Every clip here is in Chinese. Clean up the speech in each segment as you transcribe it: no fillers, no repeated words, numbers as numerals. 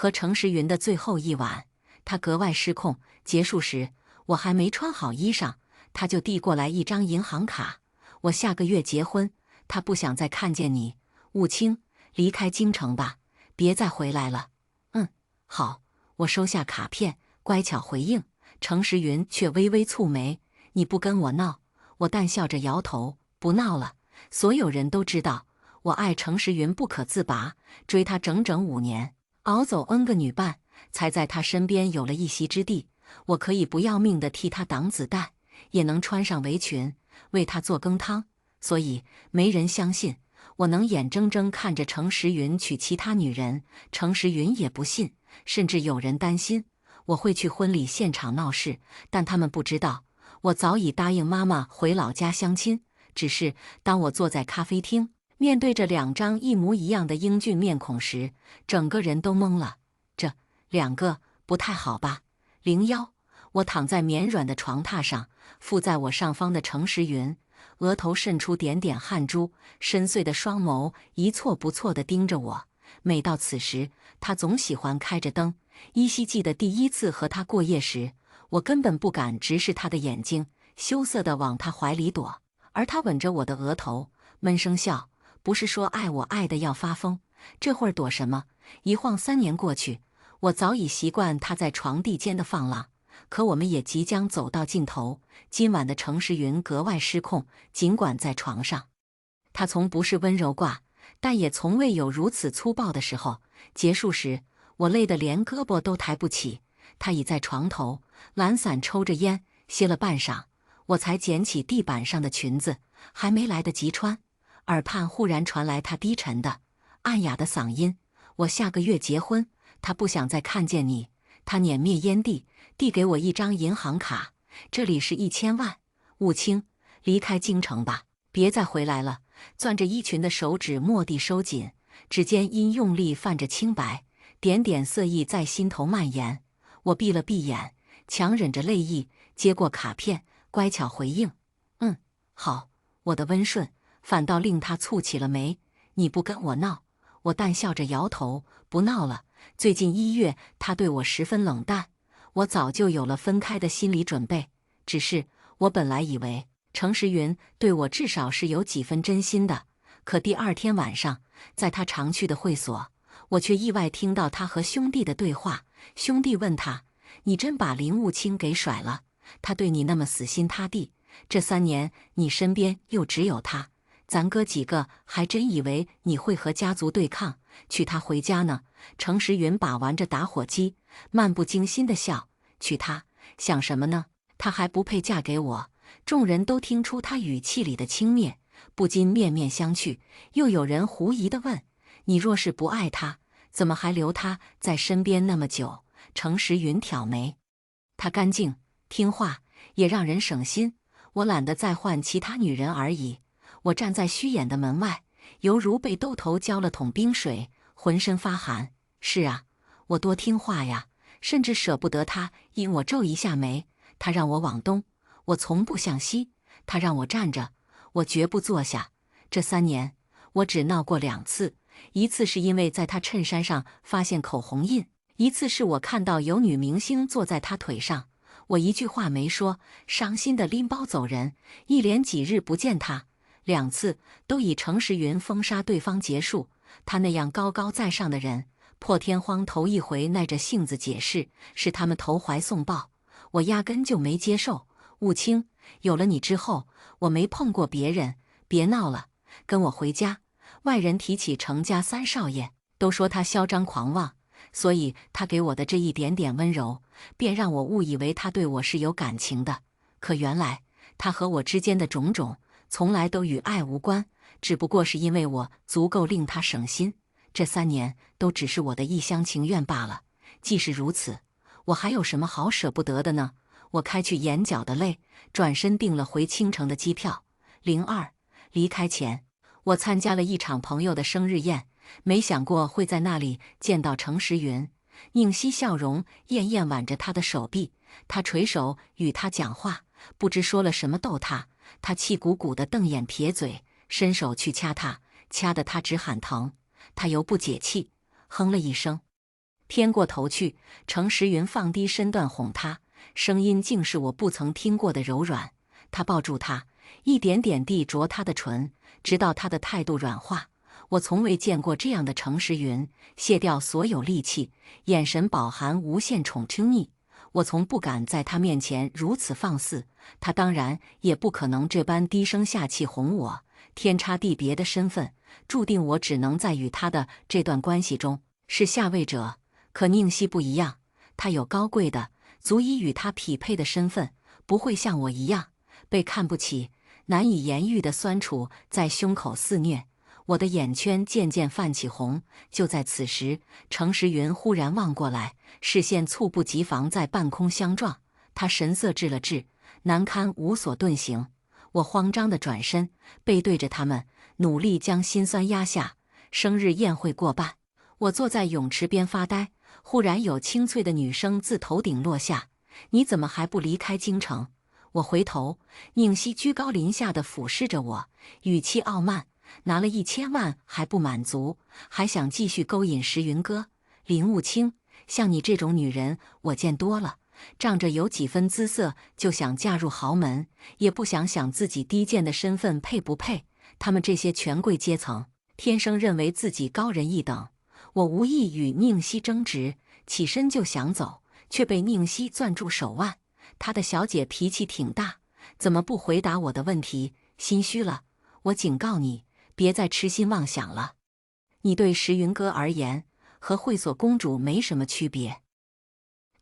和程时云的最后一晚，他格外失控。结束时，我还没穿好衣裳，他就递过来一张银行卡。我下个月结婚，他不想再看见你，务清，离开京城吧，别再回来了。好，我收下卡片，乖巧回应。程时云却微微蹙眉，你不跟我闹？我淡笑着摇头，不闹了。所有人都知道，我爱程时云不可自拔，追他整整5年，熬走 N 个女伴，才在他身边有了一席之地。我可以不要命地替他挡子弹，也能穿上围裙为他做羹汤，所以没人相信我能眼睁睁看着程时云娶其他女人。程时云也不信，甚至有人担心我会去婚礼现场闹事，但他们不知道，我早已答应妈妈回老家相亲。只是当我坐在咖啡厅，面对着2张一模一样的英俊面孔时，整个人都懵了。这2个不太好吧？01，我躺在绵软的床榻上，附在我上方的程时云，额头渗出点点汗珠，深邃的双眸一错不错地盯着我。每到此时，他总喜欢开着灯。依稀记得第1次和他过夜时，我根本不敢直视他的眼睛，羞涩地往他怀里躲，而他吻着我的额头，闷声笑，不是说爱我爱得要发疯，这会儿躲什么？一晃3年过去，我早已习惯他在床地间的放浪。可我们也即将走到尽头，今晚的程时云格外失控，尽管在床上，他从不是温柔挂，但也从未有如此粗暴的时候。结束时，我累得连胳膊都抬不起，他倚在床头，懒散抽着烟，歇了半晌，我才捡起地板上的裙子，还没来得及穿，耳畔忽然传来他低沉的、暗哑的嗓音：我下个月结婚，他不想再看见你。他捻灭烟蒂，递给我一张银行卡，这里是1000万，务清，离开京城吧，别再回来了。攥着衣裙的手指蓦地收紧，指尖因用力泛着青白，点点色意在心头蔓延。我闭了闭眼，强忍着泪意，接过卡片，乖巧回应：好。我的温顺反倒令他蹙起了眉。你不跟我闹？我淡笑着摇头，不闹了。最近1月，他对我十分冷淡，我早就有了分开的心理准备。只是我本来以为程时云对我至少是有几分真心的，可第2天晚上，在他常去的会所，我却意外听到他和兄弟的对话。兄弟问他：你真把林务清给甩了？他对你那么死心塌地，这3年你身边又只有他，咱哥几个还真以为你会和家族对抗，娶她回家呢。程时云把玩着打火机，漫不经心地笑：娶她？想什么呢？她还不配嫁给我。众人都听出他语气里的轻蔑，不禁面面相觑。又有人狐疑地问：你若是不爱她，怎么还留她在身边那么久？程时云挑眉：她干净听话，也让人省心，我懒得再换其他女人而已。我站在虚掩的门外，犹如被兜头浇了桶冰水，浑身发寒。是啊，我多听话呀，甚至舍不得他因我皱一下眉。他让我往东，我从不向西；他让我站着，我绝不坐下。这3年，我只闹过2次，一次是因为在他衬衫上发现口红印，一次是我看到有女明星坐在他腿上，我一句话没说，伤心的拎包走人，一连几日不见他。2次都以程时云封杀对方结束。他那样高高在上的人，破天荒头一回耐着性子解释是他们投怀送抱，我压根就没接受。务清，有了你之后，我没碰过别人，别闹了，跟我回家。外人提起程家3少爷，都说他嚣张狂妄，所以他给我的这一点点温柔，便让我误以为他对我是有感情的。可原来他和我之间的种种，从来都与爱无关，只不过是因为我足够令他省心。这3年都只是我的一厢情愿罢了。既是如此，我还有什么好舍不得的呢？我开去眼角的泪，转身订了回青城的机票。02，离开前，我参加了一场朋友的生日宴，没想过会在那里见到程时云。宁熙笑容艳艳挽着他的手臂，他垂手与他讲话，不知说了什么逗他。他气鼓鼓地瞪眼撇嘴，伸手去掐他，掐得他直喊疼。他犹不解气，哼了一声。偏过头去，程时云放低身段哄他，声音竟是我不曾听过的柔软。他抱住他，一点点地啄他的唇，直到他的态度软化。我从未见过这样的程时云，卸掉所有戾气，眼神饱含无限宠溺。我从不敢在他面前如此放肆，他当然也不可能这般低声下气哄我。天差地别的身份，注定我只能在与他的这段关系中是下位者。可宁熙不一样，他有高贵的、足以与他匹配的身份，不会像我一样被看不起。难以言喻的酸楚在胸口肆虐，我的眼圈渐渐泛起红。就在此时，程时云忽然望过来，视线猝不及防在半空相撞，他神色滞了滞，难堪无所遁形。我慌张地转身，背对着他们，努力将心酸压下。生日宴会过半，我坐在泳池边发呆，忽然有清脆的女声自头顶落下：“你怎么还不离开京城？”我回头，宁熙居高临下地俯视着我，语气傲慢：“拿了1000万还不满足，还想继续勾引时云哥？林雾清，像你这种女人我见多了，仗着有几分姿色就想嫁入豪门，也不想想自己低贱的身份配不配。他们这些权贵阶层，天生认为自己高人一等。”我无意与宁熙争执，起身就想走，却被宁熙攥住手腕。她的小姐脾气挺大，怎么不回答我的问题？心虚了。我警告你，别再痴心妄想了。你对时云哥而言，和会所公主没什么区别，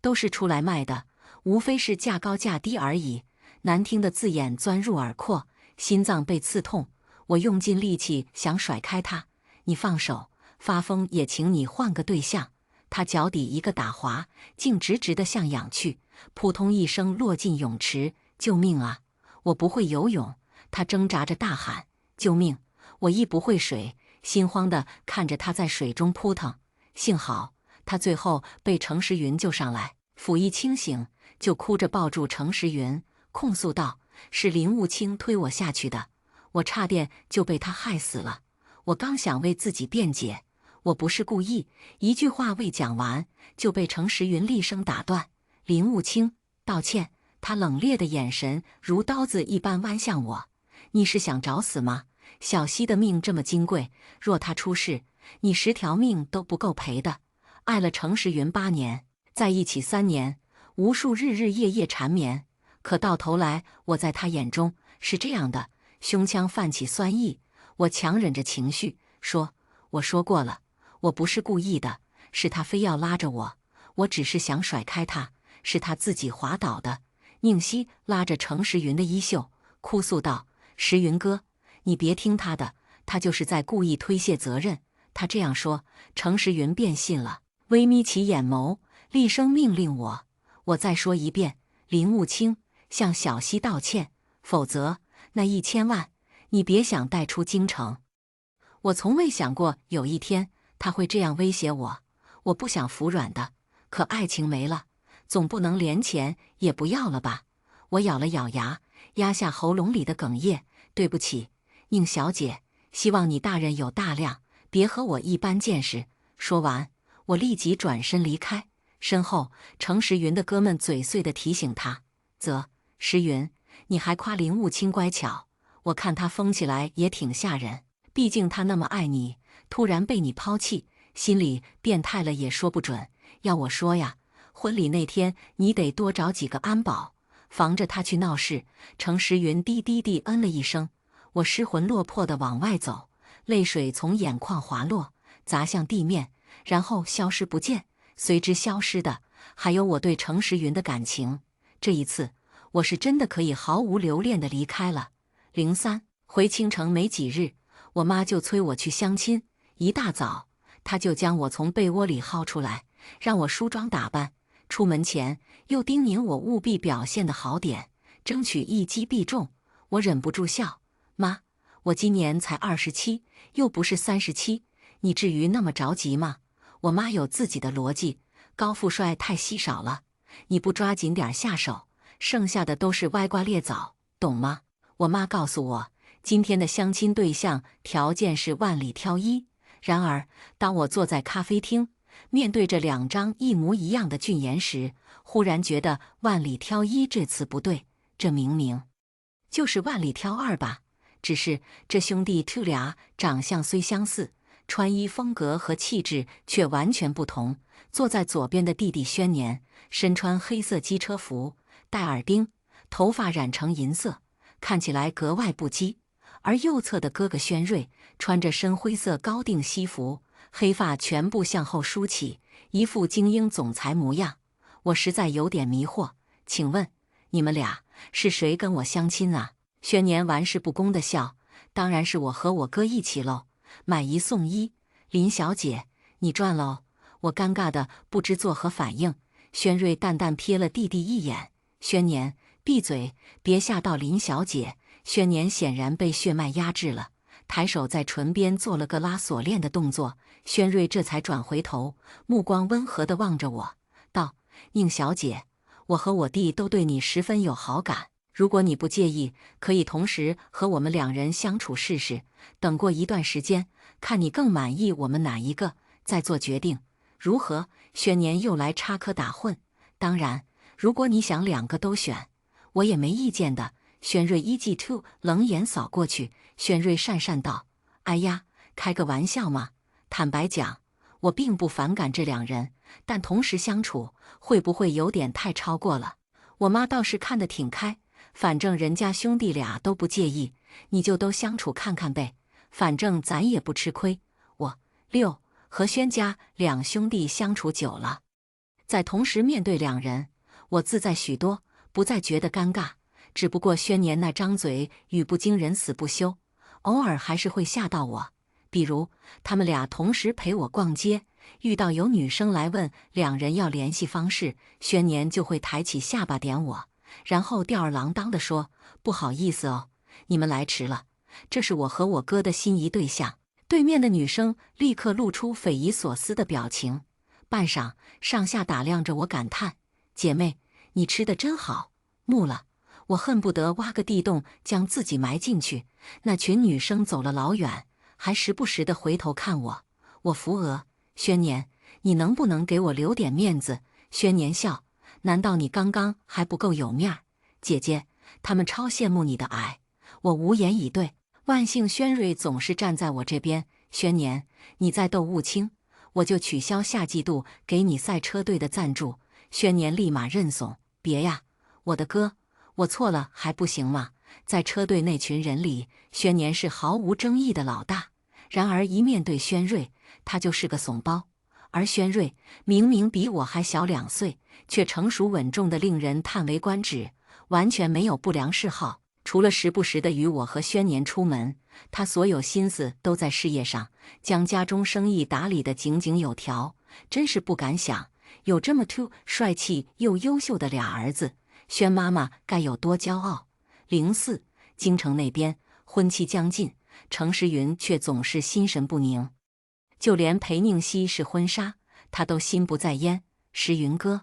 都是出来卖的，无非是价高价低而已。难听的字眼钻入耳廓，心脏被刺痛。我用尽力气想甩开他，你放手，发疯也请你换个对象。他脚底一个打滑，竟直直地向仰去，扑通一声落进泳池。救命啊！我不会游泳。他挣扎着大喊：“救命！”我亦不会水，心慌地看着他在水中扑腾。幸好他最后被程时云救上来，甫一清醒，就哭着抱住程时云，控诉道：“是林雾清推我下去的，我差点就被他害死了。”我刚想为自己辩解，我不是故意，一句话未讲完，就被程时云厉声打断：“林雾清，道歉！”他冷冽的眼神如刀子一般剜向我：“你是想找死吗？小溪的命这么金贵，若他出事，你10条命都不够赔的。”爱了程时云8年，在一起3年，无数日日夜夜缠绵，可到头来，我在他眼中是这样的。胸腔泛起酸意，我强忍着情绪说：“我说过了，我不是故意的，是他非要拉着我，我只是想甩开他，是他自己滑倒的。”宁熙拉着程时云的衣袖，哭诉道：“时云哥，你别听他的，他就是在故意推卸责任。”他这样说，程时云便信了，微眯起眼眸，厉声命令我：“我再说一遍，林雾清，向小溪道歉，否则那1000万你别想带出京城。”我从未想过有一天他会这样威胁我，我不想服软的，可爱情没了，总不能连钱也不要了吧？我咬了咬牙，压下喉咙里的哽咽：“对不起，宁小姐，希望你大人有大量，别和我一般见识。”说完，我立即转身离开。身后，程时云的哥们嘴碎地提醒他：“时云，你还夸林雾清乖巧，我看他疯起来也挺吓人。毕竟他那么爱你，突然被你抛弃，心里变态了也说不准。要我说呀，婚礼那天你得多找几个安保，防着他去闹事。”程时云低低地嗯了一声，我失魂落魄地往外走，泪水从眼眶滑落，砸向地面，然后消失不见。随之消失的，还有我对程时云的感情。这一次，我是真的可以毫无留恋地离开了。03回青城没几日，我妈就催我去相亲。一大早，她就将我从被窝里薅出来，让我梳妆打扮。出门前，又叮咛我务必表现得好点，争取一击必中。我忍不住笑：“妈，我今年才27，又不是37，你至于那么着急吗？”我妈有自己的逻辑，高富帅太稀少了，你不抓紧点下手，剩下的都是歪瓜裂枣，懂吗？我妈告诉我，今天的相亲对象条件是万里挑一。然而，当我坐在咖啡厅，面对着2张一模一样的俊颜时，忽然觉得万里挑一这词不对，这明明就是万里挑二吧。只是这兄弟two俩长相虽相似，穿衣风格和气质却完全不同。坐在左边的弟弟宣年，身穿黑色机车服，戴耳钉，头发染成银色，看起来格外不羁；而右侧的哥哥宣瑞，穿着深灰色高定西服，黑发全部向后梳起，一副精英总裁模样。我实在有点迷惑，请问你们俩是谁跟我相亲啊？宣年玩世不恭地笑，当然是我和我哥一起喽，买一送一。林小姐，你赚喽！我尴尬的不知作何反应。宣瑞淡淡瞥了弟弟一眼，宣年，闭嘴，别吓到林小姐。宣年显然被血脉压制了，抬手在唇边做了个拉锁链的动作。宣瑞这才转回头，目光温和地望着我，道：宁小姐，我和我弟都对你十分有好感，如果你不介意，可以同时和我们2人相处试试，等过一段时间，看你更满意我们哪一个，再做决定，如何？宣年又来插科打诨，当然，如果你想2个都选，我也没意见的。宣瑞一记 two 冷眼扫过去，宣瑞讪讪道：哎呀，开个玩笑嘛！坦白讲，我并不反感这2人，但同时相处会不会有点太超过了？我妈倒是看得挺开，反正人家兄弟俩都不介意，你就都相处看看呗，反正咱也不吃亏。我和宣家2兄弟相处久了，在同时面对2人，我自在许多，不再觉得尴尬。只不过宣年那张嘴语不惊人死不休，偶尔还是会吓到我。比如他们俩同时陪我逛街，遇到有女生来问2人要联系方式，宣年就会抬起下巴点我，然后吊儿郎当地说：不好意思哦，你们来迟了，这是我和我哥的心仪对象。对面的女生立刻露出匪夷所思的表情，半晌上下打量着我，感叹：姐妹，你吃的真好，木了。我恨不得挖个地洞将自己埋进去。那群女生走了老远，还时不时地回头看我。我扶额：宣年，你能不能给我留点面子？宣年笑：难道你刚刚还不够有面儿？姐姐，他们超羡慕你的矮。我无言以对。万幸宣瑞总是站在我这边。宣年，你再斗勿清，我就取消下季度给你赛车队的赞助。宣年立马认怂：别呀，我的哥，我错了还不行吗？在车队那群人里，宣年是毫无争议的老大。然而一面对宣瑞，他就是个怂包。而宣瑞明明比我还小2岁，却成熟稳重的令人叹为观止，完全没有不良嗜好。除了时不时的与我和宣年出门，他所有心思都在事业上，将家中生意打理得井井有条。真是不敢想，有这么帅气又优秀的俩儿子，宣妈妈该有多骄傲。04，京城那边婚期将近，程时云却总是心神不宁，就连陪宁熙试婚纱，他都心不在焉。时云哥，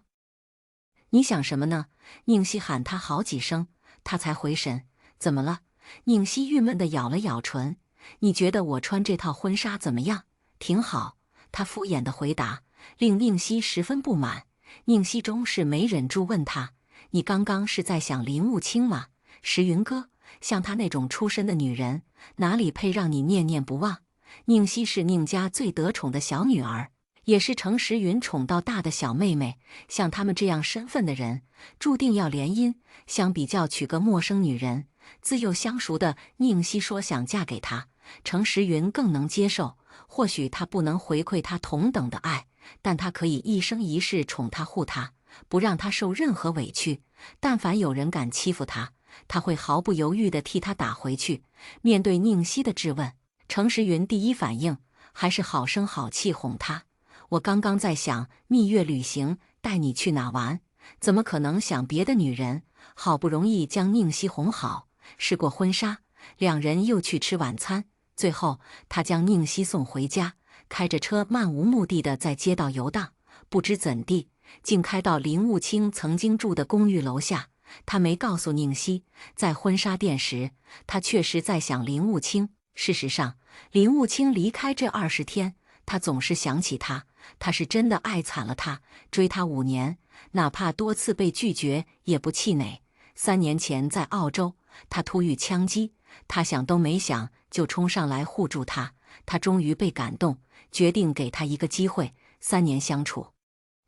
你想什么呢？宁熙喊他好几声，他才回神。怎么了？宁熙郁闷地咬了咬唇。你觉得我穿这套婚纱怎么样？挺好。他敷衍地回答，令宁熙十分不满。宁熙终是没忍住问他：你刚刚是在想林务清吗？时云哥，像她那种出身的女人，哪里配让你念念不忘？宁熙是宁家最得宠的小女儿，也是程时云宠到大的小妹妹。像他们这样身份的人，注定要联姻。相比较娶个陌生女人，自幼相熟的宁熙说想嫁给他，程时云更能接受。或许他不能回馈他同等的爱，但他可以一生一世宠他护他，不让他受任何委屈。但凡有人敢欺负他，他会毫不犹豫地替他打回去。面对宁熙的质问，程时云第一反应还是好声好气哄他：我刚刚在想蜜月旅行带你去哪玩，怎么可能想别的女人？好不容易将宁熙哄好，试过婚纱，2人又去吃晚餐，最后他将宁熙送回家，开着车漫无目的地在街道游荡。不知怎地，竟开到林务清曾经住的公寓楼下。他没告诉宁熙，在婚纱店时，他确实在想林务清。事实上，林务清离开这20天，他总是想起他，他是真的爱惨了他，追他5年，哪怕多次被拒绝也不气馁。3年前在澳洲，他突遇枪击，他想都没想就冲上来护住他。他终于被感动，决定给他一个机会。3年相处，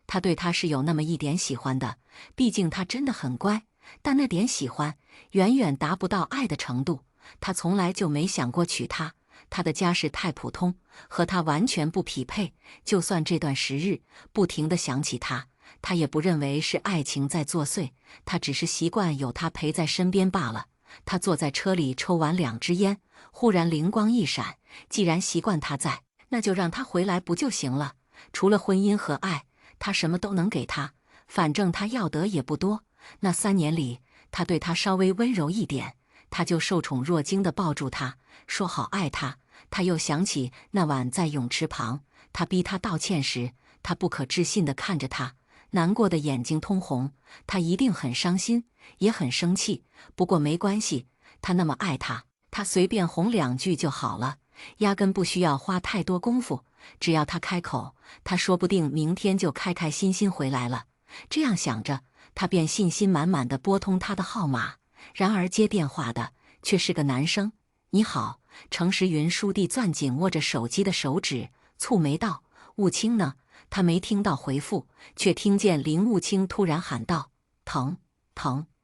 他对他是有那么一点喜欢的，毕竟他真的很乖，但那点喜欢远远达不到爱的程度。他从来就没想过娶她，他的家世太普通，和他完全不匹配。就算这段时日不停地想起他，他也不认为是爱情在作祟，他只是习惯有他陪在身边罢了。他坐在车里抽完2支烟，忽然灵光一闪，既然习惯他在，那就让他回来不就行了？除了婚姻和爱，他什么都能给他，反正他要得也不多。那3年里，他对他稍微温柔一点，他就受宠若惊地抱住他，说好爱他。他又想起那晚在泳池旁，他逼他道歉时，他不可置信地看着他，难过的眼睛通红。他一定很伤心，也很生气，不过没关系，他那么爱他，他随便哄2句就好了，压根不需要花太多功夫。只要他开口，他说不定明天就开开心心回来了。这样想着，他便信心满满地拨通他的号码。然而接电话的却是个男生。你好，程时云倏地攥紧握着手机的手指，蹙眉道：雾清呢？他没听到回复，却听见林雾清突然喊道：疼，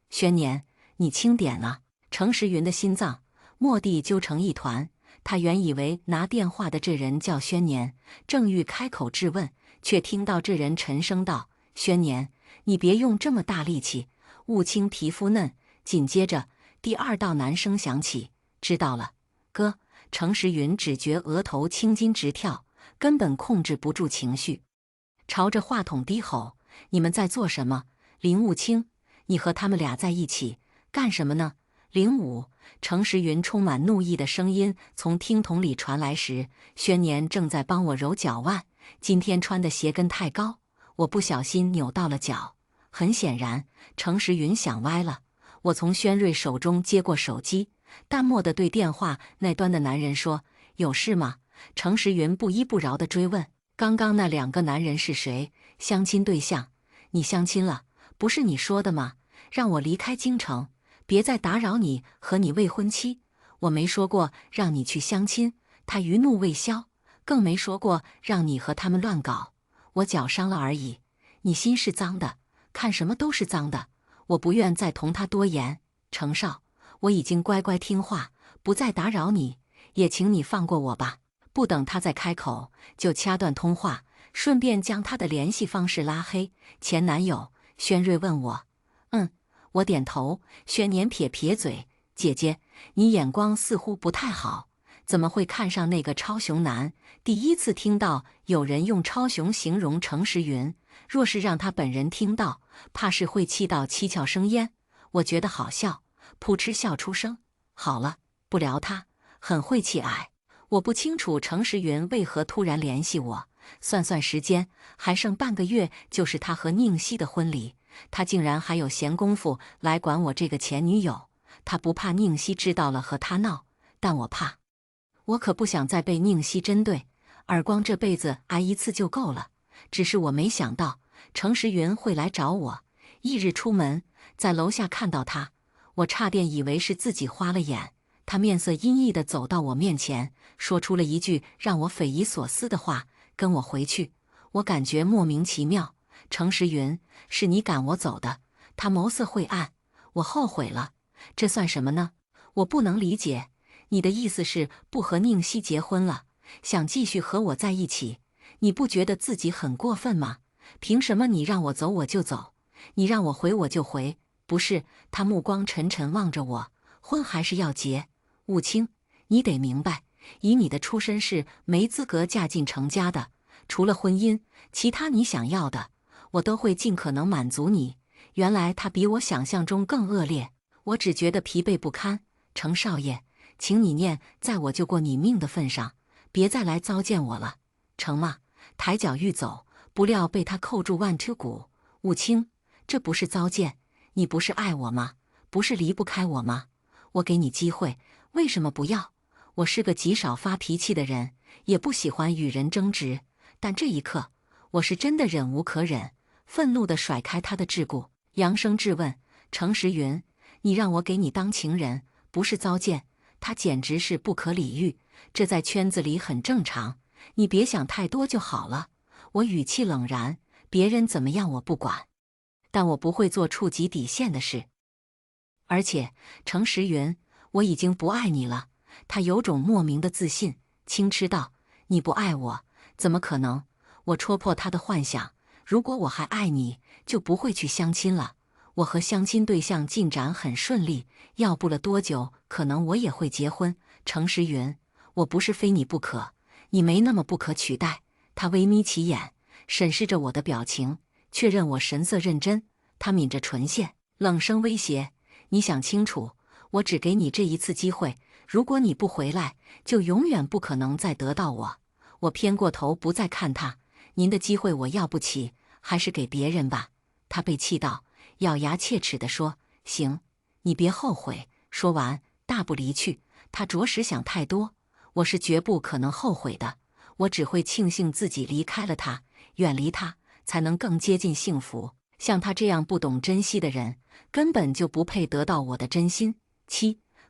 轩年，你轻点啊！程时云的心脏蓦地揪成一团。他原以为拿电话的这人叫轩年，正欲开口质问，却听到这人沉声道：轩年，你别用这么大力气。雾清皮肤嫩，紧接着第2道男声响起：知道了，哥。程时云只觉额头青筋直跳，根本控制不住情绪，朝着话筒低吼：你们在做什么？林雾清，你和他们俩在一起干什么呢？林武，程时云充满怒意的声音从听筒里传来时，轩年正在帮我揉脚腕。今天穿的鞋跟太高，我不小心扭到了脚。很显然，程时云想歪了。我从轩瑞手中接过手机，淡漠地对电话那端的男人说：有事吗？程时云不依不饶地追问：刚刚那2个男人是谁？相亲对象？你相亲了？不是你说的吗？让我离开京城，别再打扰你和你未婚妻。我没说过让你去相亲。他余怒未消，更没说过让你和他们乱搞。我脚伤了而已，你心是脏的，看什么都是脏的。我不愿再同他多言。程少，我已经乖乖听话，不再打扰你，也请你放过我吧。不等他再开口，就掐断通话，顺便将他的联系方式拉黑。前男友轩瑞问我：我点头。轩年撇撇嘴：姐姐，你眼光似乎不太好，怎么会看上那个超雄男？第一次听到有人用超雄形容程时云，若是让他本人听到，怕是会气到七窍生烟。我觉得好笑，扑哧笑出声。好了，不聊他，很会气矮。我不清楚程时云为何突然联系我，算时间，还剩半个月就是他和宁熙的婚礼。他竟然还有闲工夫来管我这个前女友。他不怕宁熙知道了和他闹，但我怕。我可不想再被宁熙针对，耳光这辈子挨1次就够了。只是我没想到程时云会来找我。翌日出门，在楼下看到他，我差点以为是自己花了眼。他面色阴翳地走到我面前，说出了一句让我匪夷所思的话：跟我回去。我感觉莫名其妙。程时云，是你赶我走的。他眸色晦暗。我后悔了。这算什么呢？我不能理解。你的意思是不和宁熙结婚了，想继续和我在一起？你不觉得自己很过分吗？凭什么你让我走我就走，你让我回我就回？不是。他目光沉沉望着我。婚还是要结？雾清，你得明白，以你的出身是没资格嫁进程家的。除了婚姻，其他你想要的，我都会尽可能满足你。原来他比我想象中更恶劣，我只觉得疲惫不堪。程少爷，请你念在我救过你命的份上，别再来糟践我了。程妈抬脚欲走，不料被他扣住腕突骨。雾清，这不是糟践，你不是爱我吗？不是离不开我吗？我给你机会，为什么不要？我是个极少发脾气的人，也不喜欢与人争执，但这一刻，我是真的忍无可忍，愤怒地甩开他的桎梏，扬声质问：程时云，你让我给你当情人，不是糟践，他简直是不可理喻，这在圈子里很正常，你别想太多就好了。我语气冷然，别人怎么样我不管，但我不会做触及底线的事。而且，程时云，我已经不爱你了。他有种莫名的自信，轻嗤道：你不爱我，怎么可能？我戳破他的幻想，如果我还爱你，就不会去相亲了。我和相亲对象进展很顺利，要不了多久，可能我也会结婚。程时云，我不是非你不可，你没那么不可取代。他微眯起眼，审视着我的表情，确认我神色认真。他抿着唇线，冷声威胁：你想清楚，我只给你这一次机会，如果你不回来，就永远不可能再得到我。我偏过头不再看他，您的机会我要不起，还是给别人吧。他被气到，咬牙切齿地说：行，你别后悔。说完，大步离去。他着实想太多，我是绝不可能后悔的。我只会庆幸自己离开了他，远离他，才能更接近幸福。像他这样不懂珍惜的人，根本就不配得到我的真心。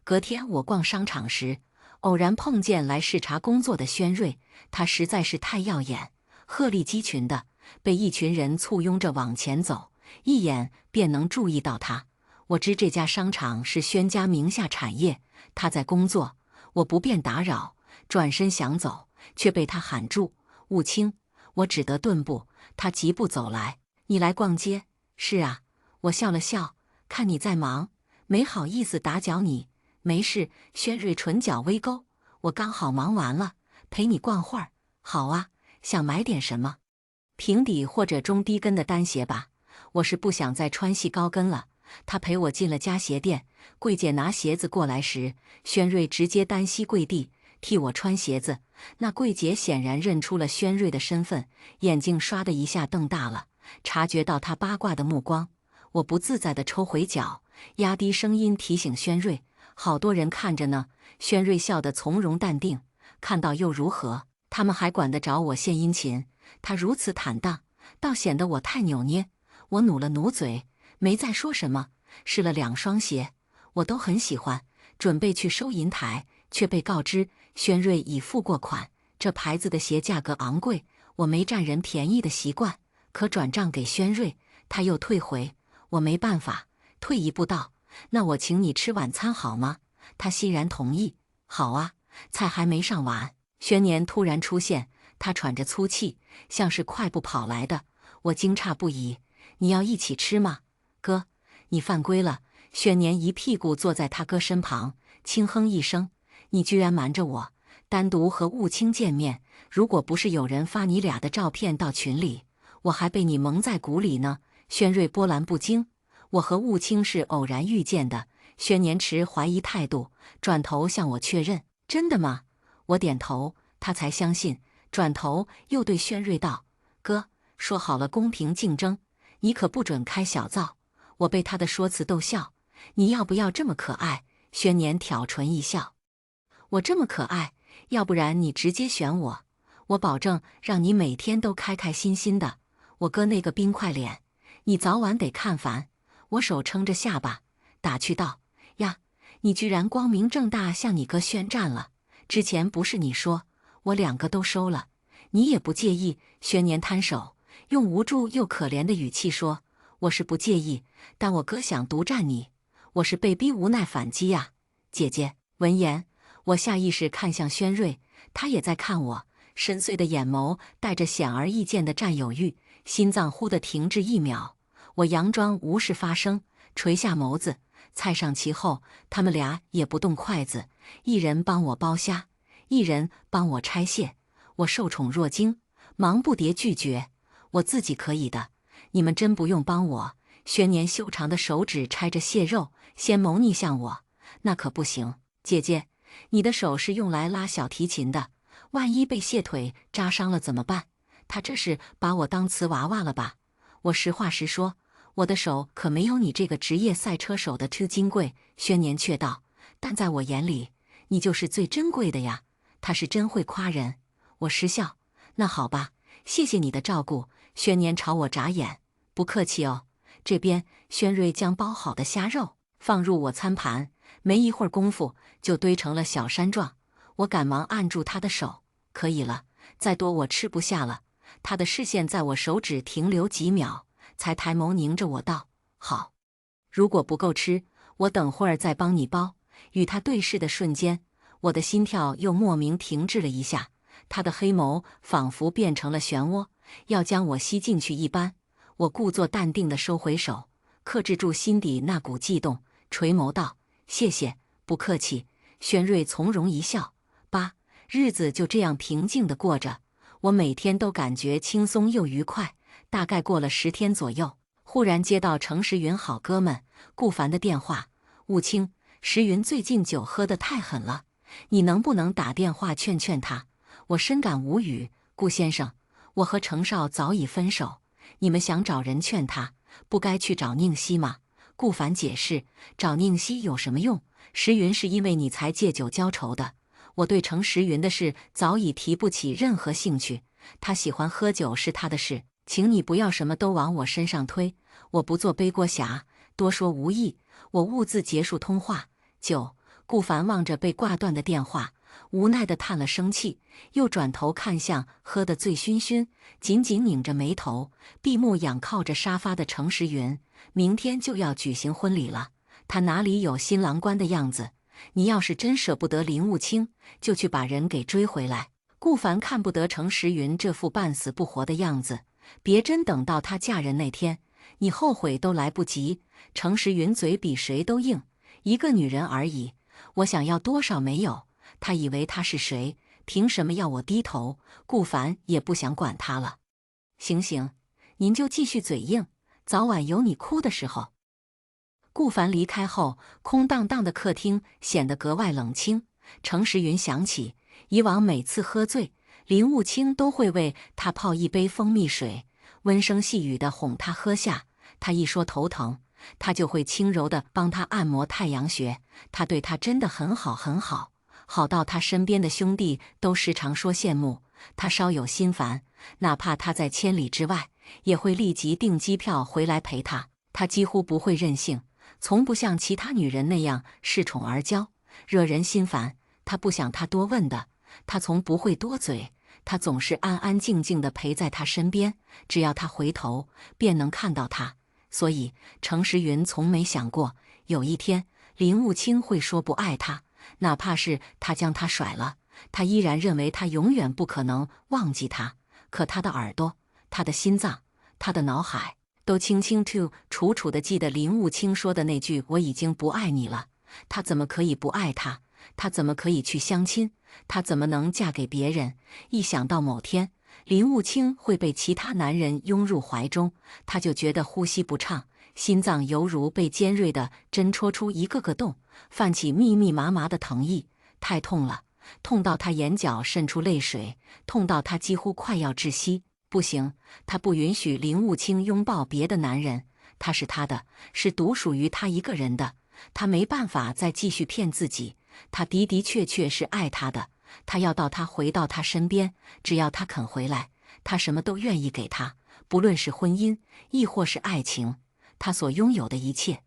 隔天我逛商场时，偶然碰见来视察工作的轩瑞，他实在是太耀眼，鹤立鸡群的，被一群人簇拥着往前走，一眼便能注意到他。我知这家商场是轩家名下产业，他在工作，我不便打扰，转身想走，却被他喊住：雾清。我只得顿步，他疾步走来：你来逛街？是啊。我笑了笑，看你在忙，没好意思打搅你。没事。轩瑞唇角微勾，我刚好忙完了，陪你逛会儿。好啊。想买点什么？平底或者中低跟的单鞋吧，我是不想再穿细高跟了。他陪我进了家鞋店，柜姐拿鞋子过来时，轩瑞直接单膝跪地替我穿鞋子。那柜姐显然认出了轩瑞的身份，眼睛唰的一下瞪大了，察觉到他八卦的目光。我不自在地抽回脚，压低声音提醒轩瑞：好多人看着呢。轩瑞笑得从容淡定，看到又如何？他们还管得着我献殷勤？他如此坦荡，倒显得我太扭捏。我努了努嘴，没再说什么。试了2双鞋，我都很喜欢，准备去收银台，却被告知轩瑞已付过款。这牌子的鞋价格昂贵，我没占人便宜的习惯，可转账给轩瑞，他又退回。我没办法，退一步道：那我请你吃晚餐好吗？他欣然同意。好啊。菜还没上完，轩年突然出现，他喘着粗气，像是快步跑来的。我惊诧不已：你要一起吃吗？哥，你犯规了。轩年一屁股坐在他哥身旁，轻哼一声：你居然瞒着我，单独和雾清见面，如果不是有人发你俩的照片到群里，我还被你蒙在鼓里呢。轩瑞波澜不惊：我和雾清是偶然遇见的。轩年持怀疑态度，转头向我确认：真的吗？我点头，他才相信，转头又对轩瑞道：哥，说好了公平竞争，你可不准开小灶。我被他的说辞逗笑：你要不要这么可爱？轩年挑唇一笑：我这么可爱，要不然你直接选我，我保证让你每天都开开心心的。我哥那个冰块脸，你早晚得看烦。我手撑着下巴，打趣道：呀，你居然光明正大向你哥宣战了，之前不是你说我2个都收了，你也不介意？轩年摊手，用无助又可怜的语气说：我是不介意，但我哥想独占你，我是被逼无奈反击呀。姐姐。闻言，我下意识看向轩瑞，他也在看我，深邃的眼眸带着显而易见的占有欲，心脏忽地停滞1秒。我佯装无事发生，垂下眸子。菜上齐后，他们俩也不动筷子，一人帮我剥虾，一人帮我拆蟹。我受宠若惊，忙不迭拒绝：我自己可以的，你们真不用帮我。轩年修长的手指拆着蟹肉，先眸睨向我：那可不行，姐姐，你的手是用来拉小提琴的，万一被蟹腿扎伤了怎么办？他这是把我当瓷娃娃了吧？我实话实说，我的手可没有你这个职业赛车手的忒金贵。轩年却道：但在我眼里，你就是最珍贵的呀。他是真会夸人。我失笑：那好吧，谢谢你的照顾。轩年朝我眨眼，不客气哦。这边轩瑞将包好的虾肉放入我餐盘，没一会儿功夫就堆成了小山状。我赶忙按住他的手，可以了，再多我吃不下了。他的视线在我手指停留几秒，才抬眸凝着我道：“好，如果不够吃，我等会儿再帮你包。”与他对视的瞬间，我的心跳又莫名停滞了一下。他的黑眸仿佛变成了漩涡，要将我吸进去一般。我故作淡定地收回手，克制住心底那股悸动，垂眸道：“谢谢，不客气。”轩瑞从容一笑。日子就这样平静地过着，我每天都感觉轻松又愉快。大概过了10天左右，忽然接到程时云好哥们顾凡的电话：“雾清，时云最近酒喝得太狠了，你能不能打电话劝劝他？”我深感无语：“顾先生，我和程少早已分手，你们想找人劝他，不该去找宁熙吗？”顾凡解释：“找宁熙有什么用？时云是因为你才借酒浇愁的。我对程时云的事早已提不起任何兴趣，他喜欢喝酒是他的事，请你不要什么都往我身上推，我不做背锅侠。多说无益。”我兀自结束通话。顾凡望着被挂断的电话，无奈地叹了声气，又转头看向喝得醉醺醺、紧紧拧着眉头、闭目仰靠着沙发的程时云。明天就要举行婚礼了，他哪里有新郎官的样子？你要是真舍不得林雾清，就去把人给追回来。顾凡看不得程时云这副半死不活的样子，别真等到她嫁人那天，你后悔都来不及。程时云嘴比谁都硬，一个女人而已，我想要多少没有。他以为他是谁？凭什么要我低头？顾凡也不想管他了。行，您就继续嘴硬，早晚有你哭的时候。顾凡离开后，空荡荡的客厅显得格外冷清。程时云想起，以往每次喝醉，林雾清都会为他泡一杯蜂蜜水，温声细语地哄他喝下。他一说头疼，他就会轻柔地帮他按摩太阳穴。他对他真的很好很好，好到他身边的兄弟都时常说羡慕。他稍有心烦，哪怕他在千里之外，也会立即订机票回来陪他。他几乎不会任性，从不像其他女人那样恃宠而骄，惹人心烦。他不想他多问的，他从不会多嘴，他总是安安静静地陪在他身边，只要他回头，便能看到他。所以程时云从没想过有一天林雾清会说不爱他，哪怕是他将他甩了，他依然认为他永远不可能忘记他。可他的耳朵、他的心脏、他的脑海都清清楚楚地记得林雾清说的那句：“我已经不爱你了。”他怎么可以不爱他？他怎么可以去相亲？他怎么能嫁给别人？一想到某天林雾清会被其他男人拥入怀中，他就觉得呼吸不畅，心脏犹如被尖锐的针戳出一个个洞，泛起密密麻麻的疼意，太痛了，痛到他眼角渗出泪水，痛到他几乎快要窒息。不行，他不允许林雾清拥抱别的男人，他是他的，是独属于他一个人的。他没办法再继续骗自己，他的的确确是爱他的。他要到他回到他身边，只要他肯回来，他什么都愿意给他，不论是婚姻，亦或是爱情，他所拥有的一切，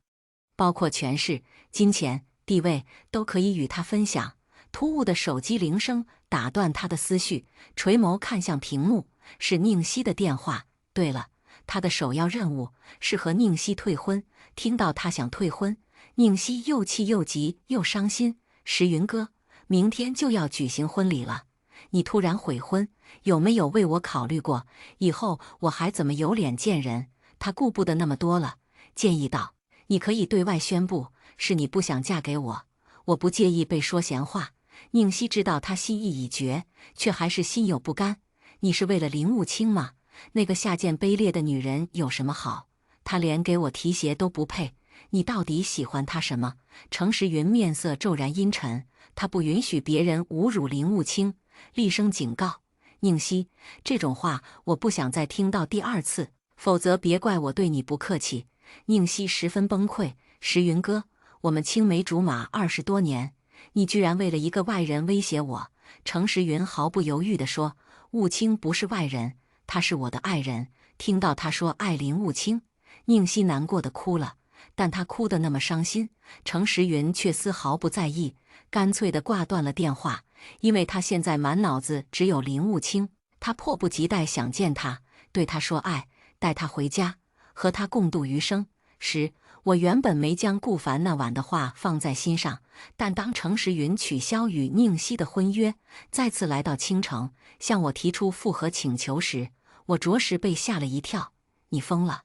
包括权势、金钱、地位，都可以与他分享。突兀的手机铃声打断他的思绪，垂眸看向屏幕，是宁熙的电话。对了，他的首要任务是和宁熙退婚。听到他想退婚，宁熙又气又急又伤心。时云哥，明天就要举行婚礼了，你突然悔婚，有没有为我考虑过？以后我还怎么有脸见人？他顾不得那么多了，建议道：“你可以对外宣布，是你不想嫁给我，我不介意被说闲话。”宁熙知道他心意已决，却还是心有不甘。你是为了林雾清吗？那个下贱卑劣的女人有什么好？她连给我提鞋都不配。你到底喜欢她什么？程时云面色骤然阴沉，他不允许别人侮辱林雾清，厉声警告：“宁熙，这种话我不想再听到第二次，否则别怪我对你不客气。”宁熙十分崩溃：“时云哥，我们青梅竹马20多年，你居然为了一个外人威胁我！”程时云毫不犹豫地说：“雾清不是外人，他是我的爱人。”听到他说爱林务清，宁熙难过的哭了，但他哭得那么伤心，程时云却丝毫不在意，干脆地挂断了电话，因为他现在满脑子只有林务清，他迫不及待想见他，对他说爱，带他回家，和他共度余生时。我原本没将顾凡那晚的话放在心上，但当程时云取消与宁熙的婚约，再次来到青城，向我提出复合请求时，我着实被吓了一跳。你疯了？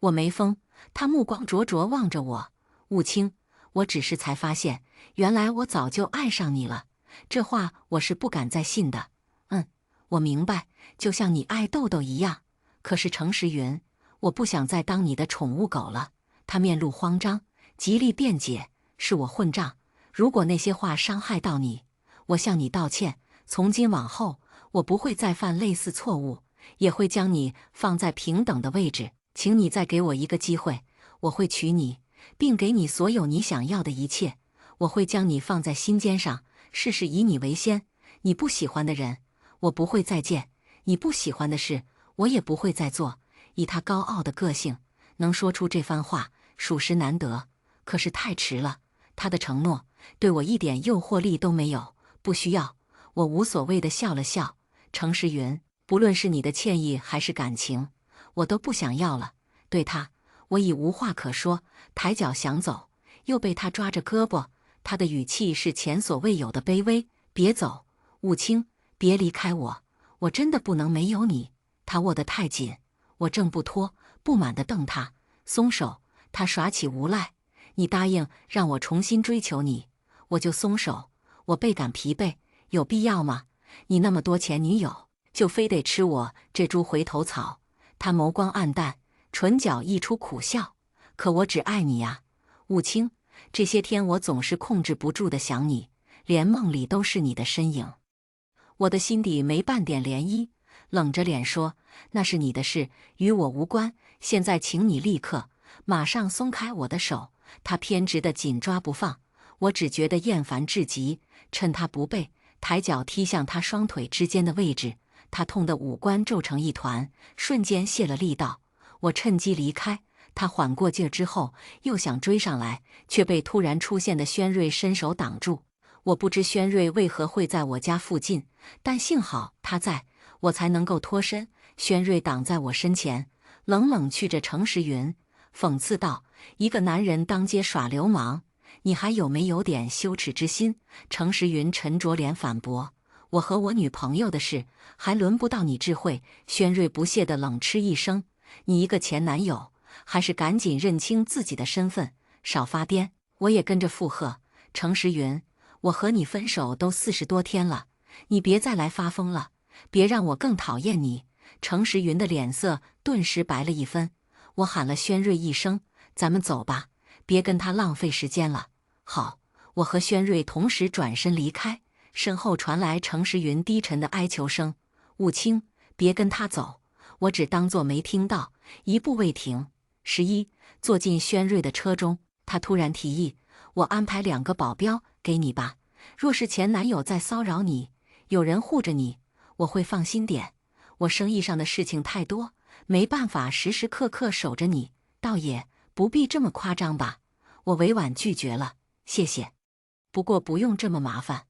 我没疯。他目光灼灼望着我。务清，我只是才发现，原来我早就爱上你了。这话我是不敢再信的。我明白，就像你爱豆豆一样。可是程时云，我不想再当你的宠物狗了。他面露慌张，极力辩解：“是我混账，如果那些话伤害到你，我向你道歉。从今往后，我不会再犯类似错误，也会将你放在平等的位置。请你再给我一个机会，我会娶你，并给你所有你想要的一切。我会将你放在心尖上，事事以你为先。你不喜欢的人，我不会再见；你不喜欢的事，我也不会再做。”以他高傲的个性，能说出这番话，属实难得，可是太迟了。他的承诺对我一点诱惑力都没有。不需要，我无所谓地笑了笑。程时云，不论是你的歉意还是感情，我都不想要了。对他，我已无话可说，抬脚想走，又被他抓着胳膊。他的语气是前所未有的卑微。别走，务清，别离开我，我真的不能没有你。他握得太紧，我挣不脱，不满地瞪他。松手。他耍起无赖。你答应让我重新追求你，我就松手。我倍感疲惫，有必要吗？你那么多前女友，就非得吃我这株回头草？他眸光暗淡，唇角溢出苦笑。可我只爱你呀，务清。这些天我总是控制不住的想你，连梦里都是你的身影。我的心底没半点涟漪，冷着脸说：“那是你的事，与我无关。现在请你立刻。”马上松开我的手，他偏执的紧抓不放，我只觉得厌烦至极。趁他不备，抬脚踢向他双腿之间的位置，他痛得五官皱成一团，瞬间泄了力道。我趁机离开，他缓过劲儿之后，又想追上来，却被突然出现的轩瑞伸手挡住。我不知轩瑞为何会在我家附近，但幸好他在，我才能够脱身。轩瑞挡在我身前，冷冷觑着程时云，讽刺道：“一个男人当街耍流氓，你还有没有点羞耻之心？”程时云沉着脸反驳：“我和我女朋友的事，还轮不到你智慧。”轩瑞不屑地冷嗤一声：“你一个前男友，还是赶紧认清自己的身份，少发癫。”我也跟着附和：“程时云，我和你分手都40多天了，你别再来发疯了，别让我更讨厌你。”程时云的脸色顿时白了一分。我喊了轩瑞一声：“咱们走吧，别跟他浪费时间了。”好，我和轩瑞同时转身离开，身后传来程时云低沉的哀求声：“务清，别跟他走。”我只当作没听到，一步未停。11，坐进轩瑞的车中，他突然提议：“我安排2个保镖给你吧，若是前男友再骚扰你，有人护着你，我会放心点。我生意上的事情太多，没办法时时刻刻守着你，倒也不必这么夸张吧。”我委婉拒绝了：“谢谢，不过不用这么麻烦。”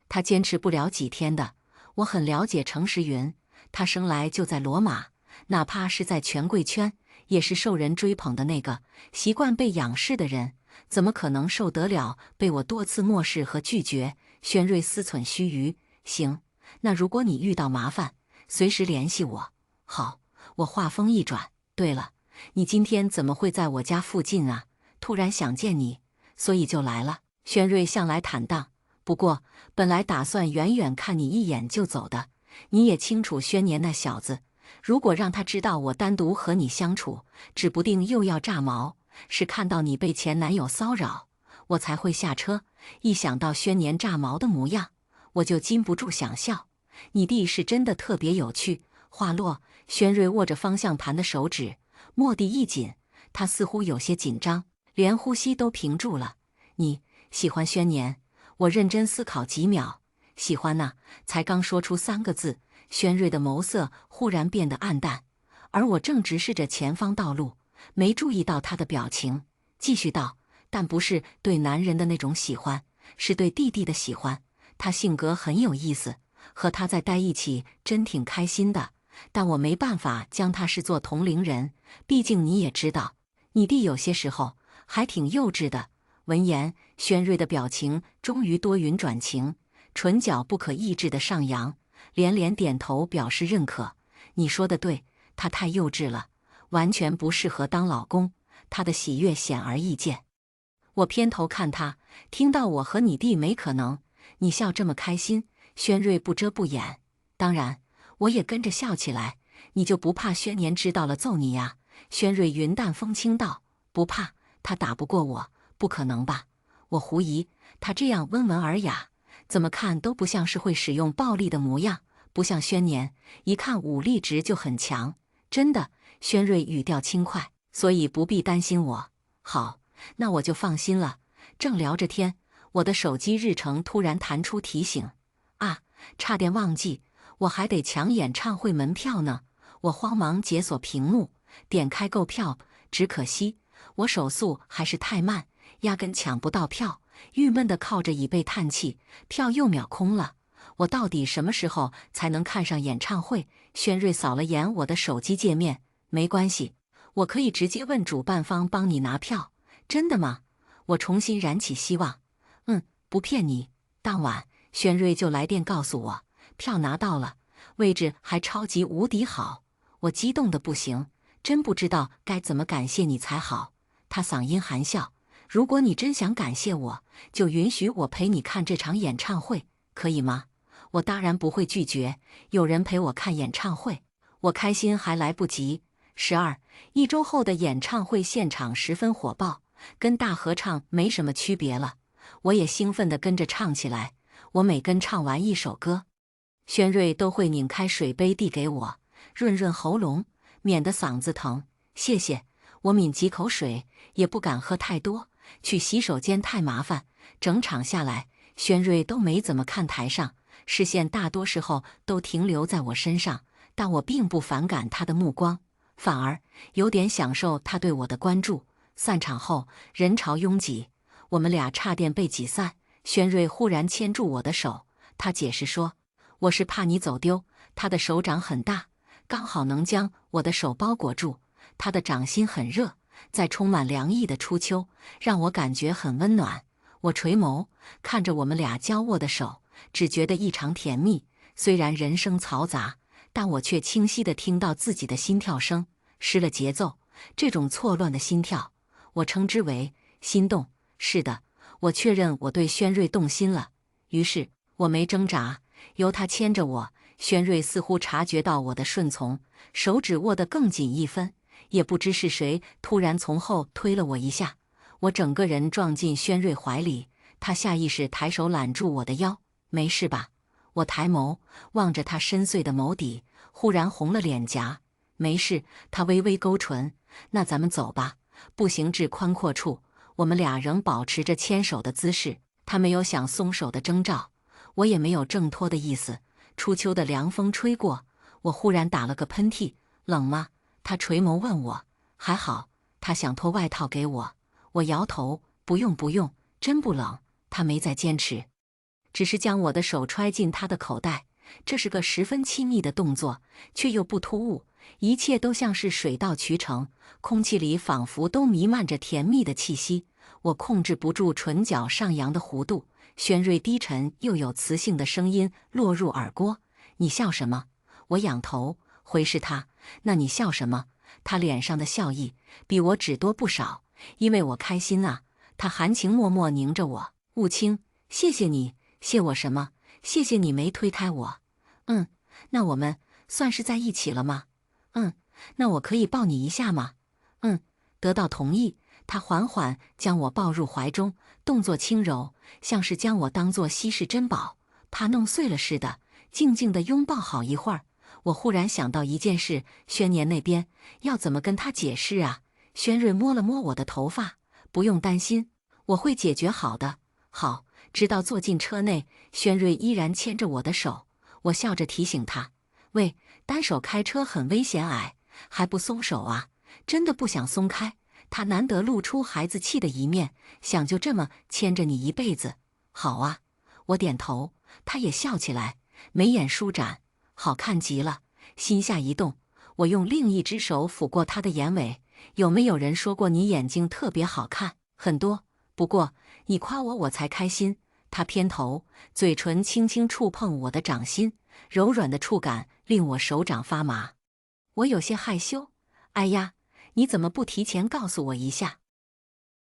他坚持不了几天的。我很了解程时云，他生来就在罗马，哪怕是在权贵圈，也是受人追捧的那个，习惯被仰视的人，怎么可能受得了被我多次漠视和拒绝？轩瑞思忖须臾：“行，那如果你遇到麻烦，随时联系我。”好，我话锋一转：“对了，你今天怎么会在我家附近啊？突然想见你，所以就来了。”轩瑞向来坦荡，不过本来打算远远看你一眼就走的。你也清楚轩年那小子，如果让他知道我单独和你相处，指不定又要炸毛。是看到你被前男友骚扰，我才会下车。一想到轩年炸毛的模样，我就禁不住想笑。你弟是真的特别有趣。话落，轩瑞握着方向盘的手指蓦地一紧，他似乎有些紧张，连呼吸都屏住了。你喜欢轩年？我认真思考几秒，喜欢呐。才刚说出3个字，轩瑞的眸色忽然变得暗淡。而我正直视着前方道路，没注意到他的表情，继续道：“但不是对男人的那种喜欢，是对弟弟的喜欢。他性格很有意思，和他在待一起真挺开心的。但我没办法将他视作同龄人，毕竟你也知道，你弟有些时候还挺幼稚的。”闻言，轩瑞的表情终于多云转晴，唇角不可抑制的上扬，连连点头表示认可。你说的对，他太幼稚了，完全不适合当老公。他的喜悦显而易见。我偏头看他，听到我和你弟没可能，你笑这么开心。轩瑞不遮不掩，当然，我也跟着笑起来。你就不怕轩年知道了揍你呀？轩瑞云淡风轻道：“不怕，他打不过我。”不可能吧？我狐疑，他这样温文尔雅，怎么看都不像是会使用暴力的模样，不像轩年，一看武力值就很强。真的，轩瑞语调轻快，所以不必担心我。好，那我就放心了。正聊着天，我的手机日程突然弹出提醒，啊，差点忘记，我还得抢演唱会门票呢。我慌忙解锁屏幕，点开购票，只可惜我手速还是太慢。压根抢不到票，郁闷地靠着椅背叹气，票又秒空了。我到底什么时候才能看上演唱会？轩瑞扫了眼我的手机界面，没关系，我可以直接问主办方帮你拿票。真的吗？我重新燃起希望。不骗你。当晚，轩瑞就来电告诉我，票拿到了，位置还超级无敌好。我激动得不行，真不知道该怎么感谢你才好。他嗓音含笑。如果你真想感谢我，就允许我陪你看这场演唱会，可以吗？我当然不会拒绝，有人陪我看演唱会，我开心还来不及。1周后的演唱会现场十分火爆，跟大合唱没什么区别了。我也兴奋地跟着唱起来。我每跟唱完一首歌，轩瑞都会拧开水杯递给我，润润喉咙，免得嗓子疼。谢谢。我抿几口水，也不敢喝太多。去洗手间太麻烦，整场下来，轩瑞都没怎么看台上，视线大多时候都停留在我身上，但我并不反感他的目光，反而有点享受他对我的关注。散场后，人潮拥挤，我们俩差点被挤散。轩瑞忽然牵住我的手，他解释说：“我是怕你走丢。”他的手掌很大，刚好能将我的手包裹住，他的掌心很热。在充满凉意的初秋，让我感觉很温暖。我垂眸看着我们俩交握的手，只觉得异常甜蜜。虽然人声嘈杂，但我却清晰地听到自己的心跳声，失了节奏。这种错乱的心跳，我称之为心动。是的，我确认我对轩瑞动心了。于是我没挣扎，由他牵着我。轩瑞似乎察觉到我的顺从，手指握得更紧一分。也不知是谁突然从后推了我一下，我整个人撞进轩瑞怀里，他下意识抬手揽住我的腰。没事吧？我抬眸望着他深邃的眸底，忽然红了脸颊。没事，他微微勾唇。那咱们走吧。步行至宽阔处，我们俩仍保持着牵手的姿势，他没有想松手的征兆，我也没有挣脱的意思。初秋的凉风吹过，我忽然打了个喷嚏。冷吗？他垂眸问我。还好。他想脱外套给我，我摇头，不用不用，真不冷。他没再坚持，只是将我的手揣进他的口袋。这是个十分亲密的动作，却又不突兀，一切都像是水到渠成，空气里仿佛都弥漫着甜蜜的气息。我控制不住唇角上扬的弧度，轩瑞低沉又有磁性的声音落入耳郭：“你笑什么？”我仰头回视他：“那你笑什么？”他脸上的笑意比我只多不少，因为我开心啊。他含情脉脉凝着我：“雾清，谢谢你。”“谢我什么？谢谢你没推开我。”“那我们算是在一起了吗？”“那我可以抱你一下吗？”“得到同意。”他缓缓将我抱入怀中，动作轻柔，像是将我当作稀世珍宝，怕弄碎了似的，静静地拥抱好一会儿。我忽然想到一件事，轩年那边要怎么跟他解释啊？轩瑞摸了摸我的头发：“不用担心，我会解决好的。”好。直到坐进车内，轩瑞依然牵着我的手，我笑着提醒他：“喂，单手开车很危险。”还不松手啊？真的不想松开？他难得露出孩子气的一面，想就这么牵着你一辈子。好啊，我点头。他也笑起来，眉眼舒展，好看极了。心下一动，我用另一只手抚过他的眼尾。有没有人说过你眼睛特别好看？很多，不过你夸我，我才开心。他偏头，嘴唇轻轻触碰我的掌心，柔软的触感令我手掌发麻。我有些害羞。哎呀，你怎么不提前告诉我一下？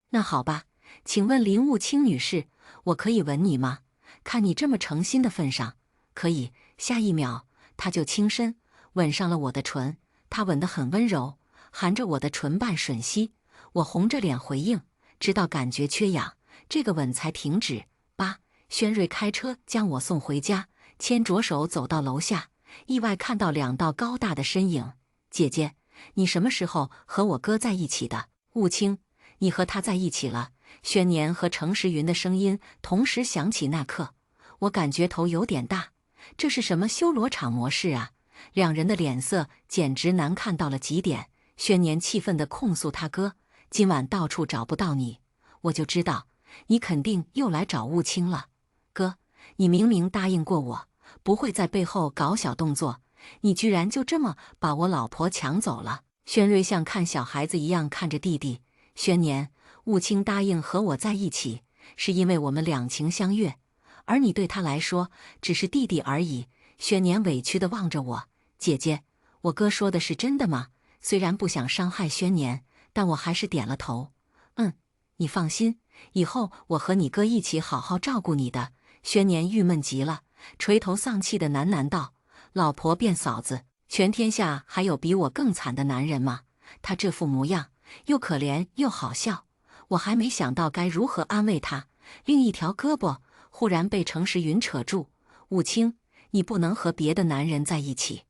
那好吧，请问林雾清女士，我可以吻你吗？看你这么诚心的份上，可以。下一秒，他就轻身吻上了我的唇。他吻得很温柔，含着我的唇瓣吮吸。我红着脸回应，直到感觉缺氧，这个吻才停止。轩瑞开车将我送回家，牵着手走到楼下，意外看到2道高大的身影。姐姐，你什么时候和我哥在一起的？雾清，你和他在一起了。轩年和程时云的声音同时响起，那刻，我感觉头有点大。这是什么修罗场模式啊？两人的脸色简直难看到了极点。轩年气愤地控诉他哥：“今晚到处找不到你，我就知道你肯定又来找雾清了。哥，你明明答应过我，不会在背后搞小动作，你居然就这么把我老婆抢走了。”轩瑞像看小孩子一样看着弟弟。轩年，雾清答应和我在一起，是因为我们两情相悦，而你对他来说只是弟弟而已。轩年委屈地望着我：“姐姐，我哥说的是真的吗？”虽然不想伤害轩年，但我还是点了头。你放心，以后我和你哥一起好好照顾你的。轩年郁闷极了，垂头丧气地喃喃道：“老婆变嫂子，全天下还有比我更惨的男人吗？”他这副模样，又可怜又好笑，我还没想到该如何安慰他。另一条胳膊忽然被程时云扯住：“雾清，你不能和别的男人在一起，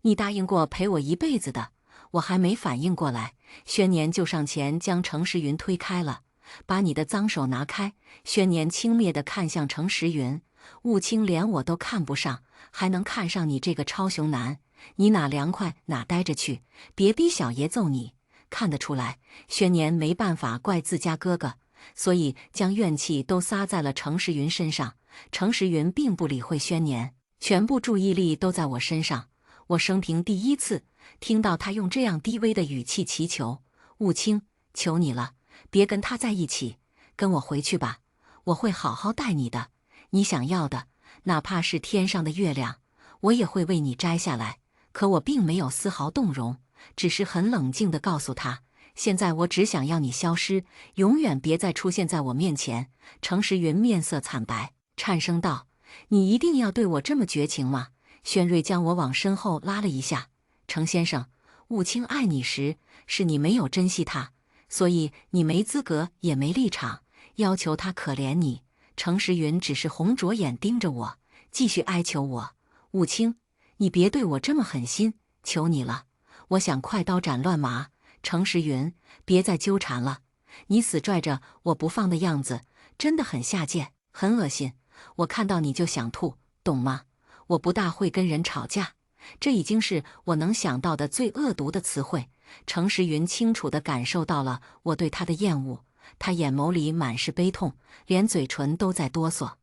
你答应过陪我一辈子的。”我还没反应过来，轩年就上前将程时云推开了：“把你的脏手拿开。”轩年轻蔑地看向程时云：“雾清连我都看不上，还能看上你这个超雄男？你哪凉快哪待着去，别逼小爷揍你。”看得出来，轩年没办法怪自家哥哥，所以将怨气都撒在了程时云身上。程时云并不理会轩年，全部注意力都在我身上。我生平第一次听到他用这样低微的语气祈求：“雾清，求你了，别跟他在一起，跟我回去吧，我会好好待你的。你想要的，哪怕是天上的月亮，我也会为你摘下来。”可我并没有丝毫动容，只是很冷静地告诉他：“现在我只想要你消失，永远别再出现在我面前。”程时云面色惨白，颤声道：“你一定要对我这么绝情吗？”轩瑞将我往身后拉了一下：“程先生，雾清爱你时，是你没有珍惜他，所以你没资格也没立场要求他可怜你。”程时云只是红着眼盯着我，继续哀求我：“雾清，你别对我这么狠心，求你了，我想快刀斩乱麻。”程时云，别再纠缠了，你死拽着我不放的样子真的很下贱，很恶心，我看到你就想吐，懂吗？我不大会跟人吵架，这已经是我能想到的最恶毒的词汇。程时云清楚地感受到了我对他的厌恶，他眼眸里满是悲痛，连嘴唇都在哆嗦。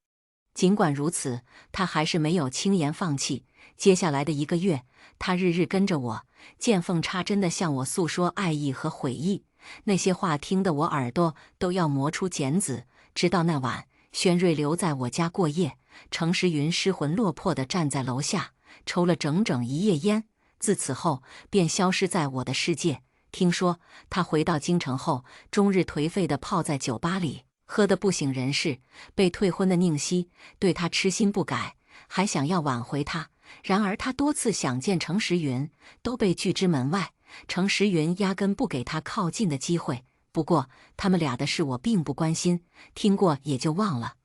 尽管如此，他还是没有轻言放弃。接下来的1个月，他日日跟着我，见缝插针地向我诉说爱意和悔意。那些话听得我耳朵都要磨出茧子。直到那晚，轩瑞留在我家过夜，程时云失魂落魄地站在楼下，抽了整整1夜烟。自此后，便消失在我的世界。听说他回到京城后，终日颓废地泡在酒吧里，喝得不省人事。被退婚的宁熙对他痴心不改，还想要挽回他。然而他多次想见程时云，都被拒之门外。程时云压根不给他靠近的机会。不过他们俩的事我并不关心，听过也就忘了。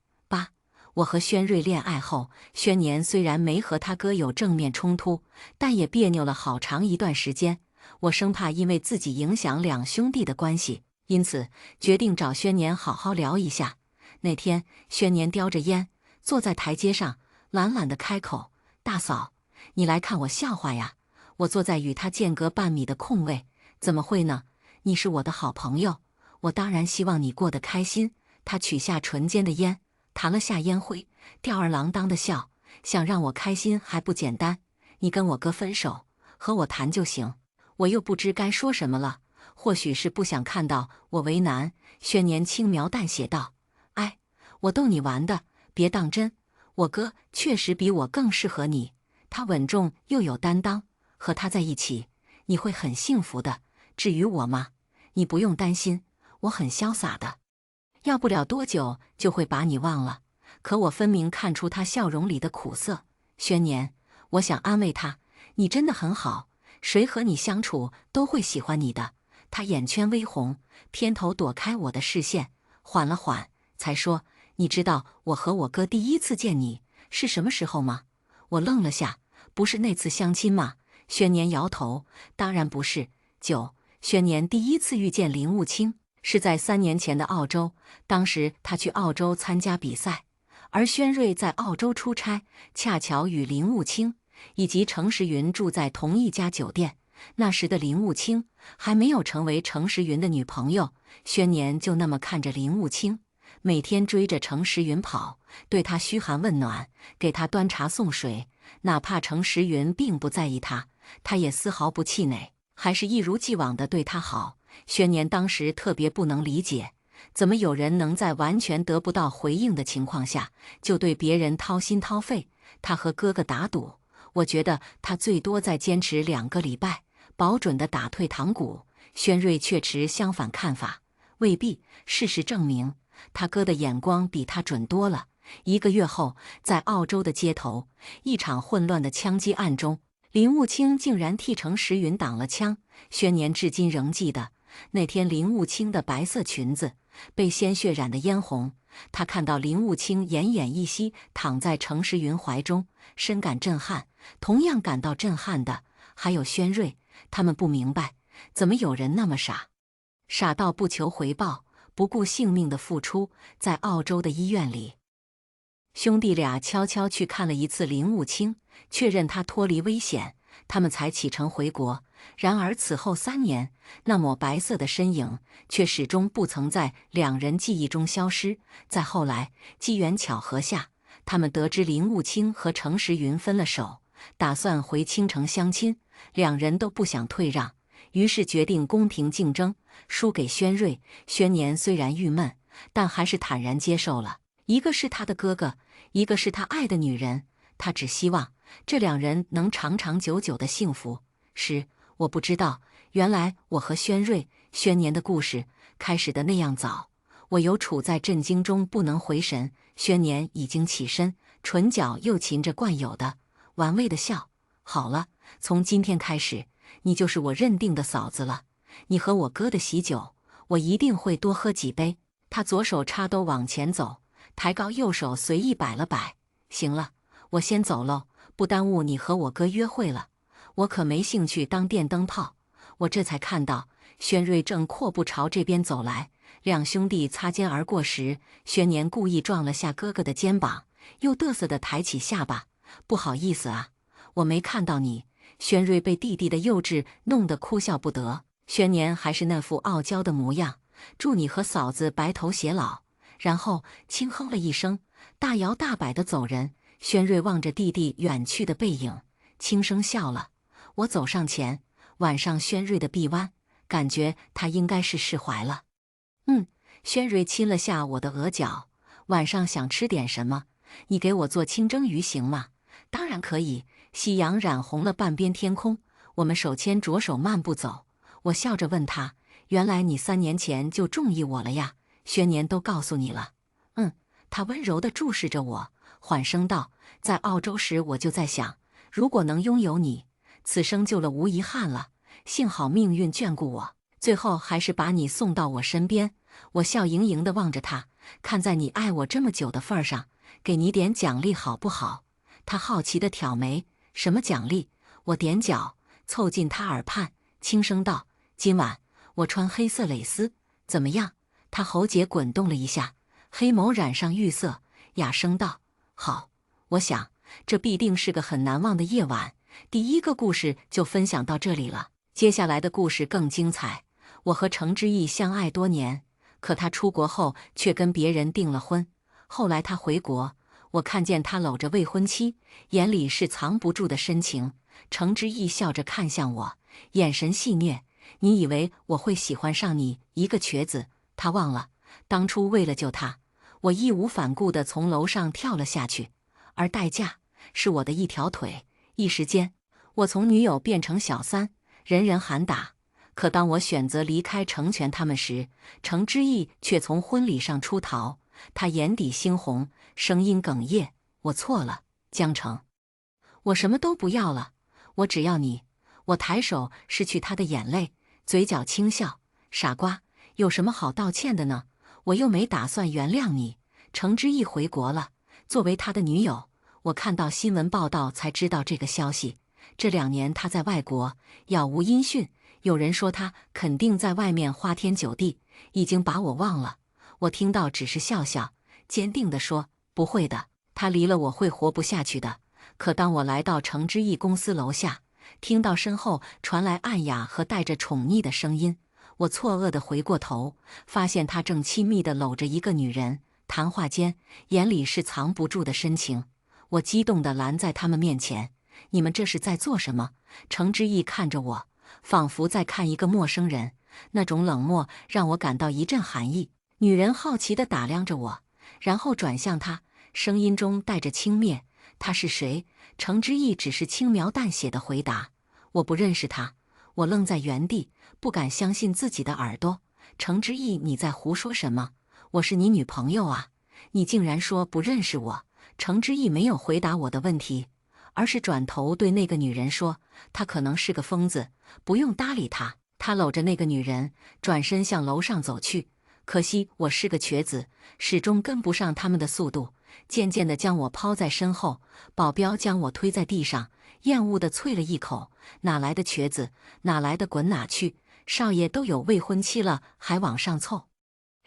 我和轩瑞恋爱后，轩年虽然没和他哥有正面冲突，但也别扭了好长一段时间。我生怕因为自己影响两兄弟的关系，因此决定找轩年好好聊一下。那天，轩年叼着烟，坐在台阶上，懒懒地开口：“大嫂，你来看我笑话呀？”我坐在与他间隔半米的空位，怎么会呢？你是我的好朋友，我当然希望你过得开心。他取下唇间的烟，弹了下烟灰，吊儿郎当的笑，想让我开心还不简单？你跟我哥分手，和我谈就行。我又不知该说什么了，或许是不想看到我为难。轩年轻描淡写道：“哎，我逗你玩的，别当真。我哥确实比我更适合你，他稳重又有担当，和他在一起，你会很幸福的。至于我嘛，你不用担心，我很潇洒的，要不了多久就会把你忘了。”可我分明看出他笑容里的苦涩。轩年，我想安慰他，你真的很好，谁和你相处都会喜欢你的。他眼圈微红，偏头躲开我的视线，缓了缓，才说：“你知道我和我哥第一次见你是什么时候吗？”我愣了下，不是那次相亲吗？轩年摇头，当然不是。轩年第一次遇见林务清是在3年前的澳洲，当时他去澳洲参加比赛，而轩瑞在澳洲出差，恰巧与林务清以及程时云住在同一家酒店。那时的林务清还没有成为程时云的女朋友，轩年就那么看着林务清，每天追着程时云跑，对他嘘寒问暖，给他端茶送水，哪怕程时云并不在意他，他也丝毫不气馁，还是一如既往地对他好。轩年当时特别不能理解，怎么有人能在完全得不到回应的情况下，就对别人掏心掏肺。他和哥哥打赌，我觉得他最多再坚持2个礼拜，保准的打退堂鼓。轩瑞却持相反看法，未必。事实证明，他哥的眼光比他准多了。1个月后，在澳洲的街头，一场混乱的枪击案中，林务清竟然替程时云挡了枪。轩年至今仍记得那天林务清的白色裙子被鲜血染得嫣红，他看到林务清奄奄一息躺在程时云怀中，深感震撼。同样感到震撼的还有轩瑞，他们不明白，怎么有人那么傻，傻到不求回报，不顾性命的付出。在澳洲的医院里，兄弟俩悄悄去看了一次林务清，确认他脱离危险，他们才启程回国。然而此后3年，那抹白色的身影却始终不曾在2人记忆中消失。在后来机缘巧合下，他们得知林务清和程时云分了手，打算回青城相亲，2人都不想退让，于是决定公平竞争，输给轩瑞。轩年虽然郁闷，但还是坦然接受了。一个是他的哥哥，一个是他爱的女人，他只希望这2人能长长久久的幸福。我不知道，原来我和轩瑞、轩年的故事开始的那样早。我犹处在震惊中不能回神，轩年已经起身，唇角又噙着惯有的玩味的笑。好了，从今天开始，你就是我认定的嫂子了。你和我哥的喜酒，我一定会多喝几杯。他左手插兜往前走，抬高右手随意摆了摆。行了，我先走喽，不耽误你和我哥约会了。我可没兴趣当电灯泡。我这才看到轩瑞正阔步朝这边走来，两兄弟擦肩而过时，轩年故意撞了下哥哥的肩膀，又嘚瑟地抬起下巴：“不好意思啊，我没看到你。”轩瑞被弟弟的幼稚弄得哭笑不得，轩年还是那副傲娇的模样：“祝你和嫂子白头偕老。”然后轻哼了一声，大摇大摆地走人。轩瑞望着弟弟远去的背影，轻声笑了。我走上前，挽上轩瑞的臂弯，感觉他应该是释怀了。轩瑞亲了下我的额角。晚上想吃点什么？你给我做清蒸鱼行吗？当然可以。夕阳染红了半边天空，我们手牵着手漫步走。我笑着问他：“原来你3年前就中意我了呀？轩年都告诉你了？”他温柔地注视着我，缓声道：“在澳洲时我就在想，如果能拥有你，此生就了无遗憾了。幸好命运眷顾我，最后还是把你送到我身边。”我笑盈盈地望着他，看在你爱我这么久的份上，给你点奖励好不好？他好奇地挑眉：“什么奖励？”我踮脚凑近他耳畔，轻声道：“今晚我穿黑色蕾丝，怎么样？”他喉结滚动了一下，黑眸染上玉色，哑声道：“好。”我想这必定是个很难忘的夜晚。第一个故事就分享到这里了，接下来的故事更精彩。我和程之义相爱多年，可他出国后却跟别人订了婚。后来他回国，我看见他搂着未婚妻，眼里是藏不住的深情。程之义笑着看向我，眼神戏谑：“你以为我会喜欢上你一个瘸子？”他忘了，当初为了救他，我义无反顾地从楼上跳了下去，而代价是我的一条腿。一时间，我从女友变成小三，人人喊打。可当我选择离开成全他们时，程之义却从婚礼上出逃。他眼底猩红，声音哽咽：“我错了，江城，我什么都不要了，我只要你。”我抬手拭去他的眼泪，嘴角轻笑：“傻瓜，有什么好道歉的呢？我又没打算原谅你。”程之义回国了，作为他的女友，我看到新闻报道才知道这个消息。这2年他在外国，杳无音讯。有人说他肯定在外面花天酒地，已经把我忘了。我听到只是笑笑，坚定地说：“不会的，他离了我会活不下去的。”可当我来到程之义公司楼下，听到身后传来暗哑和带着宠溺的声音，我错愕地回过头，发现他正亲密地搂着一个女人，谈话间眼里是藏不住的深情。我激动地拦在他们面前：“你们这是在做什么？”程之义看着我，仿佛在看一个陌生人，那种冷漠让我感到一阵寒意。女人好奇地打量着我，然后转向他，声音中带着轻蔑：“他是谁？”程之义只是轻描淡写的回答：“我不认识他。”我愣在原地，不敢相信自己的耳朵。程之义，你在胡说什么？我是你女朋友啊！你竟然说不认识我！程之义没有回答我的问题，而是转头对那个女人说：“他可能是个疯子，不用搭理他。”他搂着那个女人，转身向楼上走去。可惜我是个瘸子，始终跟不上他们的速度，渐渐地将我抛在身后。保镖将我推在地上，厌恶地啐了一口：“哪来的瘸子？哪来的滚哪去！少爷都有未婚妻了，还往上凑，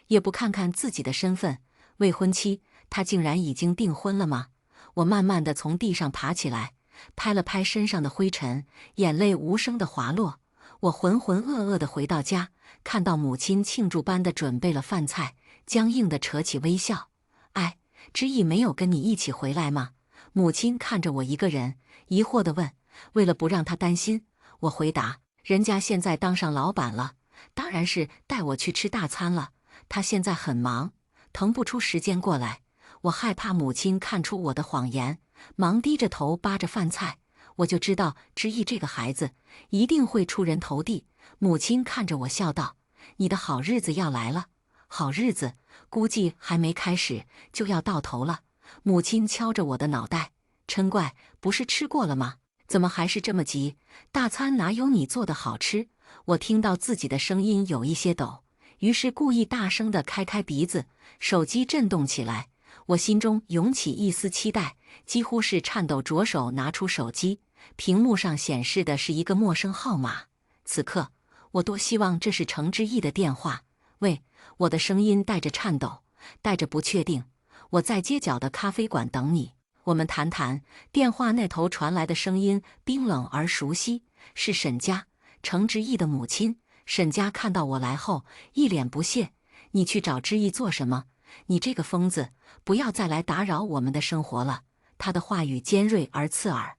也不看看自己的身份。未婚妻，他竟然已经订婚了吗？”我慢慢地从地上爬起来，拍了拍身上的灰尘，眼泪无声地滑落。我浑浑噩噩地回到家，看到母亲庆祝般地准备了饭菜，僵硬地扯起微笑：“哎，之义没有跟你一起回来吗？”母亲看着我一个人，疑惑地问。为了不让他担心，我回答：“人家现在当上老板了，当然是带我去吃大餐了。他现在很忙，腾不出时间过来。”我害怕母亲看出我的谎言，忙低着头扒着饭菜。我就知道之义这个孩子一定会出人头地。母亲看着我笑道：“你的好日子要来了。”好日子估计还没开始就要到头了。母亲敲着我的脑袋：“嗔怪，不是吃过了吗？怎么还是这么急？大餐哪有你做的好吃？”我听到自己的声音有一些抖，于是故意大声地开鼻子，手机震动起来。我心中涌起一丝期待，几乎是颤抖着手拿出手机，屏幕上显示的是一个陌生号码。此刻，我多希望这是程之义的电话。“喂！”我的声音带着颤抖，带着不确定。“我在街角的咖啡馆等你，我们谈谈。”电话那头传来的声音冰冷而熟悉，是沈佳，程之义的母亲。沈佳看到我来后，一脸不屑：“你去找之义做什么？你这个疯子，不要再来打扰我们的生活了。”他的话语尖锐而刺耳，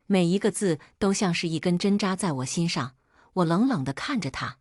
每一个字都像是一根针扎在我心上。我冷冷地看着他：“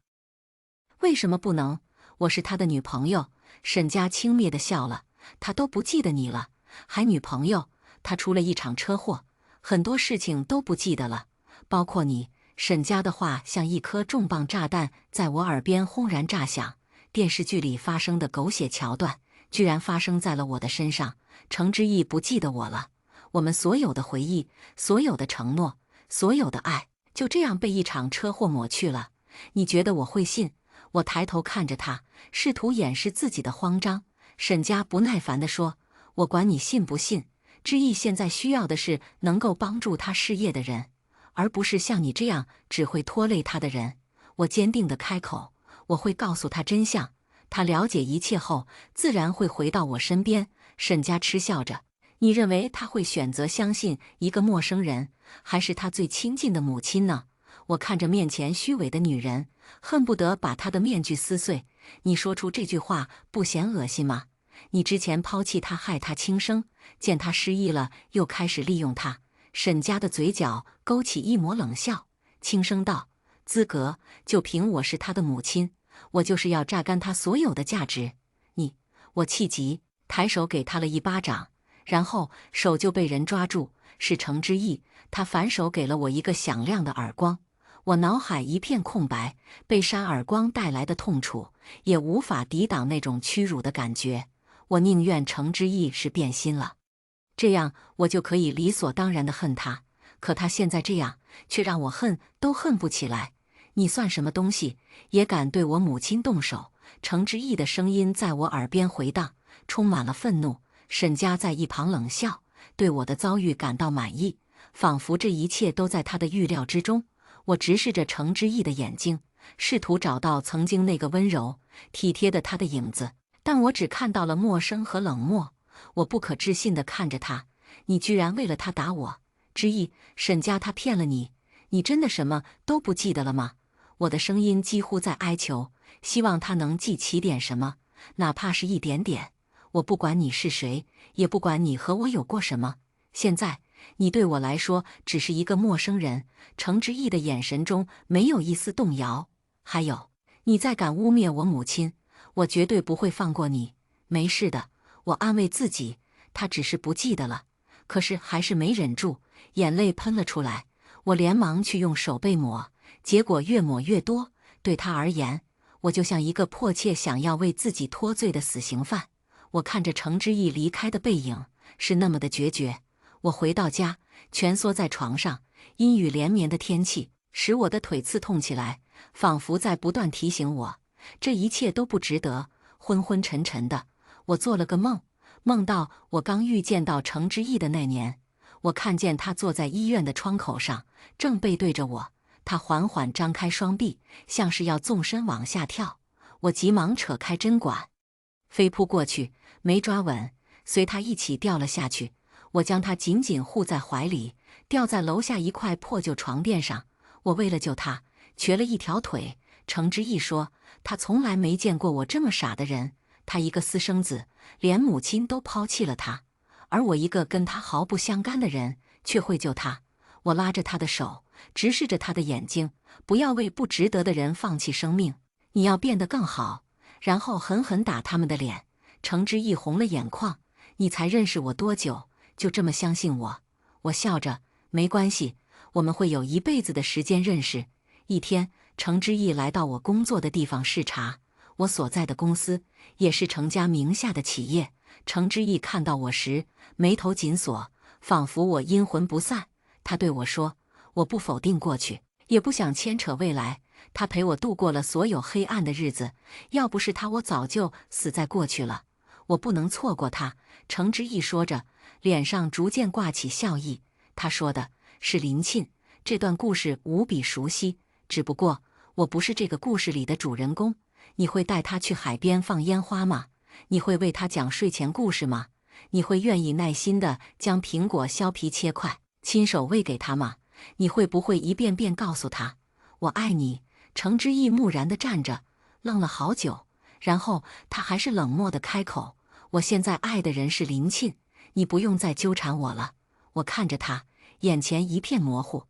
为什么不能？我是他的女朋友。”沈佳轻蔑地笑了：“他都不记得你了，还女朋友？他出了一场车祸，很多事情都不记得了，包括你。”沈佳的话像一颗重磅炸弹在我耳边轰然炸响。电视剧里发生的狗血桥段，居然发生在了我的身上。程之义不记得我了，我们所有的回忆，所有的承诺，所有的爱，就这样被一场车祸抹去了。你觉得我会信？我抬头看着他，试图掩饰自己的慌张。沈佳不耐烦地说：“我管你信不信，之义现在需要的是能够帮助他事业的人，而不是像你这样只会拖累他的人。”我坚定地开口：“我会告诉他真相，他了解一切后，自然会回到我身边。”沈佳嗤笑着：“你认为他会选择相信一个陌生人，还是他最亲近的母亲呢？我看着面前虚伪的女人，恨不得把她的面具撕碎。你说出这句话不嫌恶心吗？你之前抛弃他，害他轻生，见他失忆了，又开始利用他。沈家的嘴角勾起一抹冷笑，轻声道：“资格，就凭我是他的母亲，我就是要榨干他所有的价值。你……”我气急，抬手给他了一巴掌，然后手就被人抓住，是程之意。他反手给了我一个响亮的耳光。我脑海一片空白，被扇耳光带来的痛楚，也无法抵挡那种屈辱的感觉。我宁愿程之意是变心了，这样我就可以理所当然的恨他。可他现在这样，却让我恨都恨不起来。你算什么东西，也敢对我母亲动手？程之意的声音在我耳边回荡，充满了愤怒。沈家在一旁冷笑，对我的遭遇感到满意，仿佛这一切都在他的预料之中。我直视着程之意的眼睛，试图找到曾经那个温柔体贴的他的影子，但我只看到了陌生和冷漠。我不可置信地看着他：“你居然为了他打我？之意，沈家他骗了你？你真的什么都不记得了吗？”我的声音几乎在哀求，希望他能记起点什么，哪怕是一点点。我不管你是谁，也不管你和我有过什么，现在你对我来说只是一个陌生人。程之意的眼神中没有一丝动摇。还有，你再敢污蔑我母亲，我绝对不会放过你。没事的，我安慰自己，他只是不记得了。可是还是没忍住，眼泪喷了出来。我连忙去用手背抹，结果越抹越多。对他而言，我就像一个迫切想要为自己脱罪的死刑犯。我看着程之意离开的背影，是那么的决绝。我回到家，蜷缩在床上，阴雨连绵的天气使我的腿刺痛起来，仿佛在不断提醒我，这一切都不值得。昏昏沉沉的，我做了个梦，梦到我刚遇见到程之意的那年。我看见他坐在医院的窗口上，正背对着我。他缓缓张开双臂，像是要纵身往下跳。我急忙扯开针管，飞扑过去，没抓稳，随他一起掉了下去。我将他紧紧护在怀里，掉在楼下一块破旧床垫上。我为了救他，瘸了一条腿。程之意说，他从来没见过我这么傻的人。他一个私生子，连母亲都抛弃了他，而我一个跟他毫不相干的人，却会救他。我拉着他的手，直视着他的眼睛，不要为不值得的人放弃生命，你要变得更好。然后狠狠打他们的脸。程之意红了眼眶，你才认识我多久，就这么相信我？我笑着，没关系，我们会有一辈子的时间认识。一天，程之意来到我工作的地方视察，我所在的公司也是程家名下的企业。程之意看到我时，眉头紧锁，仿佛我阴魂不散。他对我说，我不否定过去，也不想牵扯未来。他陪我度过了所有黑暗的日子，要不是他，我早就死在过去了。我不能错过他。程之意说着，脸上逐渐挂起笑意。他说的是林沁，这段故事无比熟悉，只不过我不是这个故事里的主人公。你会带他去海边放烟花吗？你会为他讲睡前故事吗？你会愿意耐心地将苹果削皮切块，亲手喂给他吗？你会不会一遍遍告诉他，我爱你？程之意木然地站着，愣了好久，然后他还是冷漠地开口，我现在爱的人是林沁，你不用再纠缠我了。我看着他，眼前一片模糊。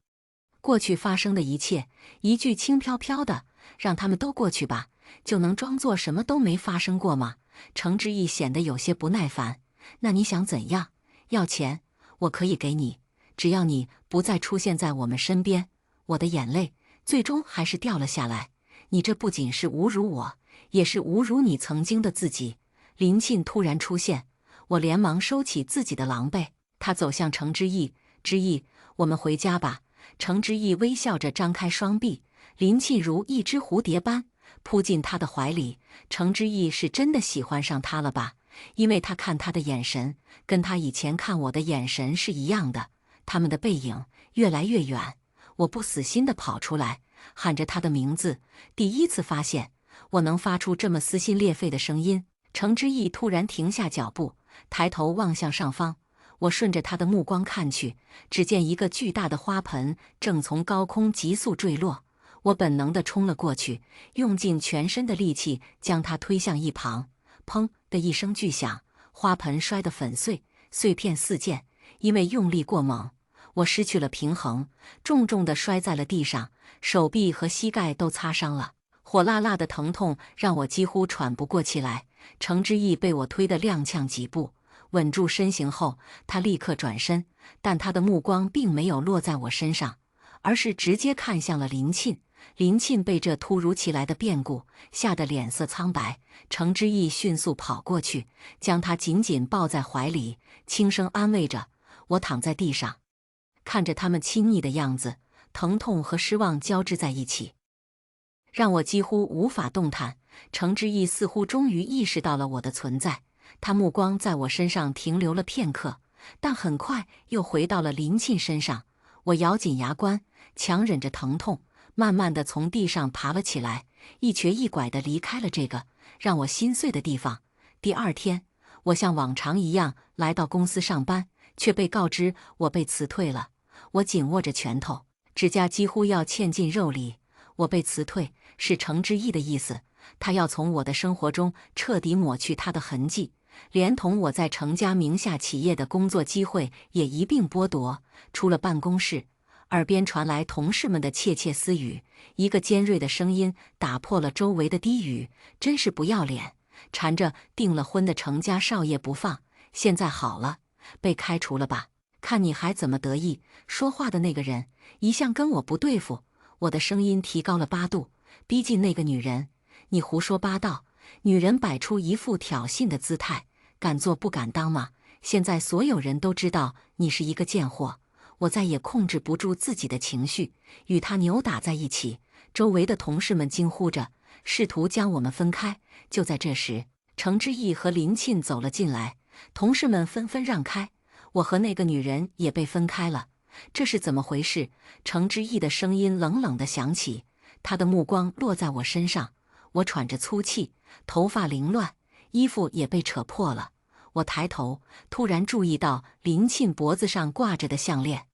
过去发生的一切，一句轻飘飘的，让他们都过去吧，就能装作什么都没发生过吗？程之意显得有些不耐烦。那你想怎样？要钱？我可以给你，只要你不再出现在我们身边。我的眼泪最终还是掉了下来。你这不仅是侮辱我，也是侮辱你曾经的自己。林沁突然出现，我连忙收起自己的狼狈。他走向程之意，之意，我们回家吧。程之意微笑着张开双臂，林沁如一只蝴蝶般扑进他的怀里。程之意是真的喜欢上他了吧？因为他看他的眼神，跟他以前看我的眼神是一样的。他们的背影越来越远，我不死心地跑出来，喊着他的名字。第一次发现我能发出这么撕心裂肺的声音。程之意突然停下脚步，抬头望向上方。我顺着他的目光看去，只见一个巨大的花盆正从高空急速坠落。我本能地冲了过去，用尽全身的力气将它推向一旁。砰的一声巨响，花盆摔得粉碎，碎片四溅。因为用力过猛，我失去了平衡，重重地摔在了地上，手臂和膝盖都擦伤了。火辣辣的疼痛让我几乎喘不过气来。程之义被我推得踉跄几步，稳住身形后，他立刻转身，但他的目光并没有落在我身上，而是直接看向了林沁。林沁被这突如其来的变故吓得脸色苍白，程之义迅速跑过去，将他紧紧抱在怀里，轻声安慰着。我躺在地上，看着他们亲昵的样子，疼痛和失望交织在一起，让我几乎无法动弹。程之义似乎终于意识到了我的存在，他目光在我身上停留了片刻，但很快又回到了林沁身上。我咬紧牙关，强忍着疼痛，慢慢地从地上爬了起来，一瘸一拐地离开了这个让我心碎的地方。第二天，我像往常一样来到公司上班，却被告知我被辞退了。我紧握着拳头，指甲几乎要嵌进肉里。我被辞退是程之义的意思，他要从我的生活中彻底抹去他的痕迹，连同我在程家名下企业的工作机会也一并剥夺。出了办公室，耳边传来同事们的窃窃私语，一个尖锐的声音打破了周围的低语：“真是不要脸，缠着订了婚的程家少爷不放，现在好了，被开除了吧？看你还怎么得意！”说话的那个人一向跟我不对付，我的声音提高了8度，逼近那个女人：“你胡说八道！”女人摆出一副挑衅的姿态：“敢做不敢当吗？现在所有人都知道你是一个贱货。”我再也控制不住自己的情绪，与他扭打在一起。周围的同事们惊呼着，试图将我们分开。就在这时，程之义和林沁走了进来，同事们纷纷让开，我和那个女人也被分开了。这是怎么回事？程之义的声音冷冷地响起，他的目光落在我身上。我喘着粗气，头发凌乱，衣服也被扯破了。我抬头，突然注意到林沁脖子上挂着的项链，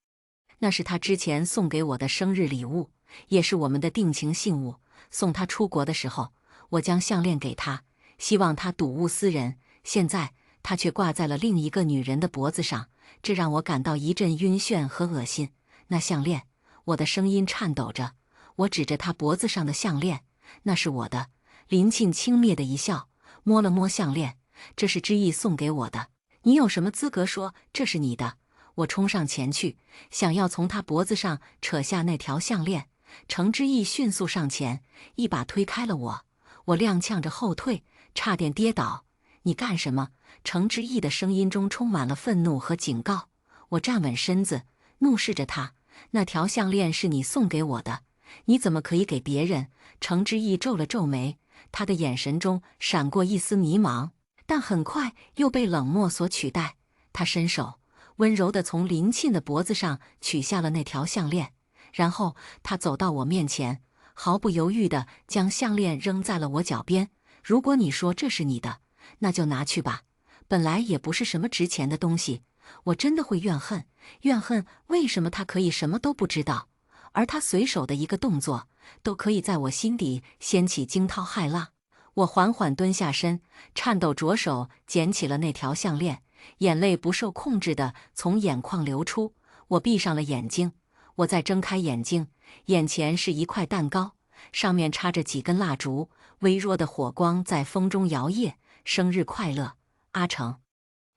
那是他之前送给我的生日礼物，也是我们的定情信物。送他出国的时候，我将项链给他，希望他睹物思人。现在他却挂在了另一个女人的脖子上，这让我感到一阵晕眩和恶心。那项链，我的声音颤抖着，我指着他脖子上的项链：“那是我的。”林沁轻蔑的一笑，摸了摸项链：“这是之义送给我的，你有什么资格说这是你的？”我冲上前去，想要从他脖子上扯下那条项链。程之义迅速上前，一把推开了我。我踉跄着后退，差点跌倒。“你干什么？”程之义的声音中充满了愤怒和警告。我站稳身子，怒视着他：“那条项链是你送给我的，你怎么可以给别人？”程之义皱了皱眉，他的眼神中闪过一丝迷茫，但很快又被冷漠所取代。他伸手温柔地从林沁的脖子上取下了那条项链，然后他走到我面前，毫不犹豫地将项链扔在了我脚边：“如果你说这是你的，那就拿去吧。本来也不是什么值钱的东西。”我真的会怨恨，怨恨为什么他可以什么都不知道，而他随手的一个动作都可以在我心底掀起惊涛骇浪。我缓缓蹲下身，颤抖着手捡起了那条项链，眼泪不受控制地从眼眶流出。我闭上了眼睛，我再睁开眼睛，眼前是一块蛋糕，上面插着几根蜡烛，微弱的火光在风中摇曳。“生日快乐，阿成！”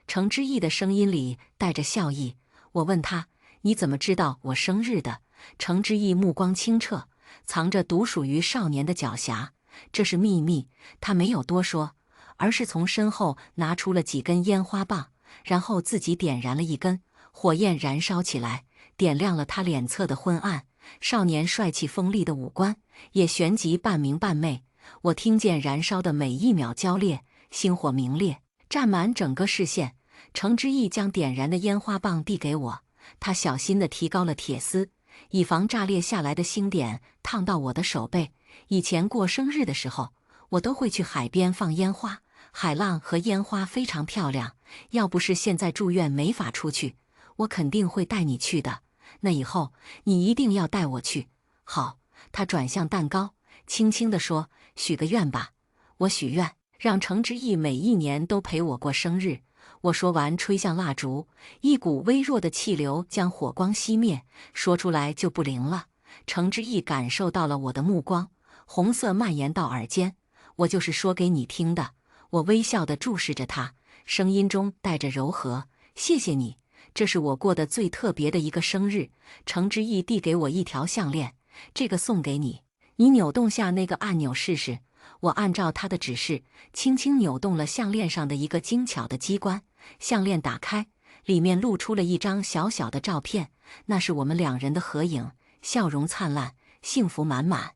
程之义的声音里带着笑意。我问他：“你怎么知道我生日的？”程之义目光清澈，藏着独属于少年的狡黠。这是秘密。他没有多说，而是从身后拿出了几根烟花棒，然后自己点燃了一根，火焰燃烧起来，点亮了他脸侧的昏暗。少年帅气锋利的五官也旋即半明半昧。我听见燃烧的每一秒焦烈，星火明烈，占满整个视线。程之义将点燃的烟花棒递给我，他小心地提高了铁丝，以防炸裂下来的星点烫到我的手背。以前过生日的时候，我都会去海边放烟花，海浪和烟花非常漂亮，要不是现在住院没法出去，我肯定会带你去的。那以后你一定要带我去。好。他转向蛋糕，轻轻地说：“许个愿吧。”我许愿，让程之义每一年都陪我过生日。我说完，吹向蜡烛，一股微弱的气流将火光熄灭，说出来就不灵了。程之义感受到了我的目光，红色蔓延到耳间。我就是说给你听的。我微笑地注视着他，声音中带着柔和：“谢谢你，这是我过得最特别的一个生日。”程之义递给我一条项链。这个送给你，你扭动下那个按钮试试。我按照他的指示，轻轻扭动了项链上的一个精巧的机关，项链打开，里面露出了一张小小的照片，那是我们两人的合影，笑容灿烂，幸福满满。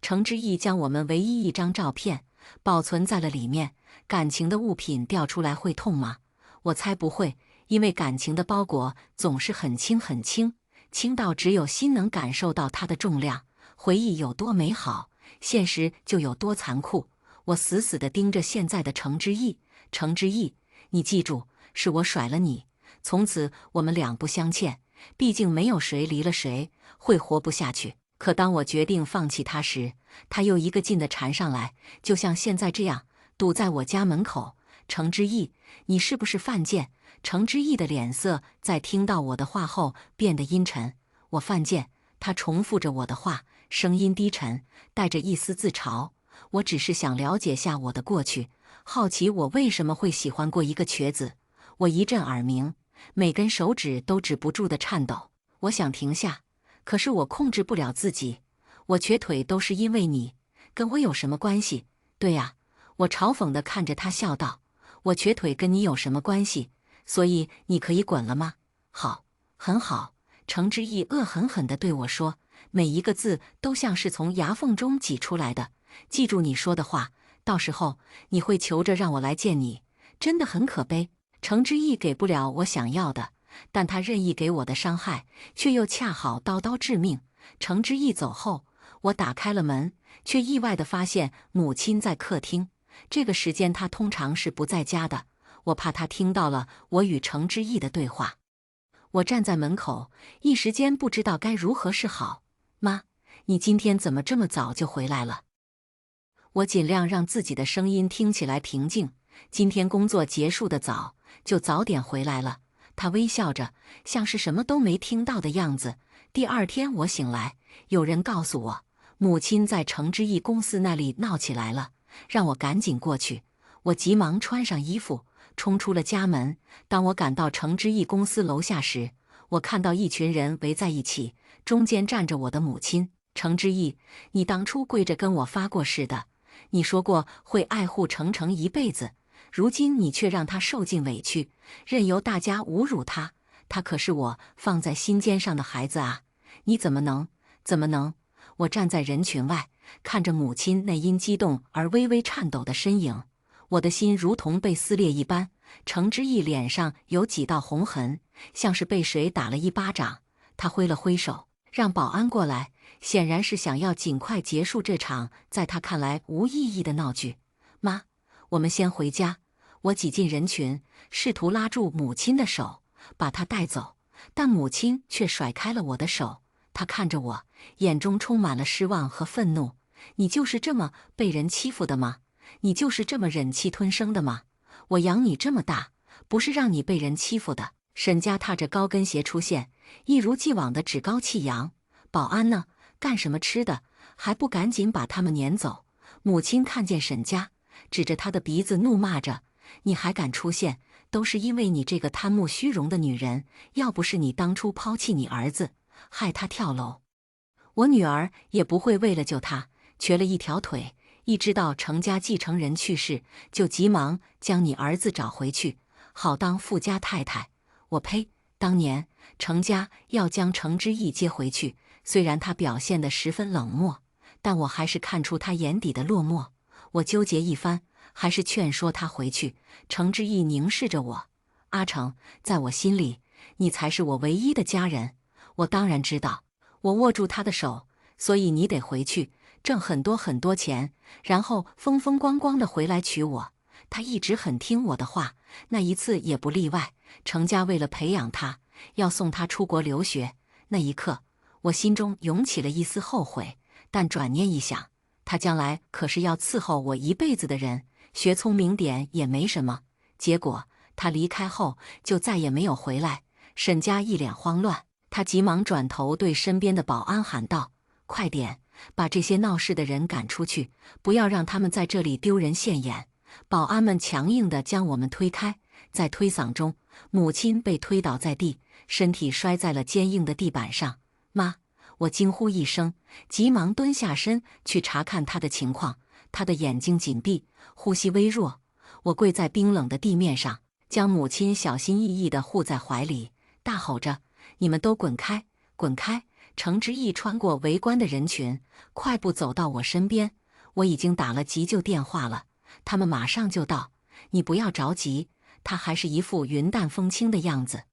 程之义将我们唯一一张照片保存在了里面。感情的物品掉出来会痛吗？我猜不会，因为感情的包裹总是很轻很轻。轻到只有心能感受到它的重量。回忆有多美好，现实就有多残酷。我死死地盯着现在的程之义。程之义，你记住，是我甩了你，从此我们两不相欠。毕竟没有谁离了谁会活不下去。可当我决定放弃他时，他又一个劲地缠上来，就像现在这样，堵在我家门口。程之义，你是不是犯贱？程之义的脸色在听到我的话后变得阴沉。我犯贱？他重复着我的话，声音低沉，带着一丝自嘲。我只是想了解下我的过去，好奇我为什么会喜欢过一个瘸子。我一阵耳鸣，每根手指都止不住的颤抖。我想停下，可是我控制不了自己。我瘸腿都是因为你，跟我有什么关系？对呀，我嘲讽地看着他笑道。我瘸腿跟你有什么关系？所以你可以滚了吗？好，很好。程之义恶狠狠地对我说，每一个字都像是从牙缝中挤出来的。记住你说的话，到时候你会求着让我来见你，真的很可悲。程之义给不了我想要的，但他任意给我的伤害，却又恰好刀刀致命。程之义走后，我打开了门，却意外地发现母亲在客厅。这个时间他通常是不在家的，我怕他听到了我与程之义的对话。我站在门口，一时间不知道该如何是好。妈，你今天怎么这么早就回来了？我尽量让自己的声音听起来平静。今天工作结束的早，就早点回来了。他微笑着，像是什么都没听到的样子。第二天我醒来，有人告诉我，母亲在程之义公司那里闹起来了。让我赶紧过去。我急忙穿上衣服，冲出了家门。当我赶到程之义公司楼下时，我看到一群人围在一起，中间站着我的母亲。程之义，你当初跪着跟我发过誓的，你说过会爱护程程一辈子，如今你却让他受尽委屈，任由大家侮辱他。他可是我放在心尖上的孩子啊！你怎么能？我站在人群外，看着母亲那因激动而微微颤抖的身影，我的心如同被撕裂一般。程之义脸上有几道红痕，像是被谁打了一巴掌。他挥了挥手，让保安过来，显然是想要尽快结束这场在他看来无意义的闹剧。妈，我们先回家。我挤进人群，试图拉住母亲的手，把她带走，但母亲却甩开了我的手。她看着我，眼中充满了失望和愤怒。你就是这么被人欺负的吗？你就是这么忍气吞声的吗？我养你这么大，不是让你被人欺负的。沈家踏着高跟鞋出现，一如既往的趾高气扬。保安呢？干什么吃的？还不赶紧把他们撵走！母亲看见沈家，指着他的鼻子怒骂着：“你还敢出现，都是因为你这个贪慕虚荣的女人！要不是你当初抛弃你儿子，害他跳楼，我女儿也不会为了救他瘸了一条腿。一知道程家继承人去世，就急忙将你儿子找回去，好当富家太太。我呸！当年程家要将程之义接回去，虽然他表现得十分冷漠，但我还是看出他眼底的落寞。我纠结一番，还是劝说他回去。程之义凝视着我：“阿成，在我心里，你才是我唯一的家人。”我当然知道。我握住他的手：“所以你得回去，挣很多很多钱，然后风风光光的回来娶我。他一直很听我的话，那一次也不例外。程家为了培养他，要送他出国留学。那一刻，我心中涌起了一丝后悔，但转念一想，他将来可是要伺候我一辈子的人，学聪明点也没什么。结果他离开后就再也没有回来。沈家一脸慌乱，他急忙转头对身边的保安喊道：“快点，把这些闹事的人赶出去，不要让他们在这里丢人现眼。”保安们强硬地将我们推开，在推搡中，母亲被推倒在地，身体摔在了坚硬的地板上。妈！我惊呼一声，急忙蹲下身去查看她的情况。她的眼睛紧闭，呼吸微弱。我跪在冰冷的地面上，将母亲小心翼翼地护在怀里，大吼着：“你们都滚开，滚开！”程之义穿过围观的人群，快步走到我身边。我已经打了急救电话了，他们马上就到。你不要着急。他还是一副云淡风轻的样子。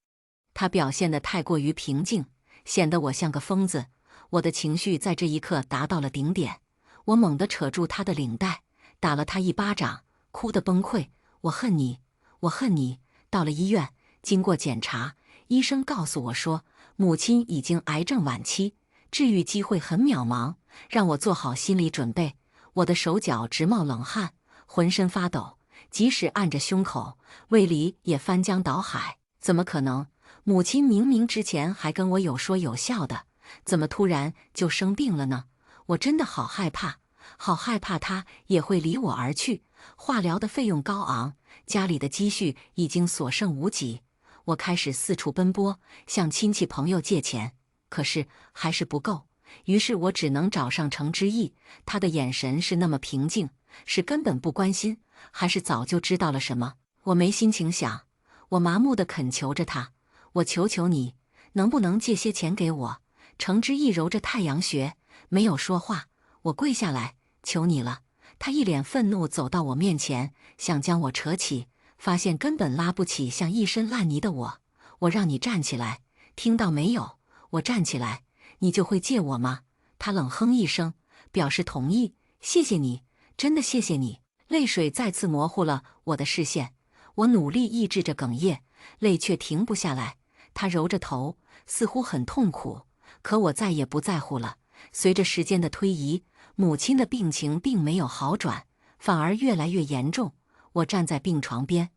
他表现得太过于平静，显得我像个疯子。我的情绪在这一刻达到了顶点，我猛地扯住他的领带，打了他一巴掌，哭得崩溃。我恨你，我恨你！到了医院，经过检查，医生告诉我说，母亲已经癌症晚期，治愈机会很渺茫，让我做好心理准备。我的手脚直冒冷汗，浑身发抖，即使按着胸口，胃里也翻江倒海。怎么可能？母亲明明之前还跟我有说有笑的，怎么突然就生病了呢？我真的好害怕，好害怕她也会离我而去。化疗的费用高昂，家里的积蓄已经所剩无几。我开始四处奔波，向亲戚朋友借钱，可是还是不够。于是我只能找上程之义，他的眼神是那么平静，是根本不关心，还是早就知道了什么？我没心情想，我麻木地恳求着他：“我求求你，能不能借些钱给我？”程之义揉着太阳穴，没有说话。我跪下来，求你了。他一脸愤怒走到我面前，想将我扯起，发现根本拉不起像一身烂泥的我。我让你站起来，听到没有？我站起来，你就会借我吗？他冷哼一声，表示同意。谢谢你，真的谢谢你。泪水再次模糊了我的视线，我努力抑制着哽咽，泪却停不下来。他揉着头，似乎很痛苦，可我再也不在乎了。随着时间的推移，母亲的病情并没有好转，反而越来越严重。我站在病床边，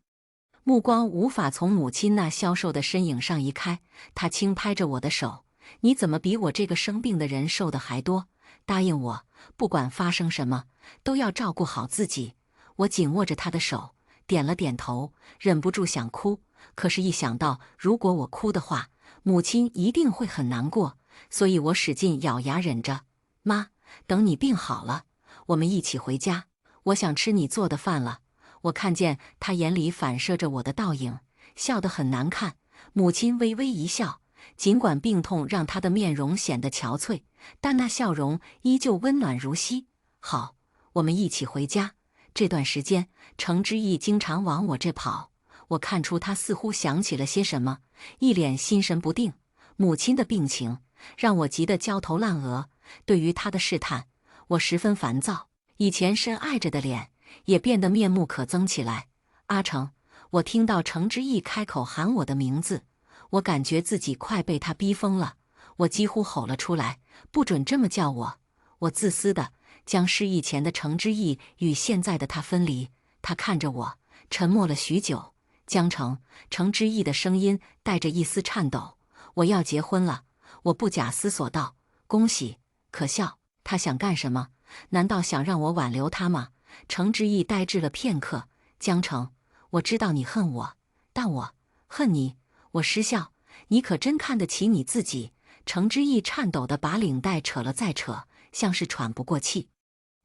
目光无法从母亲那消瘦的身影上移开。她轻拍着我的手：“你怎么比我这个生病的人瘦的还多？答应我，不管发生什么，都要照顾好自己。”我紧握着她的手，点了点头，忍不住想哭。可是，一想到如果我哭的话，母亲一定会很难过，所以我使劲咬牙忍着。妈，等你病好了，我们一起回家。我想吃你做的饭了。我看见她眼里反射着我的倒影，笑得很难看。母亲微微一笑，尽管病痛让她的面容显得憔悴，但那笑容依旧温暖如昔。好，我们一起回家。这段时间，程之义经常往我这跑，我看出他似乎想起了些什么，一脸心神不定。母亲的病情让我急得焦头烂额，对于他的试探，我十分烦躁。以前深爱着的脸也变得面目可憎起来。阿成，我听到程之义开口喊我的名字，我感觉自己快被他逼疯了，我几乎吼了出来：“不准这么叫我！”我自私的将失忆前的程之义与现在的他分离。他看着我，沉默了许久。江城，程之义的声音带着一丝颤抖：“我要结婚了。”我不假思索道：“恭喜！”可笑，他想干什么？难道想让我挽留他吗？程之义呆滞了片刻。江城，我知道你恨我，但我恨你。我失笑，你可真看得起你自己。程之义颤抖地把领带扯了再扯，像是喘不过气。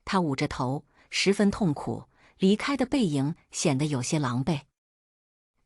他捂着头，十分痛苦，离开的背影显得有些狼狈，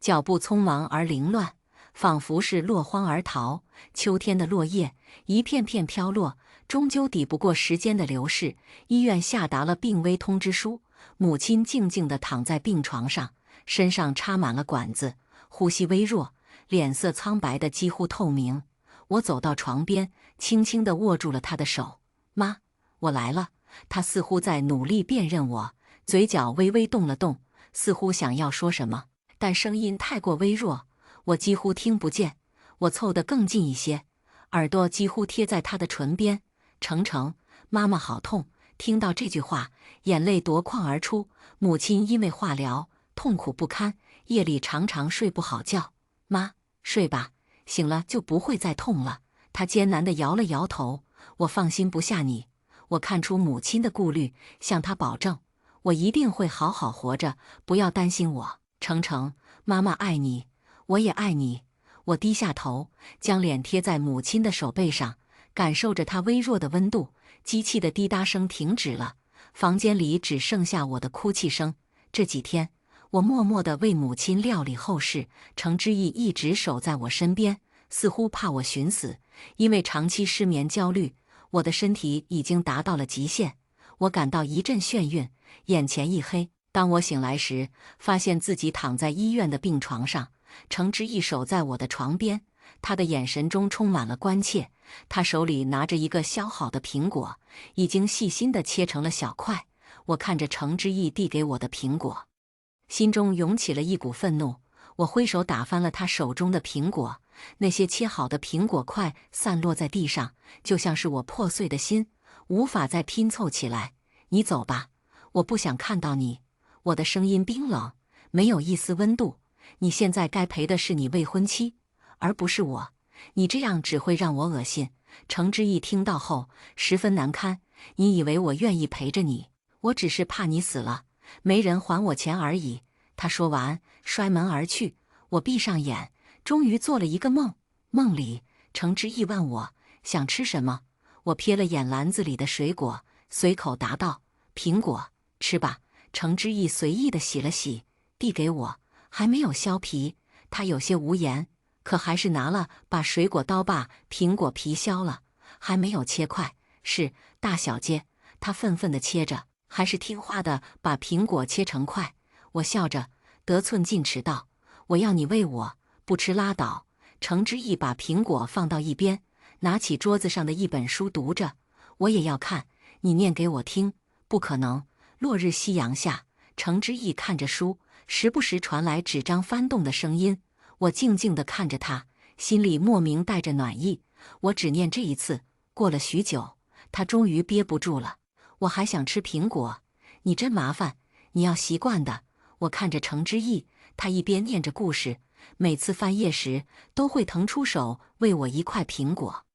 脚步匆忙而凌乱，仿佛是落荒而逃。秋天的落叶一片片飘落，终究抵不过时间的流逝。医院下达了病危通知书，母亲静静地躺在病床上，身上插满了管子，呼吸微弱，脸色苍白的几乎透明。我走到床边，轻轻地握住了她的手：“妈，我来了。”她似乎在努力辨认我，嘴角微微动了动，似乎想要说什么，但声音太过微弱，我几乎听不见。我凑得更近一些，耳朵几乎贴在他的唇边。程程，妈妈好痛！听到这句话，眼泪夺眶而出。母亲因为化疗痛苦不堪，夜里常常睡不好觉。妈，睡吧，醒了就不会再痛了。她艰难地摇了摇头。我放心不下你。我看出母亲的顾虑，向她保证，我一定会好好活着，不要担心我。程程，妈妈爱你，我也爱你。我低下头，将脸贴在母亲的手背上，感受着她微弱的温度。机器的滴答声停止了，房间里只剩下我的哭泣声。这几天，我默默地为母亲料理后事，程之义一直守在我身边，似乎怕我寻死。因为长期失眠焦虑，我的身体已经达到了极限。我感到一阵眩晕，眼前一黑。当我醒来时，发现自己躺在医院的病床上，程之义守在我的床边，他的眼神中充满了关切。他手里拿着一个削好的苹果，已经细心地切成了小块。我看着程之义递给我的苹果，心中涌起了一股愤怒。我挥手打翻了他手中的苹果，那些切好的苹果块散落在地上，就像是我破碎的心，无法再拼凑起来。你走吧，我不想看到你。我的声音冰冷，没有一丝温度。你现在该陪的是你未婚妻，而不是我。你这样只会让我恶心。程之义听到后十分难堪。你以为我愿意陪着你？我只是怕你死了，没人还我钱而已。他说完，摔门而去。我闭上眼，终于做了一个梦。梦里，程之义问我想吃什么，我瞥了眼篮子里的水果，随口答道：“苹果，吃吧。”程之义随意地洗了洗，递给我，还没有削皮。他有些无言，可还是拿了把水果刀把苹果皮削了，还没有切块。是，大小姐，他愤愤地切着，还是听话的把苹果切成块。我笑着，得寸进尺道：“我要你喂我，不吃拉倒。”程之义把苹果放到一边，拿起桌子上的一本书读着。我也要看，你念给我听。不可能。落日夕阳下，程之义看着书，时不时传来纸张翻动的声音。我静静地看着他，心里莫名带着暖意。我只念这一次。过了许久，他终于憋不住了：“我还想吃苹果。”你真麻烦，你要习惯的。我看着程之义，他一边念着故事，每次翻页时都会腾出手喂我一块苹果。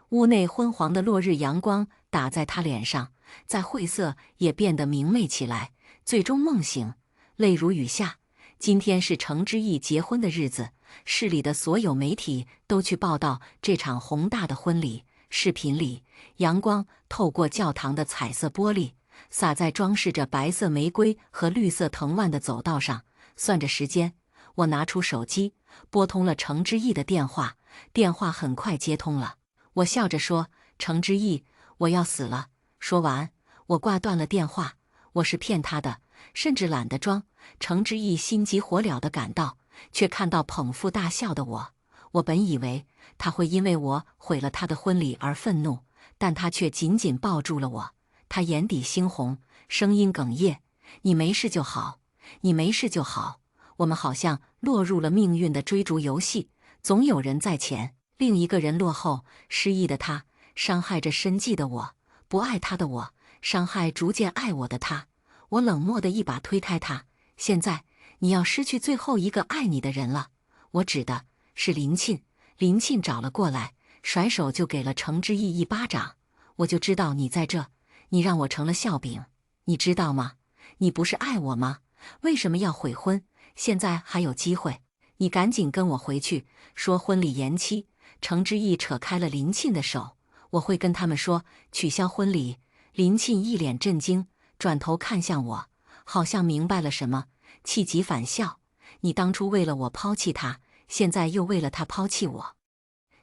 屋内昏黄的落日阳光打在他脸上，在晦涩也变得明媚起来。最终梦醒，泪如雨下。今天是程之义结婚的日子，市里的所有媒体都去报道这场宏大的婚礼。视频里，阳光透过教堂的彩色玻璃，洒在装饰着白色玫瑰和绿色藤蔓的走道上。算着时间，我拿出手机，拨通了程之义的电话。电话很快接通了。我笑着说：“程之义，我要死了。”说完，我挂断了电话。我是骗他的，甚至懒得装。程之义心急火燎地赶到，却看到捧腹大笑的我。我本以为他会因为我毁了他的婚礼而愤怒，但他却紧紧抱住了我。他眼底猩红，声音哽咽：“你没事就好，你没事就好。”我们好像落入了命运的追逐游戏，总有人在前，另一个人落后。失意的他伤害着深寂的我，不爱他的我伤害逐渐爱我的他。我冷漠地一把推开他：“现在你要失去最后一个爱你的人了。”我指的是林沁。林沁找了过来，甩手就给了程之义一巴掌。我就知道你在这，你让我成了笑柄，你知道吗？你不是爱我吗？为什么要悔婚？现在还有机会，你赶紧跟我回去，说婚礼延期。程之义扯开了林沁的手：“我会跟他们说取消婚礼。”林沁一脸震惊，转头看向我，好像明白了什么，气急反笑：“你当初为了我抛弃他，现在又为了他抛弃我，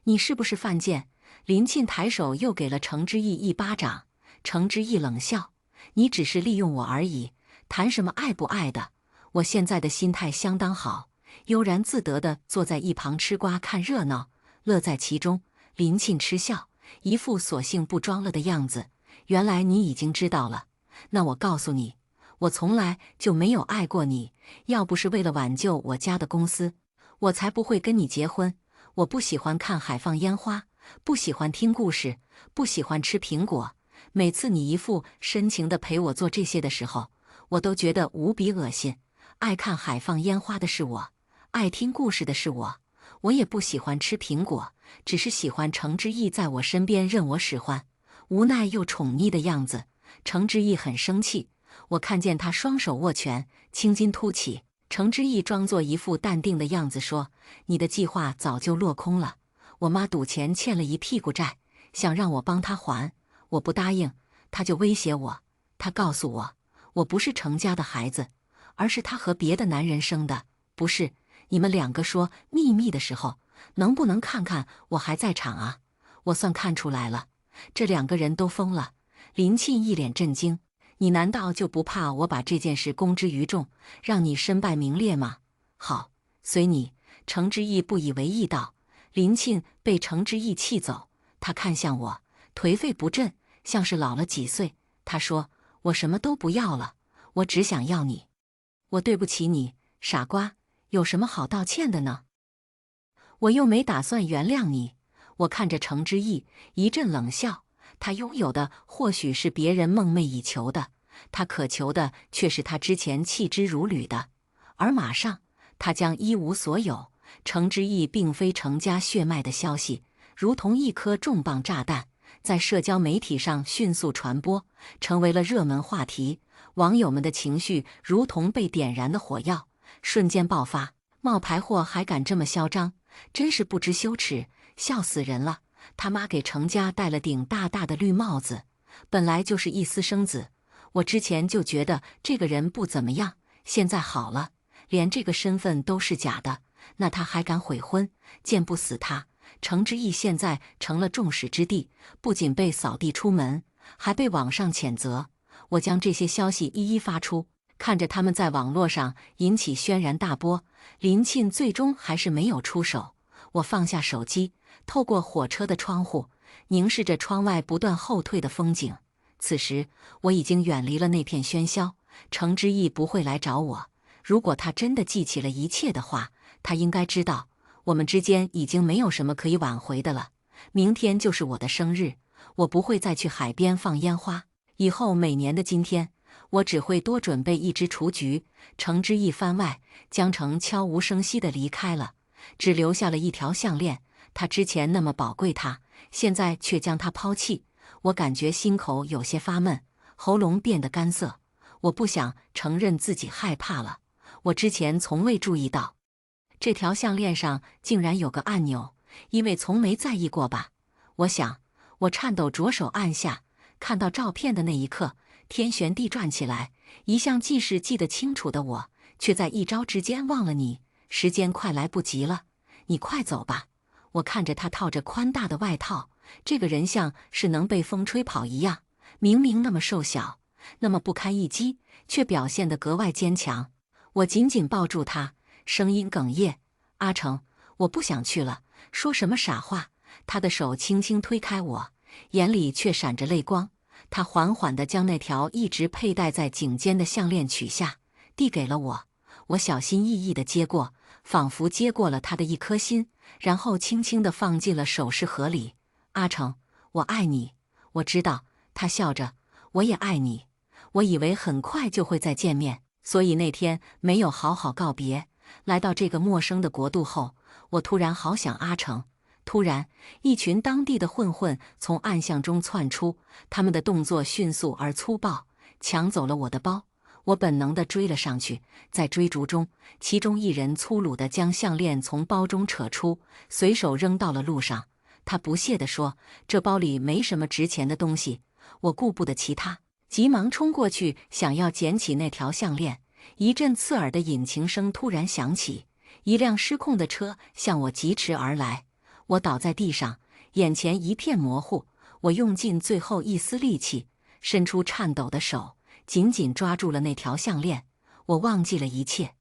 你是不是犯贱？”林沁抬手又给了程之义一巴掌。程之义冷笑：“你只是利用我而已，谈什么爱不爱的？”我现在的心态相当好，悠然自得地坐在一旁吃瓜看热闹，乐在其中。林沁嗤笑，一副索性不装了的样子：“原来你已经知道了，那我告诉你，我从来就没有爱过你，要不是为了挽救我家的公司，我才不会跟你结婚。我不喜欢看海放烟花，不喜欢听故事，不喜欢吃苹果。每次你一副深情地陪我做这些的时候，我都觉得无比恶心。爱看海放烟花的是我，爱听故事的是我。我也不喜欢吃苹果，只是喜欢程之意在我身边任我使唤，无奈又宠溺的样子。程之意很生气，我看见他双手握拳，青筋凸起。程之意装作一副淡定的样子说：“你的计划早就落空了。我妈赌钱欠了一屁股债，想让我帮她还，我不答应，她就威胁我。她告诉我，我不是程家的孩子，而是她和别的男人生的。不是，你们两个说秘密的时候，能不能看看我还在场啊？我算看出来了，这两个人都疯了。”林沁一脸震惊。你难道就不怕我把这件事公之于众，让你身败名裂吗？好，随你。程之意不以为意道。林沁被程之意气走，他看向我，颓废不振，像是老了几岁。他说：“我什么都不要了，我只想要你。我对不起你，傻瓜，有什么好道歉的呢？我又没打算原谅你。”我看着程之意，一阵冷笑。他拥有的或许是别人梦寐以求的，他渴求的却是他之前弃之如履的。而马上，他将一无所有。程之意并非程家血脉的消息，如同一颗重磅炸弹，在社交媒体上迅速传播，成为了热门话题。网友们的情绪如同被点燃的火药，瞬间爆发。冒牌货还敢这么嚣张，真是不知羞耻，笑死人了。他妈给程家戴了顶大大的绿帽子，本来就是一私生子。我之前就觉得这个人不怎么样，现在好了，连这个身份都是假的，那他还敢悔婚？见不死他！程之意现在成了众矢之的，不仅被扫地出门，还被网上谴责。我将这些消息一一发出，看着他们在网络上引起轩然大波，林沁最终还是没有出手。我放下手机，透过火车的窗户，凝视着窗外不断后退的风景。此时，我已经远离了那片喧嚣。程之意不会来找我。如果他真的记起了一切的话，他应该知道，我们之间已经没有什么可以挽回的了。明天就是我的生日，我不会再去海边放烟花。以后每年的今天，我只会多准备一只雏菊。程之意番外，江城悄无声息地离开了，只留下了一条项链。他之前那么宝贵它，现在却将它抛弃。我感觉心口有些发闷，喉咙变得干涩。我不想承认自己害怕了。我之前从未注意到，这条项链上竟然有个按钮，因为从没在意过吧。我想，我颤抖着手按下，看到照片的那一刻，天旋地转起来。一向记事记得清楚的我，却在一朝之间忘了你。时间快来不及了，你快走吧。我看着他套着宽大的外套，这个人像是能被风吹跑一样，明明那么瘦小，那么不堪一击，却表现得格外坚强。我紧紧抱住他，声音哽咽：“阿成，我不想去了。”说什么傻话？他的手轻轻推开我，眼里却闪着泪光。他缓缓地将那条一直佩戴在颈间的项链取下，递给了我。我小心翼翼地接过，仿佛接过了他的一颗心，然后轻轻地放进了首饰盒里。阿成，我爱你。我知道，他笑着，我也爱你。我以为很快就会再见面，所以那天没有好好告别。来到这个陌生的国度后，我突然好想阿成。突然，一群当地的混混从暗巷中窜出，他们的动作迅速而粗暴，抢走了我的包。我本能地追了上去，在追逐中，其中一人粗鲁地将项链从包中扯出，随手扔到了路上。他不屑地说：“这包里没什么值钱的东西。”我顾不得其他，急忙冲过去，想要捡起那条项链。一阵刺耳的引擎声突然响起，一辆失控的车向我疾驰而来。我倒在地上，眼前一片模糊。我用尽最后一丝力气，伸出颤抖的手，紧紧抓住了那条项链。我忘记了一切，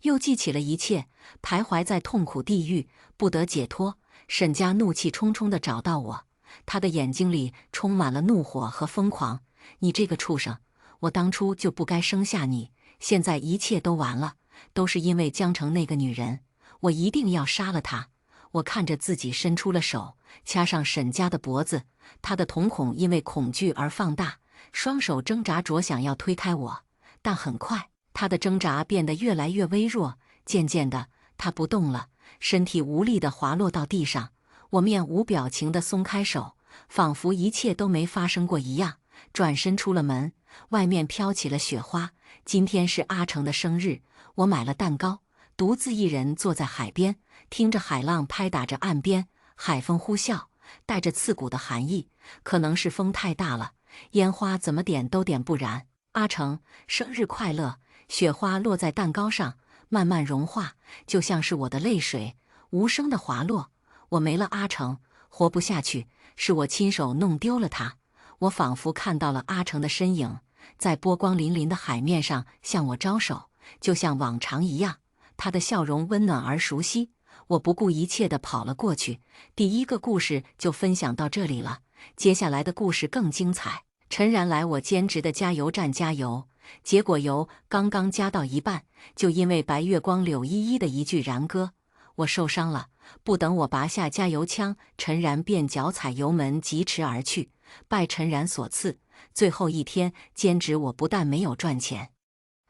又记起了一切，徘徊在痛苦地狱，不得解脱。沈家怒气冲冲地找到我，他的眼睛里充满了怒火和疯狂。“你这个畜生！”我当初就不该生下你，现在一切都完了，都是因为江城那个女人，我一定要杀了她。我看着自己伸出了手，掐上沈家的脖子，她的瞳孔因为恐惧而放大，双手挣扎着想要推开我，但很快，她的挣扎变得越来越微弱，渐渐的，她不动了，身体无力地滑落到地上。我面无表情地松开手，仿佛一切都没发生过一样，转身出了门。外面飘起了雪花。今天是阿成的生日，我买了蛋糕，独自一人坐在海边，听着海浪拍打着岸边，海风呼啸，带着刺骨的寒意。可能是风太大了，烟花怎么点都点不燃。阿成，生日快乐！雪花落在蛋糕上，慢慢融化，就像是我的泪水，无声的滑落。我没了阿成，活不下去，是我亲手弄丢了他。我仿佛看到了阿成的身影，在波光粼粼的海面上向我招手，就像往常一样，他的笑容温暖而熟悉。我不顾一切地跑了过去。第一个故事就分享到这里了，接下来的故事更精彩。陈然来我兼职的加油站加油，结果油刚刚加到一半，就因为白月光柳依依的一句然哥，我受伤了。不等我拔下加油枪，陈然便脚踩油门疾驰而去。拜陈然所赐，最后一天兼职，我不但没有赚钱，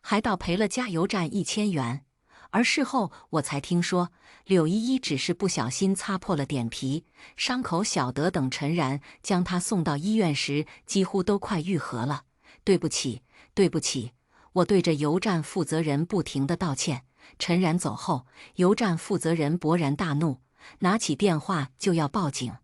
还倒赔了加油站1000元。而事后我才听说，柳依依只是不小心擦破了点皮，伤口小得等陈然将她送到医院时，几乎都快愈合了。对不起，对不起，我对着油站负责人不停地道歉。陈然走后，油站负责人勃然大怒，拿起电话就要报警。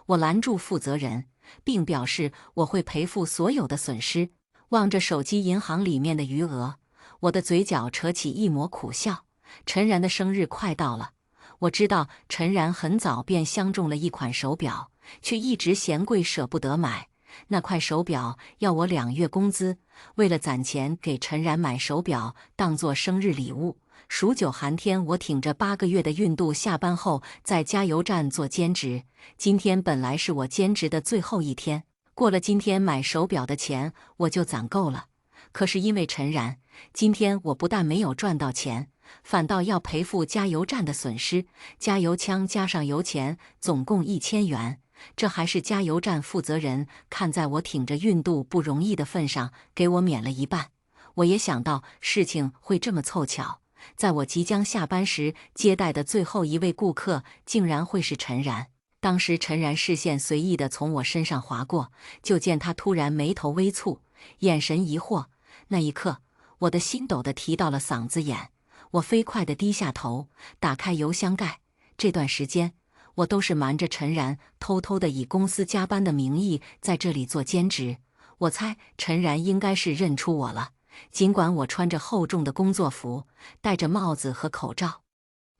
我拦住负责人，并表示我会赔付所有的损失。望着手机银行里面的余额，我的嘴角扯起一抹苦笑。陈然的生日快到了，我知道陈然很早便相中了一款手表，却一直嫌贵舍不得买。那块手表要我2月工资，为了攒钱给陈然买手表当做生日礼物。数9寒天，我挺着8个月的孕肚，下班后在加油站做兼职。今天本来是我兼职的最后一天，过了今天买手表的钱我就攒够了。可是因为陈然，今天我不但没有赚到钱，反倒要赔付加油站的损失。加油枪加上油钱，总共1000元。这还是加油站负责人看在我挺着孕肚不容易的份上，给我免了一半。我也想到事情会这么凑巧。在我即将下班时，接待的最后一位顾客竟然会是陈然。当时陈然视线随意地从我身上划过，就见他突然眉头微蹙，眼神疑惑。那一刻，我的心陡地提到了嗓子眼。我飞快地低下头，打开油箱盖。这段时间，我都是瞒着陈然，偷偷地以公司加班的名义在这里做兼职。我猜陈然应该是认出我了。尽管我穿着厚重的工作服，戴着帽子和口罩，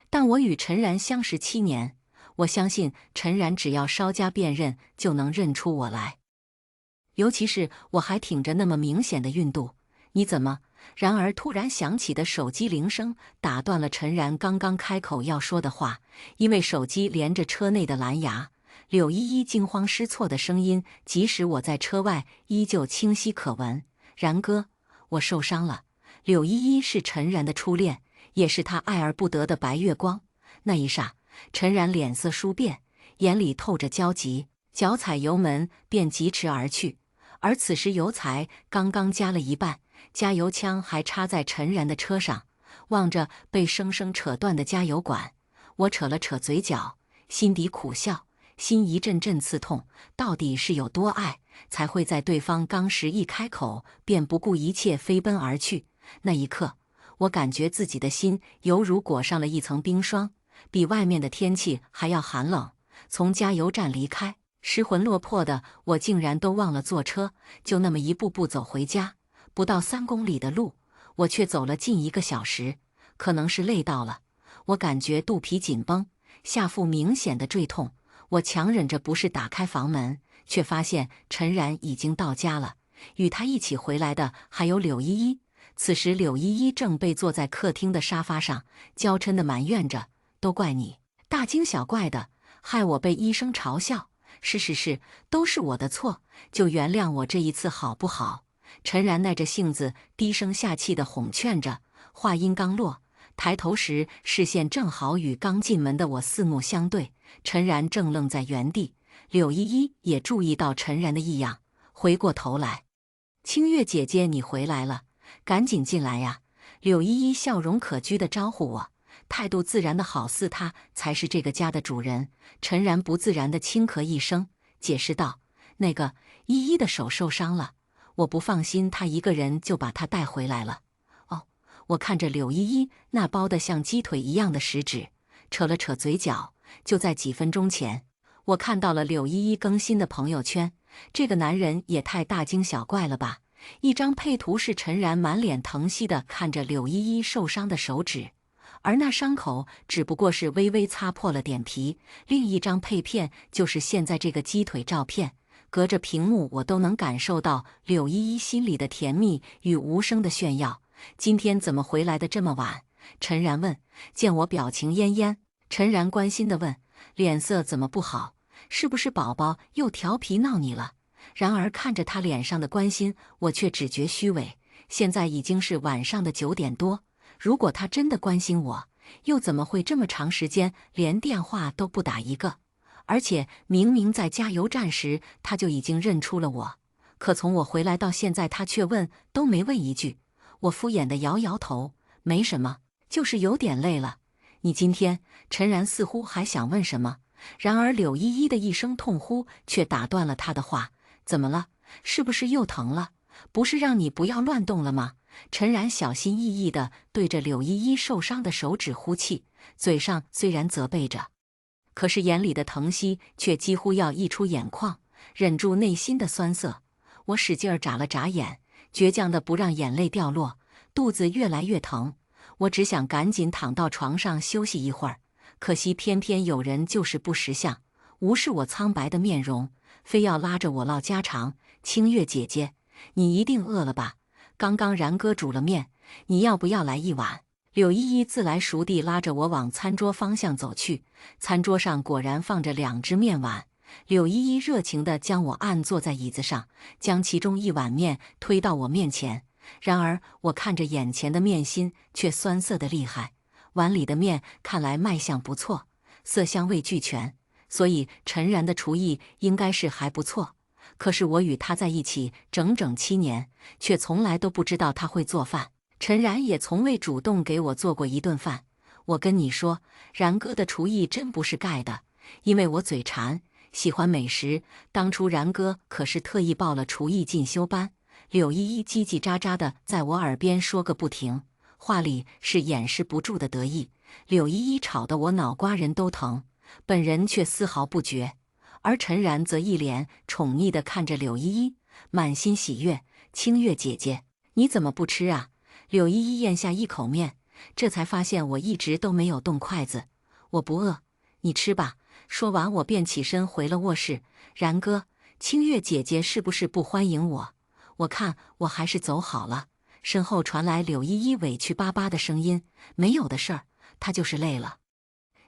但我与陈然相识7年，我相信陈然只要稍加辨认就能认出我来。尤其是我还挺着那么明显的孕肚。你怎么？然而突然响起的手机铃声打断了陈然刚刚开口要说的话，因为手机连着车内的蓝牙。柳依依惊慌失措的声音，即使我在车外依旧清晰可闻。然哥，我受伤了。柳依依是陈然的初恋，也是他爱而不得的白月光。那一霎，陈然脸色殊变，眼里透着焦急，脚踩油门便疾驰而去。而此时油才刚刚加了一半，加油枪还插在陈然的车上。望着被生生扯断的加油管，我扯了扯嘴角，心底苦笑，心一阵阵刺痛。到底是有多爱，才会在对方刚时一开口便不顾一切飞奔而去？那一刻，我感觉自己的心犹如裹上了一层冰霜，比外面的天气还要寒冷。从加油站离开，失魂落魄的我竟然都忘了坐车，就那么一步步走回家。不到3公里的路，我却走了近1个小时。可能是累到了，我感觉肚皮紧绷，下腹明显的坠痛。我强忍着不适打开房门，却发现陈然已经到家了。与他一起回来的还有柳依依。此时柳依依正背坐在客厅的沙发上，娇嗔地埋怨着：“都怪你，大惊小怪的，害我被医生嘲笑。是，都是我的错，就原谅我这一次好不好？”陈然耐着性子低声下气地哄劝着，话音刚落，抬头时视线正好与刚进门的我四目相对。陈然正愣在原地，柳依依也注意到陈然的异样，回过头来：“清月姐姐，你回来了，赶紧进来呀！”柳依依笑容可掬地招呼我，态度自然的好似她才是这个家的主人。陈然不自然地轻咳一声，解释道：“那个依依的手受伤了，我不放心她一个人就把她带回来了。”哦，我看着柳依依那包得像鸡腿一样的食指，扯了扯嘴角。就在几分钟前，我看到了柳依依更新的朋友圈，这个男人也太大惊小怪了吧！一张配图是陈然满脸疼惜地看着柳依依受伤的手指，而那伤口只不过是微微擦破了点皮。另一张配片就是现在这个鸡腿照片，隔着屏幕我都能感受到柳依依心里的甜蜜与无声的炫耀。今天怎么回来的这么晚？陈然问。见我表情恹恹，陈然关心地问：“脸色怎么不好？是不是宝宝又调皮闹你了？”然而看着他脸上的关心，我却只觉虚伪。现在已经是晚上的9点多，如果他真的关心我，又怎么会这么长时间连电话都不打一个？而且明明在加油站时他就已经认出了我，可从我回来到现在，他却问都没问一句。我敷衍地摇摇头，没什么，就是有点累了。你今天……陈然似乎还想问什么，然而柳依依的一声痛呼却打断了他的话。怎么了？是不是又疼了？不是让你不要乱动了吗？陈然小心翼翼地对着柳依依受伤的手指呼气，嘴上虽然责备着，可是眼里的疼惜却几乎要溢出眼眶，忍住内心的酸涩。我使劲眨了眨眼，倔强地不让眼泪掉落，肚子越来越疼，我只想赶紧躺到床上休息一会儿，可惜偏偏有人就是不识相，无视我苍白的面容，非要拉着我唠家常。清月姐姐，你一定饿了吧？刚刚然哥煮了面，你要不要来一碗？柳依依自来熟地拉着我往餐桌方向走去，餐桌上果然放着2只面碗。柳依依热情地将我按坐在椅子上，将其中一碗面推到我面前。然而我看着眼前的面心，却酸涩得厉害。碗里的面看来卖相不错，色香味俱全，所以陈然的厨艺应该是还不错。可是我与他在一起整整7年，却从来都不知道他会做饭。陈然也从未主动给我做过一顿饭。我跟你说，然哥的厨艺真不是盖的，因为我嘴馋，喜欢美食。当初然哥可是特意报了厨艺进修班。柳依依叽叽喳喳地在我耳边说个不停，话里是掩饰不住的得意。柳依依吵得我脑瓜仁都疼，本人却丝毫不觉。而陈然则一脸宠溺地看着柳依依，满心喜悦：“清月姐姐，你怎么不吃啊？”柳依依咽下一口面，这才发现我一直都没有动筷子。我不饿，你吃吧。说完，我便起身回了卧室。然哥，清月姐姐是不是不欢迎我？我看我还是走好了。身后传来柳依依委屈巴巴的声音：“没有的事儿，她就是累了。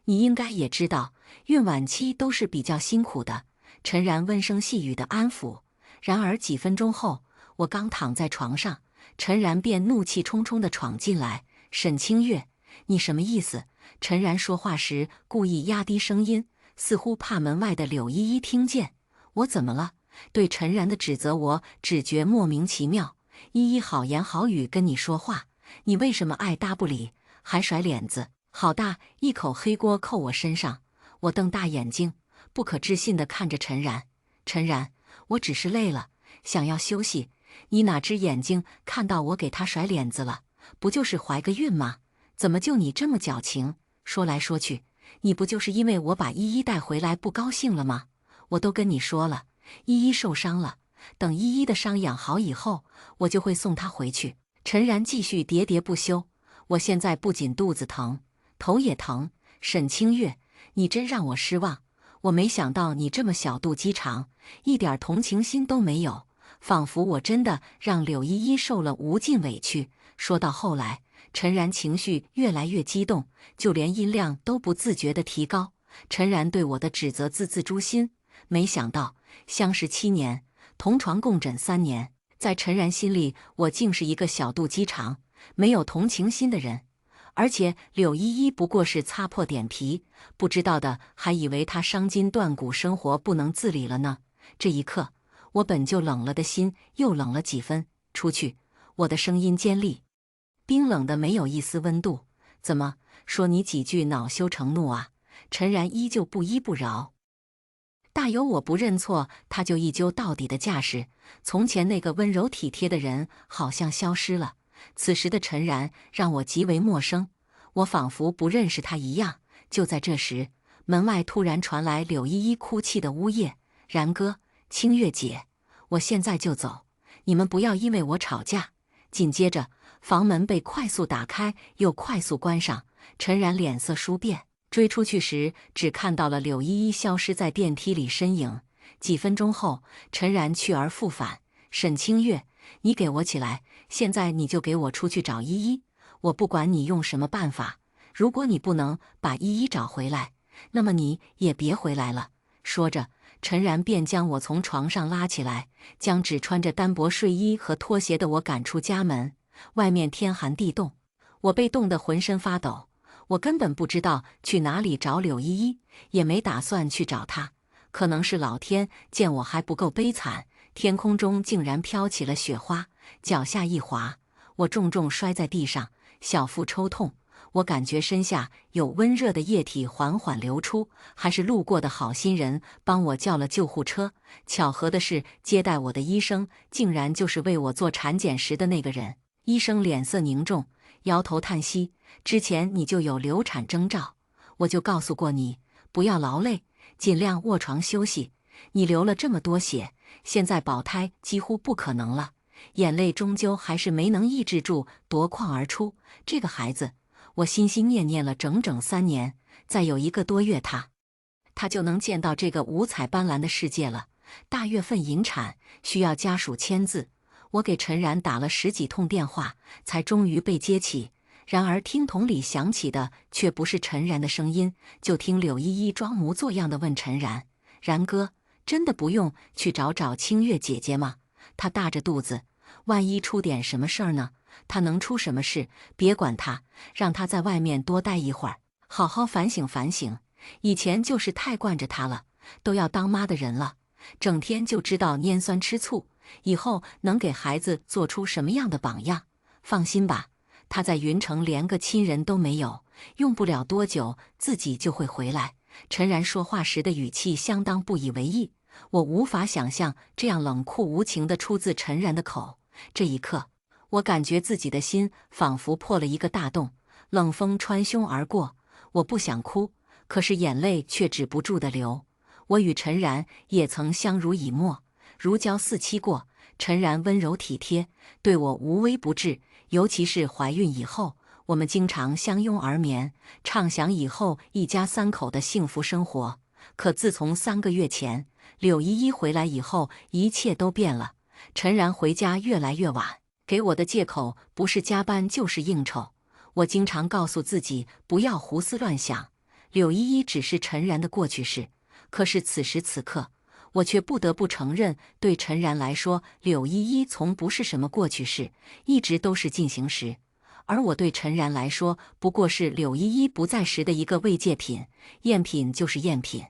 你应该也知道，孕晚期都是比较辛苦的。”陈然温声细语的安抚。然而几分钟后，我刚躺在床上，陈然便怒气冲冲地闯进来：“沈清月，你什么意思？”陈然说话时故意压低声音，似乎怕门外的柳依依听见。我怎么了？对陈然的指责，我只觉莫名其妙。依依好言好语跟你说话，你为什么爱搭不理，还甩脸子？好大一口黑锅扣我身上！我瞪大眼睛，不可置信地看着陈然。陈然，我只是累了，想要休息。你哪只眼睛看到我给他甩脸子了？不就是怀个孕吗？怎么就你这么矫情？说来说去，你不就是因为我把依依带回来不高兴了吗？我都跟你说了，依依受伤了，等依依的伤养好以后，我就会送她回去。陈然继续喋喋不休。我现在不仅肚子疼，头也疼。沈清月，你真让我失望。我没想到你这么小肚鸡肠，一点同情心都没有，仿佛我真的让柳依依受了无尽委屈。说到后来，陈然情绪越来越激动，就连音量都不自觉地提高。陈然对我的指责字字诛心。没想到相识7年，同床共枕3年，在陈然心里，我竟是一个小肚鸡肠、没有同情心的人。而且柳依依不过是擦破点皮，不知道的还以为她伤筋断骨，生活不能自理了呢。这一刻，我本就冷了的心又冷了几分。出去！我的声音尖利，冰冷的没有一丝温度。怎么说你几句恼羞成怒啊？陈然依旧不依不饶，大有我不认错他就一揪到底的架势。从前那个温柔体贴的人好像消失了，此时的陈然让我极为陌生，我仿佛不认识他一样。就在这时，门外突然传来柳依依哭泣的呜咽：“然哥，清月姐，我现在就走，你们不要因为我吵架。”紧接着，房门被快速打开又快速关上，陈然脸色殊变。追出去时，只看到了柳依依消失在电梯里身影。几分钟后，陈然去而复返：“沈清月，你给我起来！现在你就给我出去找依依！我不管你用什么办法，如果你不能把依依找回来，那么你也别回来了。”说着，陈然便将我从床上拉起来，将只穿着单薄睡衣和拖鞋的我赶出家门。外面天寒地冻，我被冻得浑身发抖。我根本不知道去哪里找柳依依，也没打算去找她。可能是老天见我还不够悲惨，天空中竟然飘起了雪花，脚下一滑，我重重摔在地上，小腹抽痛。我感觉身下有温热的液体缓缓流出，还是路过的好心人帮我叫了救护车。巧合的是，接待我的医生竟然就是为我做产检时的那个人。医生脸色凝重，摇头叹息：“之前你就有流产征兆，我就告诉过你，不要劳累，尽量卧床休息。你流了这么多血，现在保胎几乎不可能了。眼泪终究还是没能抑制住，夺眶而出。这个孩子，我心心念念了整整3年，再有1个多月他就能见到这个五彩斑斓的世界了。大月份引产，需要家属签字。我给陈然打了10几通电话，才终于被接起。然而听筒里响起的却不是陈然的声音，就听柳依依装模作样地问陈然：“然哥，真的不用去找清月姐姐吗？她大着肚子，万一出点什么事儿呢？她能出什么事？别管她，让她在外面多待一会儿，好好反省反省。以前就是太惯着她了，都要当妈的人了，整天就知道拈酸吃醋，以后能给孩子做出什么样的榜样？放心吧，她在云城连个亲人都没有，用不了多久自己就会回来。”陈然说话时的语气相当不以为意，我无法想象这样冷酷无情的出自陈然的口。这一刻，我感觉自己的心仿佛破了一个大洞，冷风穿胸而过。我不想哭，可是眼泪却止不住的流。我与陈然也曾相濡以沫，如胶似漆过。陈然温柔体贴，对我无微不至，尤其是怀孕以后，我们经常相拥而眠，畅想以后一家3口的幸福生活。可自从3个月前柳依依回来以后，一切都变了。陈然回家越来越晚，给我的借口不是加班就是应酬。我经常告诉自己不要胡思乱想，柳依依只是陈然的过去式。可是此时此刻，我却不得不承认，对陈然来说，柳依依从不是什么过去式，一直都是进行时。而我对陈然来说，不过是柳依依不在时的一个慰藉品。赝品就是赝品，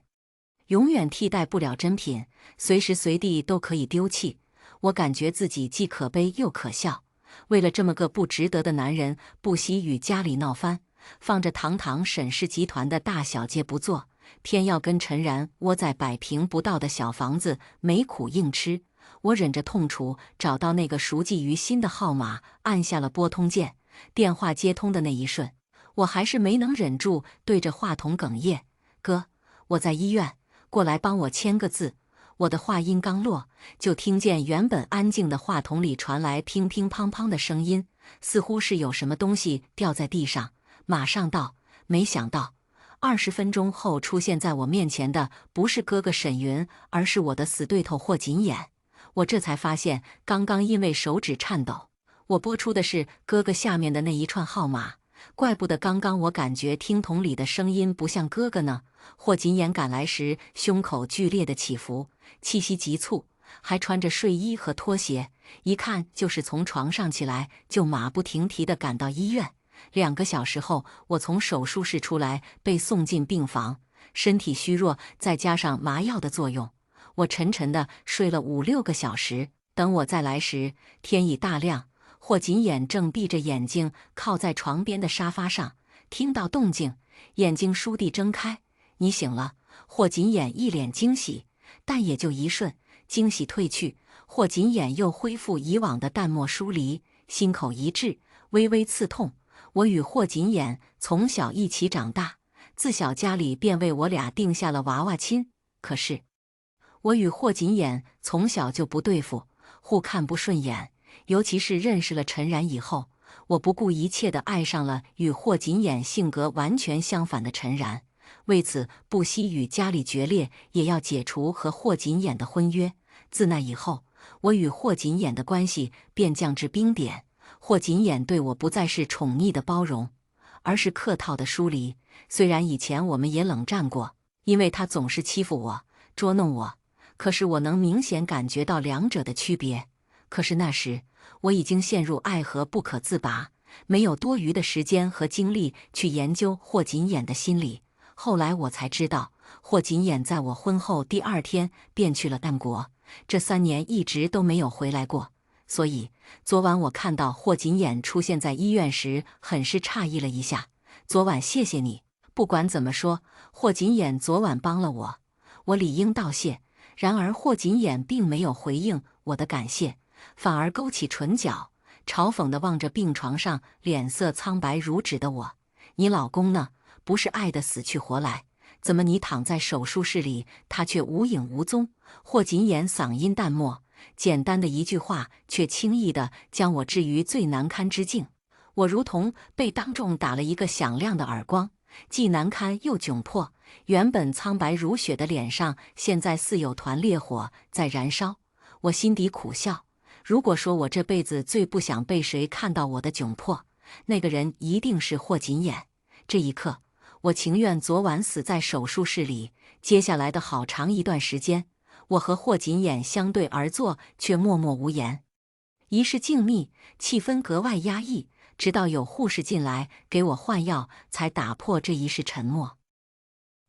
永远替代不了真品，随时随地都可以丢弃。我感觉自己既可悲又可笑，为了这么个不值得的男人，不惜与家里闹翻，放着堂堂沈氏集团的大小姐不做，偏要跟陈然窝在100平不到的小房子没苦硬吃。我忍着痛楚，找到那个熟记于心的号码，按下了拨通键。电话接通的那一瞬，我还是没能忍住对着话筒哽咽：“哥，我在医院，过来帮我签个字。”我的话音刚落，就听见原本安静的话筒里传来乒乒乓乓的声音，似乎是有什么东西掉在地上。马上到。没想到20分钟后出现在我面前的不是哥哥沈云，而是我的死对头霍锦眼。我这才发现，刚刚因为手指颤抖，我拨出的是哥哥下面的那一串号码。怪不得刚刚我感觉听筒里的声音不像哥哥呢。霍锦眼赶来时，胸口剧烈的起伏，气息急促，还穿着睡衣和拖鞋，一看就是从床上起来就马不停蹄地赶到医院。2个小时后，我从手术室出来，被送进病房，身体虚弱，再加上麻药的作用，我沉沉地睡了5、6个小时。等我再来时，天已大亮。霍锦眼正闭着眼睛靠在床边的沙发上，听到动静，眼睛倏地睁开。你醒了。霍锦眼一脸惊喜，但也就一瞬，惊喜褪去，霍锦眼又恢复以往的淡漠疏离，心口一滞，微微刺痛。我与霍锦眼从小一起长大，自小家里便为我俩定下了娃娃亲。可是，我与霍锦眼从小就不对付，互看不顺眼。尤其是认识了陈然以后，我不顾一切地爱上了与霍锦眼性格完全相反的陈然。为此，不惜与家里决裂，也要解除和霍锦眼的婚约。自那以后，我与霍锦眼的关系便降至冰点。霍锦眼对我不再是宠溺的包容，而是客套的疏离。虽然以前我们也冷战过，因为他总是欺负我、捉弄我，可是我能明显感觉到两者的区别。可是那时，我已经陷入爱河不可自拔，没有多余的时间和精力去研究霍锦眼的心理。后来我才知道，霍锦眼在我婚后第2天便去了淡国，这3年一直都没有回来过。所以，昨晚我看到霍锦眼出现在医院时，很是诧异了一下。昨晚谢谢你。不管怎么说，霍锦眼昨晚帮了我，我理应道谢。然而霍锦眼并没有回应我的感谢，反而勾起唇角，嘲讽地望着病床上脸色苍白如纸的我。你老公呢？不是爱得死去活来，怎么你躺在手术室里，他却无影无踪？霍锦眼嗓音淡漠，简单的一句话，却轻易地将我置于最难堪之境。我如同被当众打了一个响亮的耳光，既难堪又窘迫。原本苍白如雪的脸上，现在似有团烈火在燃烧。我心底苦笑，如果说我这辈子最不想被谁看到我的窘迫，那个人一定是霍锦眼。这一刻，我情愿昨晚死在手术室里。接下来的好长一段时间，我和霍锦眼相对而坐，却默默无言。一室静谧，气氛格外压抑，直到有护士进来给我换药，才打破这一室沉默。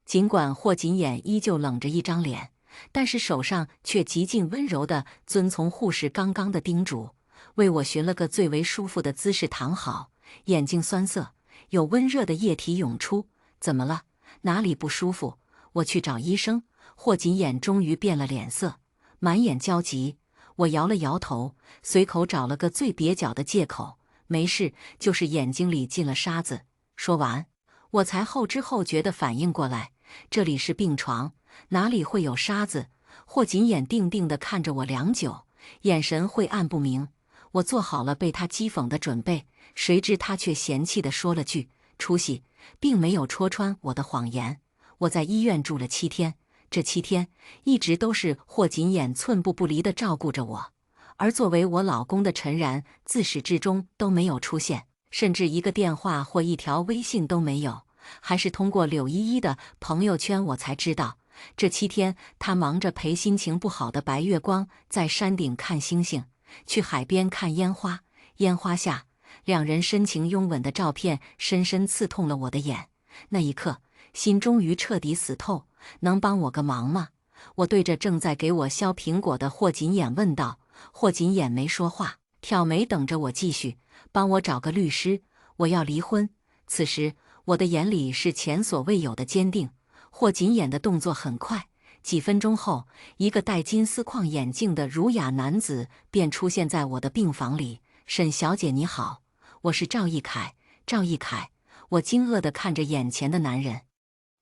尽管霍锦眼依旧冷着一张脸，但是手上却极尽温柔地遵从护士刚刚的叮嘱，为我寻了个最为舒服的姿势躺好，眼睛酸涩，有温热的液体涌出。怎么了？哪里不舒服？我去找医生。霍锦眼终于变了脸色，满眼焦急。我摇了摇头，随口找了个最蹩脚的借口：没事，就是眼睛里进了沙子。说完，我才后知后觉地反应过来，这里是病床，哪里会有沙子？霍锦眼定定地看着我良久，眼神晦暗不明。我做好了被他讥讽的准备，谁知他却嫌弃地说了句：出息，并没有戳穿我的谎言。我在医院住了7天，这7天一直都是霍锦眼寸步不离地照顾着我，而作为我老公的陈然自始至终都没有出现，甚至一个电话或一条微信都没有。还是通过柳依依的朋友圈，我才知道，这7天他忙着陪心情不好的白月光在山顶看星星，去海边看烟花。烟花下，两人深情拥吻的照片深深刺痛了我的眼。那一刻，心终于彻底死透。能帮我个忙吗？我对着正在给我削苹果的霍锦眼问道。霍锦眼没说话，挑眉等着我继续。帮我找个律师，我要离婚。此时，我的眼里是前所未有的坚定。霍锦眼的动作很快，几分钟后，一个戴金丝框眼镜的儒雅男子便出现在我的病房里。沈小姐你好，我是赵一凯。赵一凯，我惊愕地看着眼前的男人。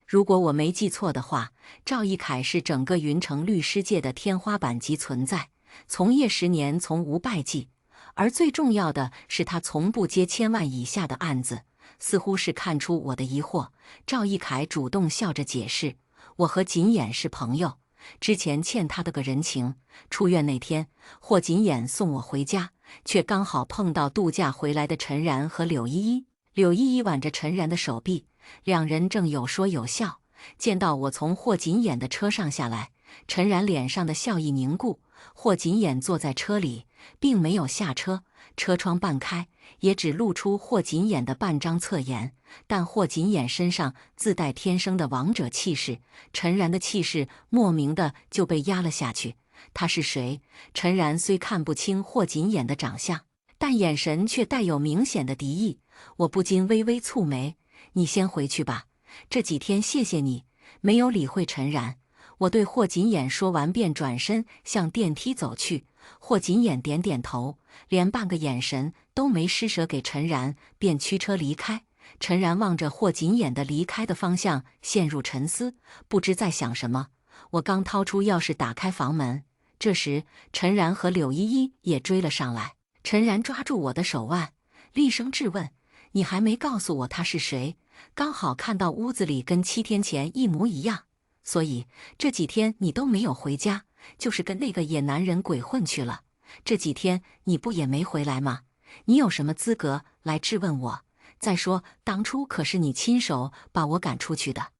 如果我没记错的话，赵一凯是整个云城律师界的天花板级存在，从业10年从无败绩。而最重要的是，他从不接千万以下的案子。似乎是看出我的疑惑，赵一凯主动笑着解释：我和锦眼是朋友，之前欠他的个人情。出院那天，霍锦眼送我回家，却刚好碰到度假回来的陈然和柳依依。柳依依挽着陈然的手臂，两人正有说有笑。见到我从霍锦眼的车上下来，陈然脸上的笑意凝固。霍锦眼坐在车里，并没有下车，车窗半开，也只露出霍锦眼的半张侧颜。但霍锦眼身上自带天生的王者气势，陈然的气势莫名的就被压了下去。他是谁？陈然虽看不清霍锦眼的长相，但眼神却带有明显的敌意。我不禁微微蹙眉：“你先回去吧，这几天谢谢你。”没有理会陈然。我对霍锦眼说完，便转身向电梯走去。霍锦眼点点头，连半个眼神都没施舍给陈然，便驱车离开。陈然望着霍锦眼的离开的方向，陷入沉思，不知在想什么。我刚掏出钥匙打开房门，这时陈然和柳依依也追了上来。陈然抓住我的手腕，厉声质问：“你还没告诉我他是谁？刚好看到屋子里跟7天前一模一样。所以这几天你都没有回家，就是跟那个野男人鬼混去了。这几天你不也没回来吗？你有什么资格来质问我？再说当初可是你亲手把我赶出去的。”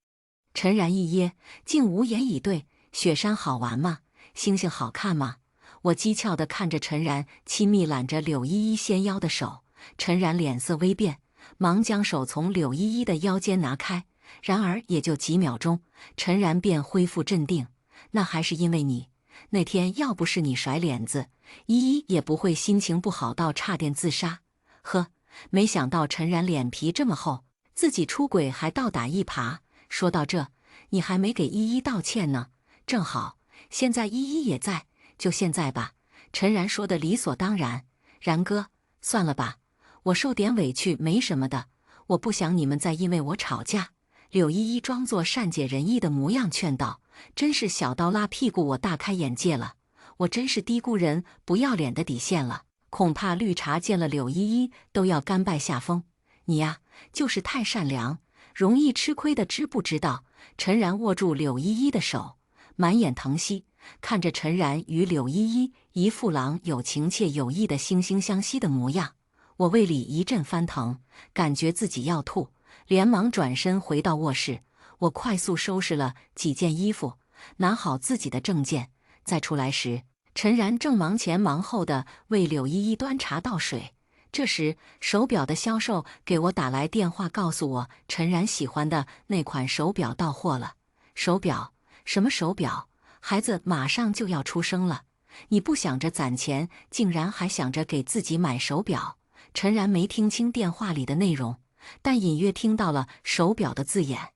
陈然一噎，竟无言以对。雪山好玩吗？星星好看吗？我讥诮地看着陈然亲密揽着柳依依纤腰的手。陈然脸色微变，忙将手从柳依依的腰间拿开。然而也就几秒钟，陈然便恢复镇定：“那还是因为你。那天要不是你甩脸子，依依也不会心情不好到差点自杀。”呵，没想到陈然脸皮这么厚，自己出轨还倒打一耙。说到这，你还没给依依道歉呢。正好，现在依依也在，就现在吧。陈然说的理所当然。然哥，算了吧，我受点委屈没什么的，我不想你们再因为我吵架。柳依依装作善解人意的模样劝道：“真是小刀拉屁股，我大开眼界了，我真是低估人不要脸的底线了。恐怕绿茶见了柳依依都要甘拜下风。你呀，就是太善良，容易吃亏的，知不知道？”陈然握住柳依依的手，满眼疼惜，看着陈然与柳依依一副郎有情且有意的惺惺相惜的模样，我胃里一阵翻腾，感觉自己要吐。连忙转身回到卧室，我快速收拾了几件衣服，拿好自己的证件。再出来时，陈然正忙前忙后的为柳依依端茶倒水。这时，手表的销售给我打来电话，告诉我陈然喜欢的那款手表到货了。手表？什么手表？孩子马上就要出生了，你不想着攒钱，竟然还想着给自己买手表？陈然没听清电话里的内容，但隐约听到了手表的字眼。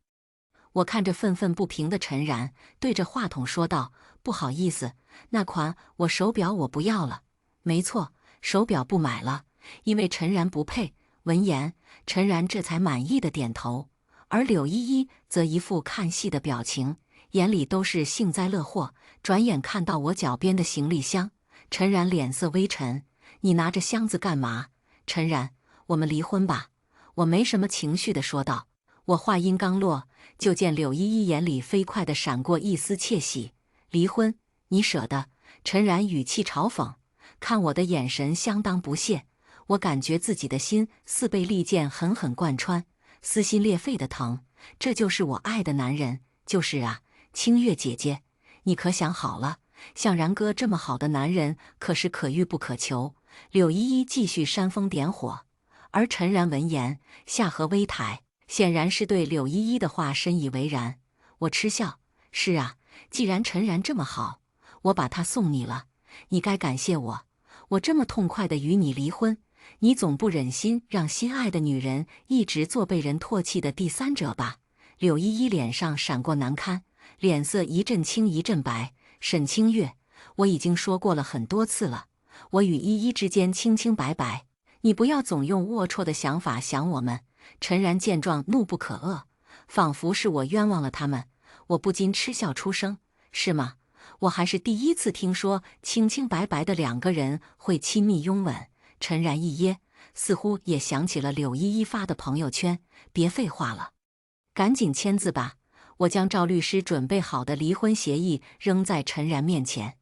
我看着愤愤不平的陈然，对着话筒说道：“不好意思，那款手表我不要了。”没错，手表不买了，因为陈然不配。闻言，陈然这才满意的点头，而柳依依则一副看戏的表情，眼里都是幸灾乐祸。转眼看到我脚边的行李箱，陈然脸色微沉：“你拿着箱子干嘛？”“陈然，我们离婚吧。”我没什么情绪地说道。我话音刚落，就见柳依依眼里飞快地闪过一丝窃喜。“离婚？你舍得？”陈然语气嘲讽，看我的眼神相当不屑。我感觉自己的心似被利剑狠狠贯穿，撕心裂肺的疼。这就是我爱的男人。就是啊，清月姐姐，你可想好了，像然哥这么好的男人可是可遇不可求。柳依依继续煽风点火。而陈然闻言，下颌微抬，显然是对柳依依的话深以为然。我嗤笑：“是啊，既然陈然这么好，我把他送你了，你该感谢我。我这么痛快的与你离婚，你总不忍心让心爱的女人一直做被人唾弃的第三者吧？”柳依依脸上闪过难堪，脸色一阵青一阵白。“沈清月，我已经说过了很多次了，我与依依之间清清白白。你不要总用龌龊的想法想我们。”陈然见状怒不可遏，仿佛是我冤枉了他们。我不禁嗤笑出声：“是吗？我还是第一次听说清清白白的两个人会亲密拥吻。”陈然一噎，似乎也想起了柳依依发的朋友圈：“别废话了，赶紧签字吧。”我将赵律师准备好的离婚协议扔在陈然面前，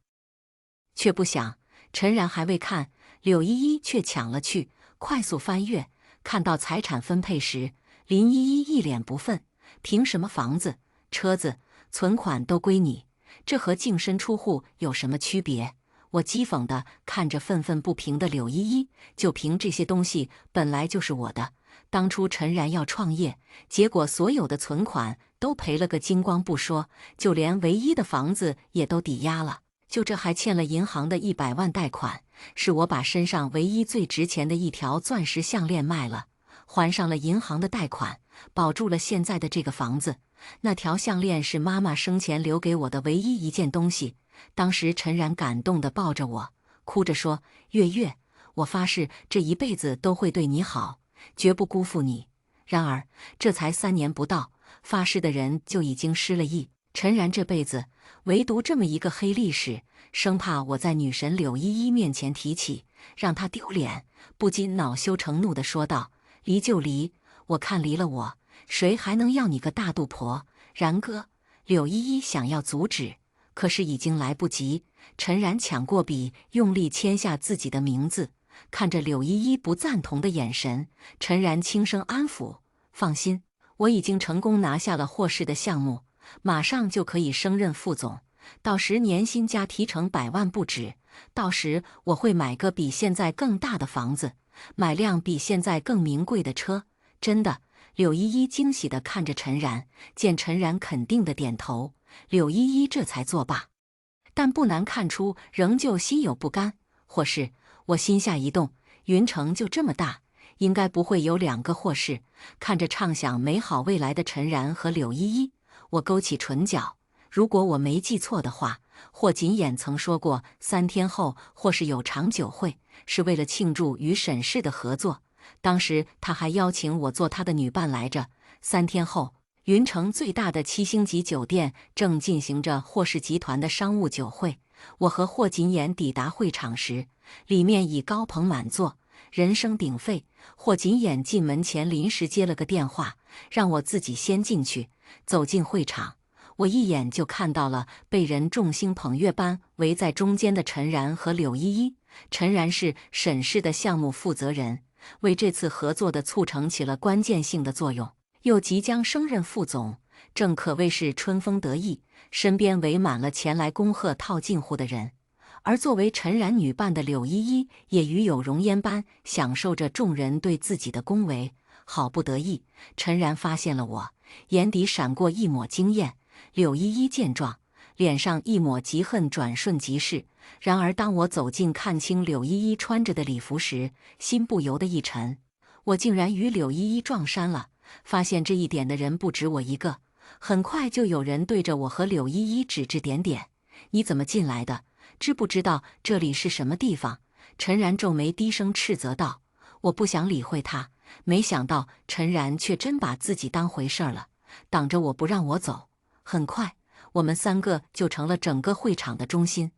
却不想陈然还未看，柳依依却抢了去，快速翻阅。看到财产分配时，林依依一脸不忿：“凭什么房子、车子、存款都归你？这和净身出户有什么区别？我讥讽地看着愤愤不平的柳依依，就凭这些东西本来就是我的。当初陈然要创业，结果所有的存款都赔了个精光不说，就连唯一的房子也都抵押了，就这还欠了银行的100万贷款。是我把身上唯一最值钱的一条钻石项链卖了，还上了银行的贷款，保住了现在的这个房子。那条项链是妈妈生前留给我的唯一一件东西。当时陈然感动地抱着我，哭着说：“月月，我发誓这一辈子都会对你好，绝不辜负你。”然而这才3年不到，发誓的人就已经失了忆。陈然这辈子唯独这么一个黑历史，生怕我在女神柳依依面前提起，让她丢脸，不禁恼羞成怒地说道：“离就离，我看离了我，谁还能要你个大肚婆？”然哥，柳依依想要阻止，可是已经来不及。陈然抢过笔，用力签下自己的名字。看着柳依依不赞同的眼神，陈然轻声安抚：“放心，我已经成功拿下了霍氏的项目，马上就可以升任副总，到时年薪加提成100万不止。到时我会买个比现在更大的房子，买辆比现在更名贵的车。真的。”柳依依惊喜地看着陈然，见陈然肯定地点头，柳依依这才作罢。但不难看出，仍旧心有不甘。霍氏，我心下一动，云城就这么大，应该不会有2个霍氏。看着畅想美好未来的陈然和柳依依，我勾起唇角。如果我没记错的话，霍锦衍曾说过，3天后霍氏有场酒会，是为了庆祝与沈氏的合作。当时他还邀请我做他的女伴来着。3天后，云城最大的7星级酒店正进行着霍氏集团的商务酒会。我和霍锦衍抵达会场时，里面已高朋满座，人声鼎沸。霍锦衍进门前临时接了个电话，让我自己先进去。走进会场，我一眼就看到了被人众星捧月般围在中间的陈然和柳依依。陈然是沈氏的项目负责人，为这次合作的促成起了关键性的作用，又即将升任副总，正可谓是春风得意，身边围满了前来恭贺套近乎的人。而作为陈然女伴的柳依依也与有荣焉般享受着众人对自己的恭维，好不得意。陈然发现了我，眼底闪过一抹惊艳。柳依依见状，脸上一抹嫉恨转瞬即逝。然而当我走近看清柳依依穿着的礼服时，心不由得一沉。我竟然与柳依依撞衫了。发现这一点的人不止我一个，很快就有人对着我和柳依依指指点点：“你怎么进来的？知不知道这里是什么地方？”陈然皱眉低声斥责道。我不想理会他，没想到陈然却真把自己当回事了，挡着我不让我走。很快，我们3个就成了整个会场的中心。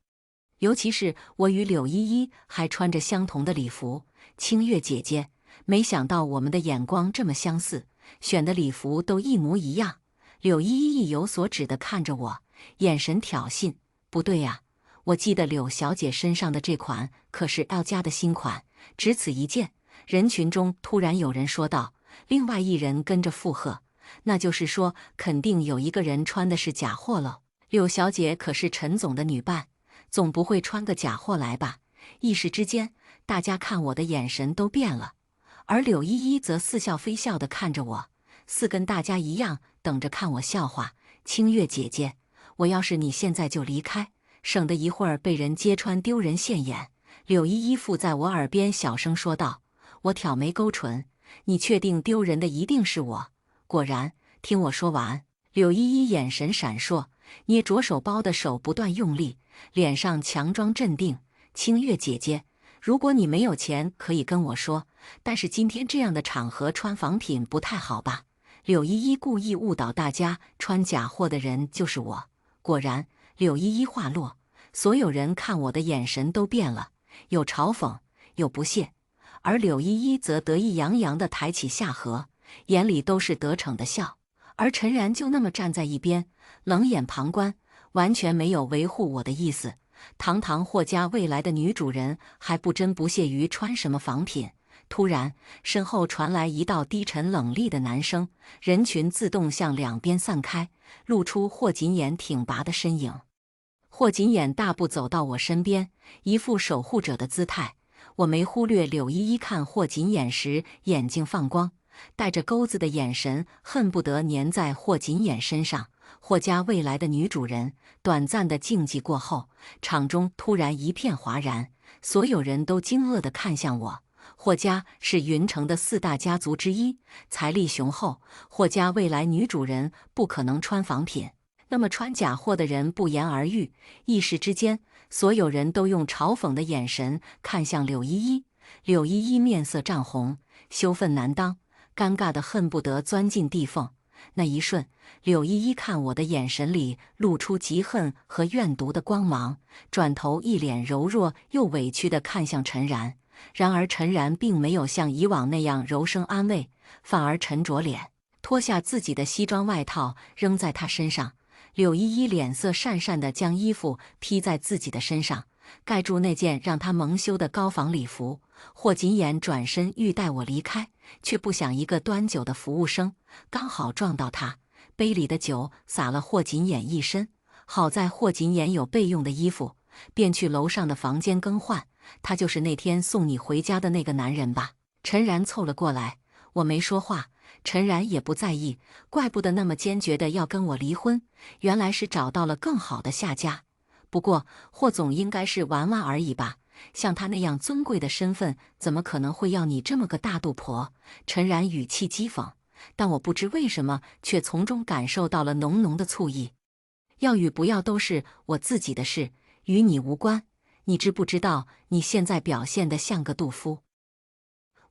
尤其是我与柳依依还穿着相同的礼服，清月姐姐，没想到我们的眼光这么相似，选的礼服都一模一样。柳依依意有所指地看着我，眼神挑衅。不对呀，我记得柳小姐身上的这款可是 L 家的新款。只此一件，人群中突然有人说道，另外一人跟着附和，那就是说肯定有一个人穿的是假货了。柳小姐可是陈总的女伴，总不会穿个假货来吧？一时之间，大家看我的眼神都变了，而柳依依则似笑非笑地看着我，似跟大家一样等着看我笑话。清月姐姐，我要是你现在就离开，省得一会儿被人揭穿丢人现眼。柳依依附在我耳边小声说道。我挑眉勾唇，你确定丢人的一定是我？果然，听我说完。柳依依眼神闪烁，捏着手包的手不断用力，脸上强装镇定。清月姐姐，如果你没有钱可以跟我说，但是今天这样的场合穿仿品不太好吧？柳依依故意误导大家，穿假货的人就是我。果然，柳依依话落，所有人看我的眼神都变了，有嘲讽，有不屑，而柳依依则得意洋洋地抬起下颌，眼里都是得逞的笑。而陈然就那么站在一边，冷眼旁观，完全没有维护我的意思。堂堂霍家未来的女主人，还不真不屑于穿什么仿品。突然，身后传来一道低沉冷厉的男声，人群自动向两边散开，露出霍锦衍挺拔的身影。霍锦眼大步走到我身边，一副守护者的姿态。我没忽略柳依依看霍锦眼时眼睛放光，带着钩子的眼神，恨不得粘在霍锦眼身上。霍家未来的女主人。短暂的静寂过后，场中突然一片哗然，所有人都惊愕地看向我。霍家是云城的4大家族之一，财力雄厚，霍家未来女主人不可能穿仿品，那么穿假货的人不言而喻。一时之间，所有人都用嘲讽的眼神看向柳依依。柳依依面色涨红，羞愤难当，尴尬得恨不得钻进地缝。那一瞬，柳依依看我的眼神里露出嫉恨和怨毒的光芒，转头一脸柔弱又委屈地看向陈然。然而陈然并没有像以往那样柔声安慰，反而沉着脸，脱下自己的西装外套扔在他身上。柳依依脸色讪讪地将衣服披在自己的身上，盖住那件让她蒙羞的高仿礼服。霍锦眼转身欲带我离开，却不想一个端酒的服务生刚好撞到他，杯里的酒洒了霍锦眼一身。好在霍锦眼有备用的衣服，便去楼上的房间更换。他就是那天送你回家的那个男人吧？陈然凑了过来，我没说话，陈然也不在意，怪不得那么坚决的要跟我离婚，原来是找到了更好的下家。不过霍总应该是玩玩而已吧？像他那样尊贵的身份，怎么可能会要你这么个大肚婆？陈然语气讥讽，但我不知为什么，却从中感受到了浓浓的醋意。要与不要都是我自己的事，与你无关。你知不知道你现在表现得像个妒夫？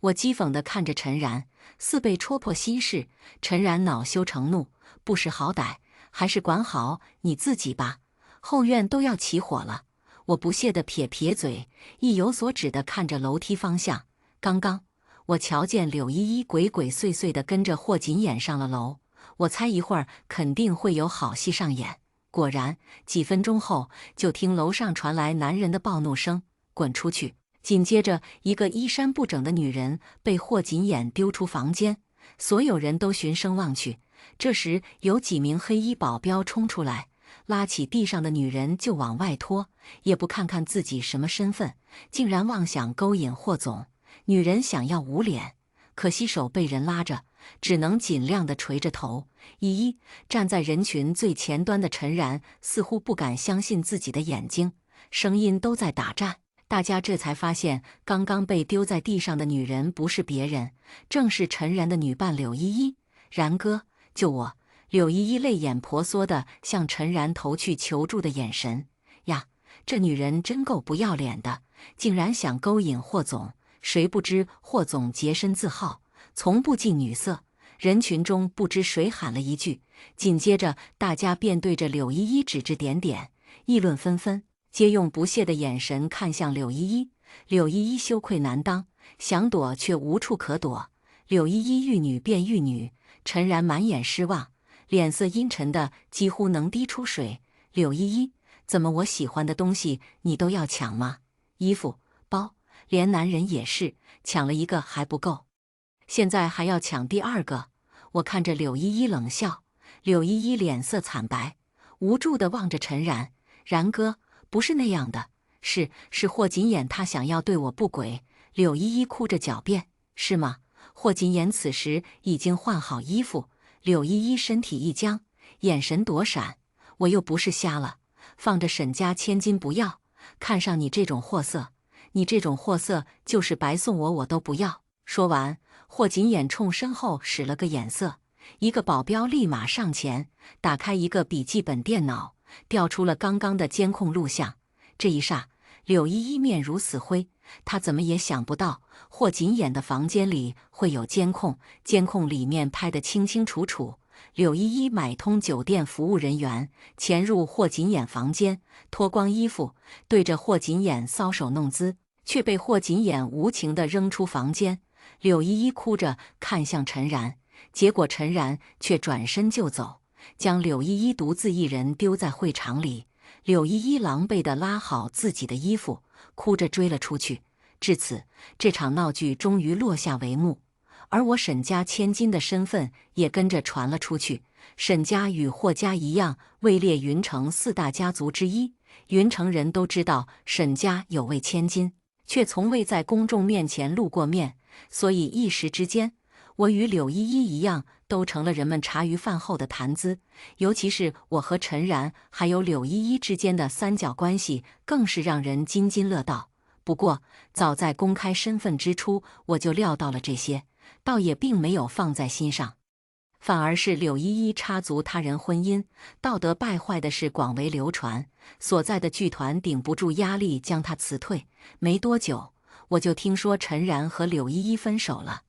我讥讽地看着陈然，似被戳破心事。陈然恼羞成怒，不识好歹，还是管好你自己吧。后院都要起火了。我不屑地撇撇嘴，意有所指地看着楼梯方向。刚刚我瞧见柳依依鬼鬼祟祟地跟着霍锦眼上了楼，我猜一会儿肯定会有好戏上演。果然，几分钟后，就听楼上传来男人的暴怒声：“滚出去！”紧接着，一个衣衫不整的女人被霍锦眼丢出房间，所有人都循声望去。这时，有几名黑衣保镖冲出来，拉起地上的女人就往外拖，也不看看自己什么身份，竟然妄想勾引霍总。女人想要捂脸，可惜手被人拉着，只能尽量地垂着头。依站在人群最前端的陈然似乎不敢相信自己的眼睛，声音都在打颤。大家这才发现，刚刚被丢在地上的女人不是别人，正是陈然的女伴柳依依。然哥，救我！柳依依泪眼婆娑地向陈然投去求助的眼神。呀，这女人真够不要脸的，竟然想勾引霍总。谁不知霍总洁身自好，从不近女色。人群中不知谁喊了一句，紧接着大家便对着柳依依指指点点，议论纷纷，皆用不屑的眼神看向柳依依。柳依依羞愧难当，想躲却无处可躲。柳依依遇女变遇女，陈然满眼失望，脸色阴沉的几乎能滴出水。柳依依，怎么我喜欢的东西你都要抢吗？衣服、包，连男人也是，抢了一个还不够，现在还要抢第二个。我看着柳依依冷笑，柳依依脸色惨白，无助地望着陈然。然哥，不是那样的，是霍锦眼他想要对我不轨。柳依依哭着狡辩。是吗？霍锦眼此时已经换好衣服，柳依依身体一僵，眼神躲闪。我又不是瞎了，放着沈家千金不要，看上你这种货色，你这种货色就是白送我都不要。说完，霍锦眼冲身后使了个眼色，一个保镖立马上前，打开一个笔记本电脑，调出了刚刚的监控录像。这一霎，柳依依面如死灰，她怎么也想不到霍锦眼的房间里会有监控，监控里面拍得清清楚楚。柳依依买通酒店服务人员，潜入霍锦眼房间，脱光衣服，对着霍锦眼搔首弄姿，却被霍锦眼无情地扔出房间。柳依依哭着看向陈然，结果陈然却转身就走，将柳依依独自一人丢在会场里。柳依依狼狈地拉好自己的衣服，哭着追了出去。至此，这场闹剧终于落下帷幕。而我沈家千金的身份也跟着传了出去。沈家与霍家一样，位列云城4大家族之一，云城人都知道沈家有位千金，却从未在公众面前露过面，所以一时之间，我与柳依依一样，都成了人们茶余饭后的谈资。尤其是我和陈然还有柳依依之间的三角关系，更是让人津津乐道。不过，早在公开身份之初，我就料到了这些，倒也并没有放在心上。反而是柳依依插足他人婚姻，道德败坏的事广为流传，所在的剧团顶不住压力，将她辞退。没多久，我就听说陈然和柳依依分手了，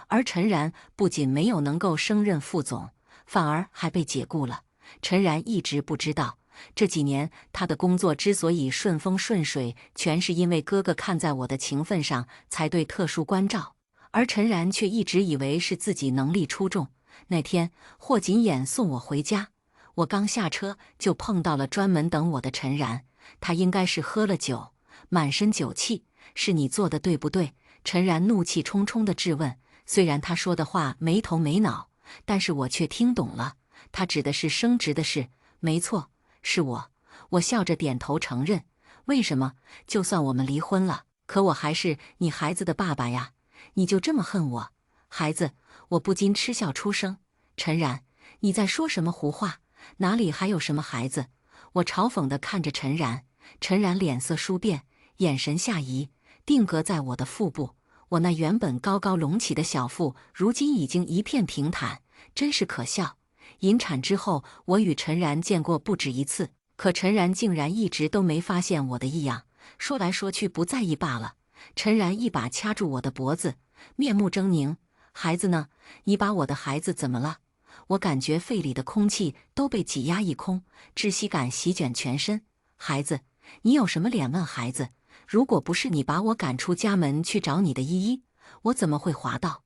而陈然不仅没有能够升任副总，反而还被解雇了。陈然一直不知道，这几年他的工作之所以顺风顺水，全是因为哥哥看在我的情分上，才对特殊关照，而陈然却一直以为是自己能力出众。那天，霍锦眼送我回家，我刚下车就碰到了专门等我的陈然。他应该是喝了酒，满身酒气。是你做的对不对？陈然怒气冲冲地质问。虽然他说的话没头没脑，但是我却听懂了，他指的是升职的事。没错，是我。我笑着点头承认。为什么？就算我们离婚了，可我还是你孩子的爸爸呀！你就这么恨我？孩子，我不禁嗤笑出声。陈然，你在说什么胡话？哪里还有什么孩子？我嘲讽地看着陈然，陈然脸色殊变，眼神下移，定格在我的腹部。我那原本高高隆起的小腹，如今已经一片平坦，真是可笑。引产之后，我与陈然见过不止一次，可陈然竟然一直都没发现我的异样，说来说去不在意罢了。陈然一把掐住我的脖子，面目狰狞。孩子呢？你把我的孩子怎么了？我感觉肺里的空气都被挤压一空，窒息感席卷全身。孩子？你有什么脸问孩子？如果不是你把我赶出家门去找你的依依，我怎么会滑倒？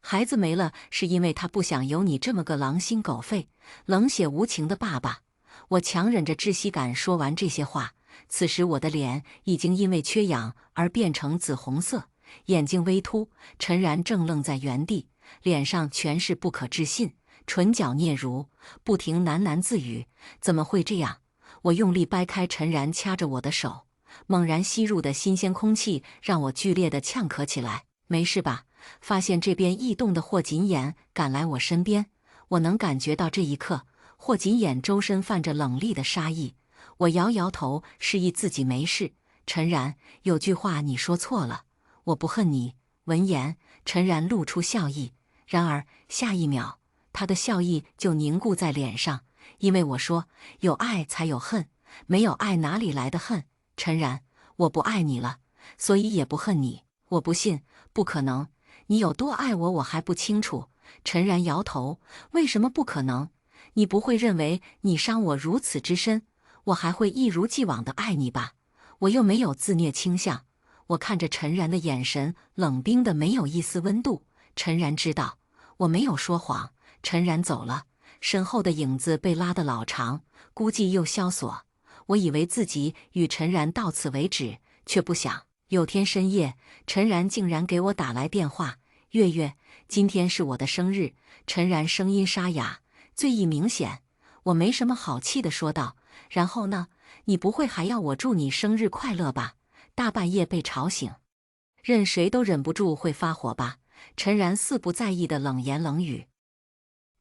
孩子没了，是因为他不想有你这么个狼心狗肺、冷血无情的爸爸。我强忍着窒息感说完这些话，此时我的脸已经因为缺氧而变成紫红色，眼睛微凸。陈然正愣在原地，脸上全是不可置信，唇角嗫嚅，不停喃喃自语：怎么会这样？我用力掰开陈然掐着我的手，猛然吸入的新鲜空气让我剧烈的呛咳起来。没事吧？发现这边异动的霍锦眼赶来我身边，我能感觉到这一刻，霍锦眼周身泛着冷厉的杀意。我摇摇头，示意自己没事。陈然，有句话你说错了，我不恨你。闻言，陈然露出笑意，然而下一秒，他的笑意就凝固在脸上，因为我说有爱才有恨，没有爱哪里来的恨？陈然，我不爱你了，所以也不恨你。我不信，不可能。你有多爱我，我还不清楚。陈然摇头，为什么不可能？你不会认为你伤我如此之深，我还会一如既往的爱你吧？我又没有自虐倾向。我看着陈然的眼神冷冰的没有一丝温度。陈然知道我没有说谎。陈然走了，身后的影子被拉得老长，估计又萧索。我以为自己与陈然到此为止，却不想有天深夜，陈然竟然给我打来电话：月月，今天是我的生日。陈然声音沙哑，醉意明显。我没什么好气地说道：然后呢？你不会还要我祝你生日快乐吧？大半夜被吵醒，任谁都忍不住会发火吧？陈然似不在意的冷言冷语，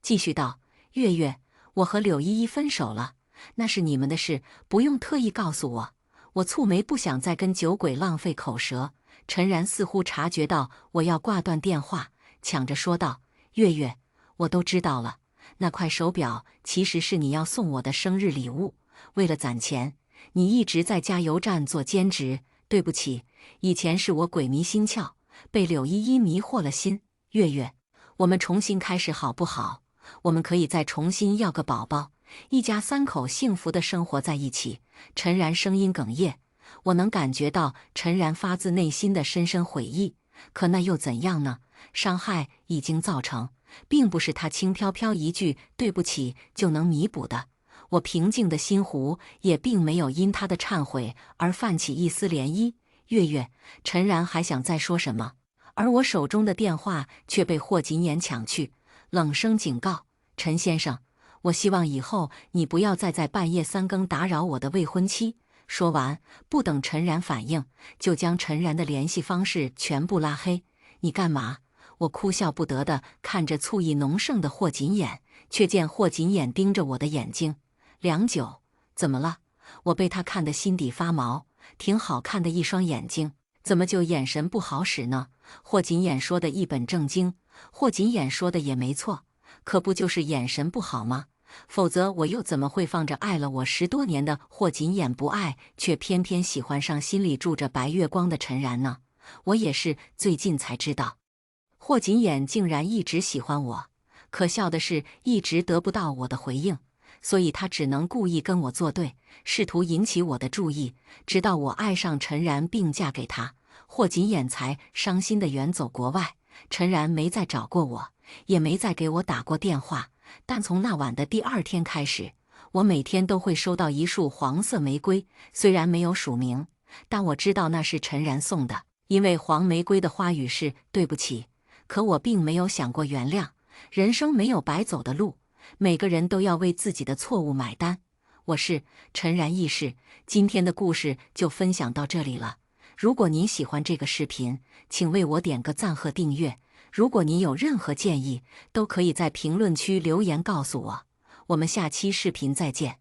继续道：月月，我和柳依依分手了，那是你们的事，不用特意告诉我。我蹙眉，不想再跟酒鬼浪费口舌。陈然似乎察觉到我要挂断电话，抢着说道：月月，我都知道了，那块手表其实是你要送我的生日礼物。为了攒钱，你一直在加油站做兼职。对不起，以前是我鬼迷心窍，被柳依依迷惑了心。月月，我们重新开始好不好？我们可以再重新要个宝宝，一家三口幸福的生活在一起。陈然声音哽咽，我能感觉到陈然发自内心的深深悔意。可那又怎样呢？伤害已经造成，并不是他轻飘飘一句对不起就能弥补的。我平静的心湖也并没有因他的忏悔而泛起一丝涟漪。月月，陈然还想再说什么，而我手中的电话却被霍锦言抢去，冷声警告：陈先生，我希望以后你不要再在半夜三更打扰我的未婚妻。说完，不等陈然反应，就将陈然的联系方式全部拉黑。你干嘛？我哭笑不得地看着醋意浓盛的霍锦眼，却见霍锦眼盯着我的眼睛，良久。怎么了？我被他看得心底发毛。挺好看的一双眼睛，怎么就眼神不好使呢？霍锦眼说的一本正经，霍锦眼说的也没错，可不就是眼神不好吗？否则我又怎么会放着爱了我10多年的霍锦眼不爱，却偏偏喜欢上心里住着白月光的陈然呢？我也是最近才知道，霍锦眼竟然一直喜欢我，可笑的是一直得不到我的回应，所以他只能故意跟我作对，试图引起我的注意，直到我爱上陈然并嫁给他，霍锦眼才伤心地远走国外。陈然没再找过我，也没再给我打过电话。但从那晚的第2天开始，我每天都会收到一束黄色玫瑰，虽然没有署名，但我知道那是陈然送的，因为黄玫瑰的花语是对不起。可我并没有想过原谅，人生没有白走的路，每个人都要为自己的错误买单。我是陈然易事，今天的故事就分享到这里了。如果您喜欢这个视频，请为我点个赞和订阅。如果您有任何建议，都可以在评论区留言告诉我。我们下期视频再见。